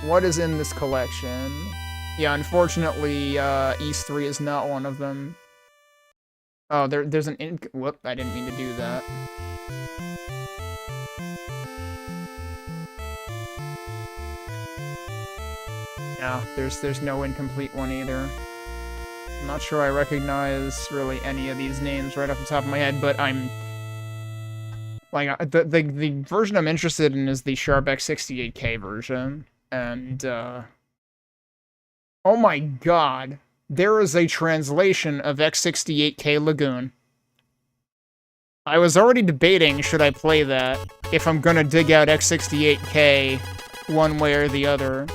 What is in this collection? Yeah, unfortunately, Ys 3 is not one of them. Oh, there's an whoop, I didn't mean to do that. Yeah, there's no incomplete one either. I'm not sure I recognize really any of these names right off the top of my head, but I'm like the version I'm interested in is the Sharp X68K version, and oh my god, there is a translation of X68K Lagoon. I was already debating should I play that if I'm gonna dig out X68K one way or the other.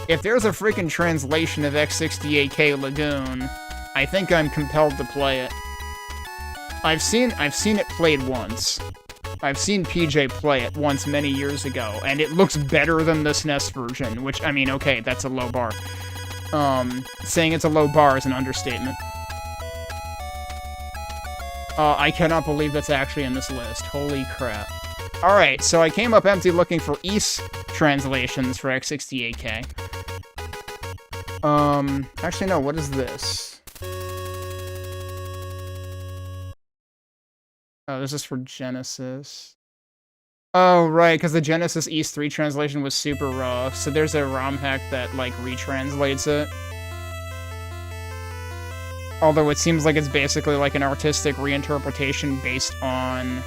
If there's a freaking translation of X68K Lagoon, I think I'm compelled to play it. I've seen it played once. I've seen PJ play it once many years ago, and it looks better than the SNES version, which, I mean, okay, that's a low bar. Saying it's a low bar is an understatement. I cannot believe that's actually in this list. Holy crap. Alright, so I came up empty looking for Ys translations for X68K. Actually no, what is this? Oh, this is for Genesis. Oh, right, because the Genesis Ys 3 translation was super rough, so there's a ROM hack that, like, retranslates it. Although it seems like it's basically like an artistic reinterpretation based on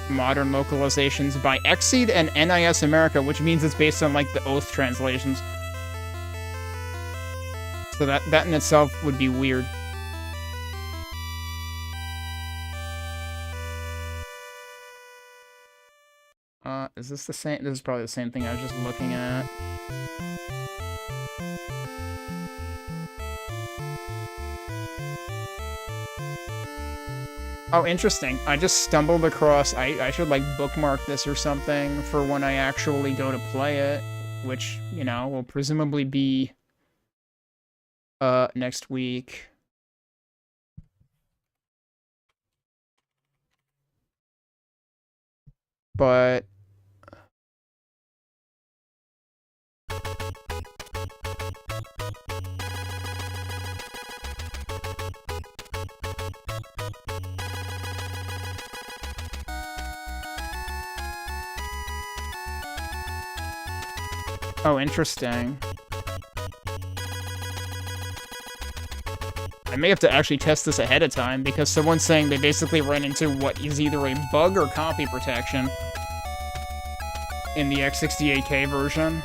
modern localizations by Xseed and NIS America, which means it's based on, like, the Oath translations. So that in itself would be weird. Is this the same? This is probably the same thing I was just looking at. Oh, interesting. I just stumbled across... I should, like, bookmark this or something for when I actually go to play it, which, you know, will presumably be next week. But... oh, interesting. I may have to actually test this ahead of time, because someone's saying they basically ran into what is either a bug or copy protection. in the X68K version.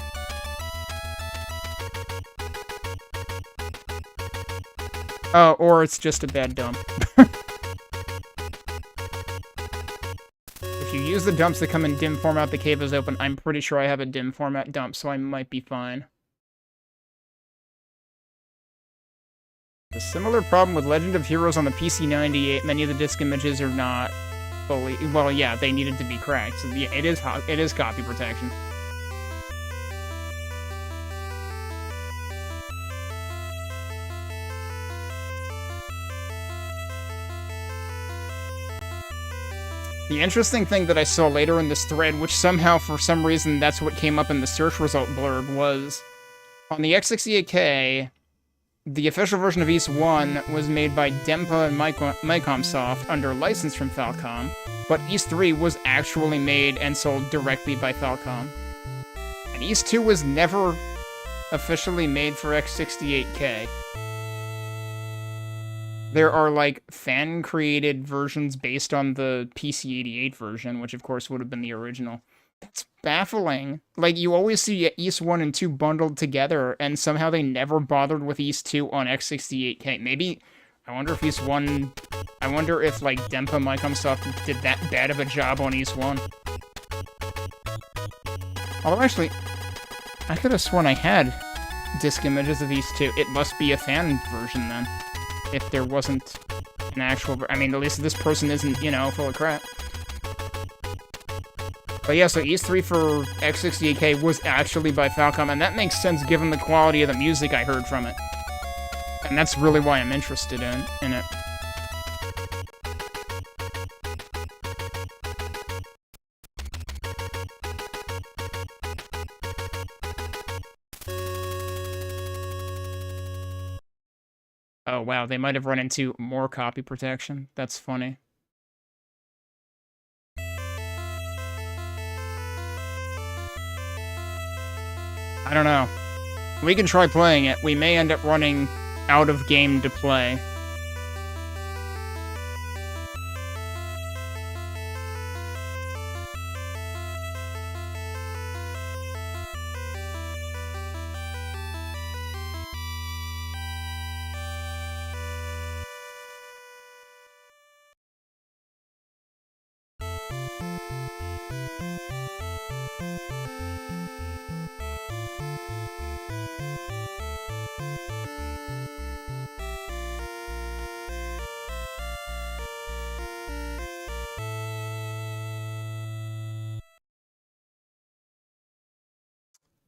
Oh, or it's just a bad dump. If you use the dumps that come in dim format, the cave is open. I'm pretty sure I have a dim format dump, so I might be fine. A similar problem with Legend of Heroes on the PC-98. Many of the disk images are not fully... Well, yeah, they needed to be cracked. So yeah, it is copy protection. The interesting thing that I saw later in this thread, which somehow, for some reason, that's what came up in the search result blurb, was on the X68K, the official version of Ys 1 was made by Dempa and Micomsoft under license from Falcom, but Ys 3 was actually made and sold directly by Falcom. And Ys 2 was never officially made for X68K. There are, like, fan-created versions based on the PC-88 version, which, of course, would have been the original. That's baffling. Like, you always see Ys 1 and 2 bundled together, and somehow they never bothered with Ys 2 on X68K. Maybe... I wonder if Ys 1... I wonder if, like, Dempa Micomsoft did that bad of a job on Ys 1. Although, actually, I could have sworn I had disk images of Ys 2. It must be a fan version, then. If there wasn't an actual... I mean, at least this person isn't, you know, full of crap. But yeah, so Ys 3 for X68K was actually by Falcom, and that makes sense given the quality of the music I heard from it. And that's really why I'm interested in it. Oh, wow, they might have run into more copy protection. That's funny. I don't know. We can try playing it. We may end up running out of game to play.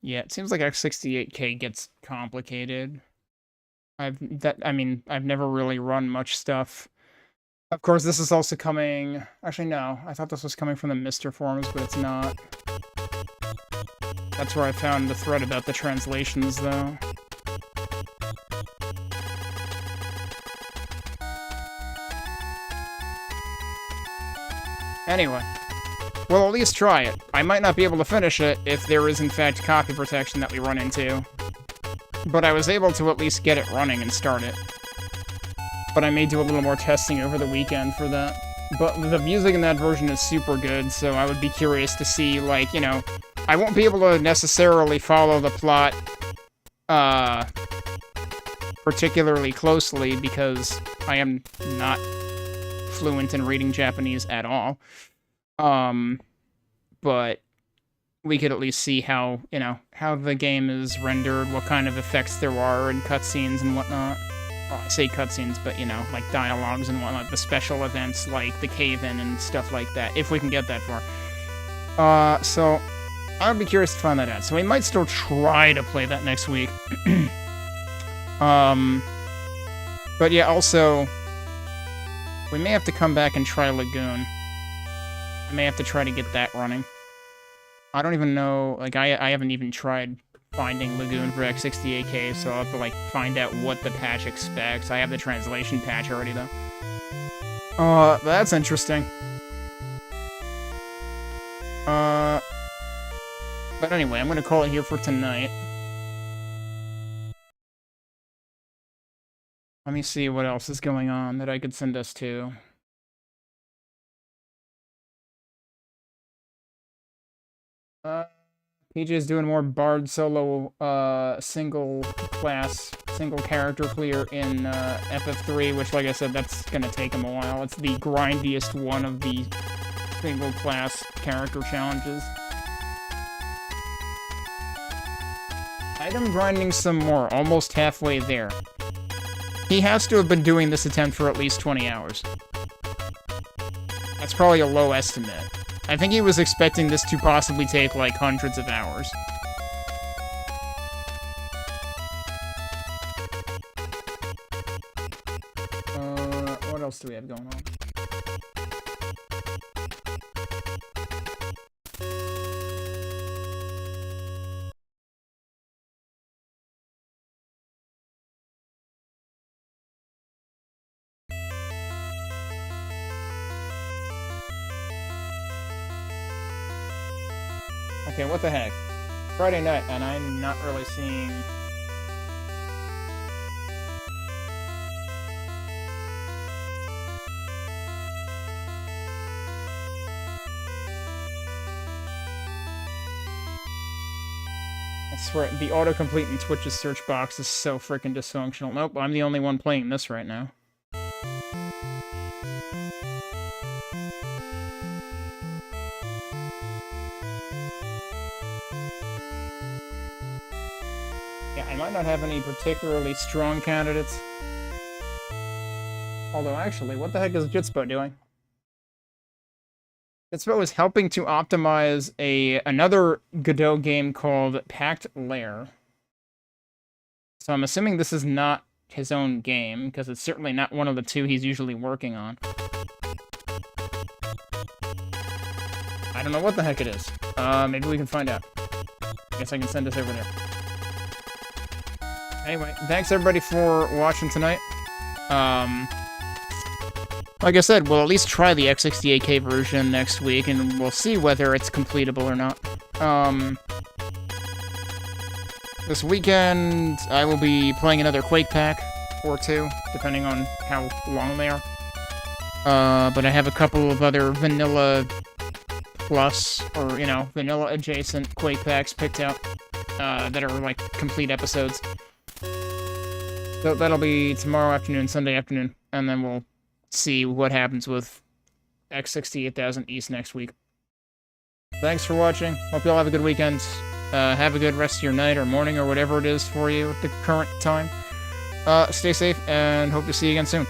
Yeah, it seems like X68K gets complicated. I've never really run much stuff. Of course, this is also coming... Actually, no. I thought this was coming from the Mr. forums, but it's not. That's where I found the thread about the translations, though. Anyway. We'll at least try it. I might not be able to finish it if there is, in fact, copy protection that we run into. But I was able to at least get it running and start it. But I may do a little more testing over the weekend for that. But the music in that version is super good, so I would be curious to see, like, you know... I won't be able to necessarily follow the plot, particularly closely, because I am not fluent in reading Japanese at all. But we could at least see how, you know, how the game is rendered, what kind of effects there are, and cutscenes and whatnot. Well, I say cutscenes, but, you know, like dialogues and whatnot, the special events like the cave-in and stuff like that, if we can get that far. So, I would be curious to find that out. So we might still try to play that next week. But yeah, also, we may have to come back and try Lagoon. I may have to try to get that running. I don't even know, like, I haven't even tried finding Lagoon for X68K, so I'll have to, like, find out what the patch expects. I have the translation patch already, though. But that's interesting. But anyway, I'm gonna call it here for tonight. Let me see what else is going on that I could send us to. PJ is doing more Bard solo, single class, single character clear in, FF3, which, like I said, that's gonna take him a while. It's the grindiest one of the single class character challenges. Item grinding some more, almost halfway there. He has to have been doing this attempt for at least 20 hours. That's probably a low estimate. I think he was expecting this to possibly take, like, hundreds of hours. What else do we have going on? Okay, what the heck? Friday night, and I'm not really seeing... I swear, the autocomplete in Twitch's search box is so freaking dysfunctional. Nope, I'm the only one playing this right now. Yeah, I might not have any particularly strong candidates. Although, actually, what the heck is Jitspo doing? Jitspo is helping to optimize another Godot game called Packed Lair. So I'm assuming this is not his own game, because it's certainly not one of the two he's usually working on. I don't know what the heck it is. Maybe we can find out. I guess I can send this over there. Anyway, thanks everybody for watching tonight. Like I said, we'll at least try the X68K version next week, and we'll see whether it's completable or not. This weekend, I will be playing another Quake pack, or two, depending on how long they are. But I have a couple of other vanilla plus, or, you know, vanilla adjacent Quake packs picked out, that are, like, complete episodes. So that'll be tomorrow afternoon, Sunday afternoon, and then we'll see what happens with X68000 East next week. Thanks for watching. Hope you all have a good weekend. Have a good rest of your night or morning or whatever it is for you at the current time. Stay safe, and hope to see you again soon.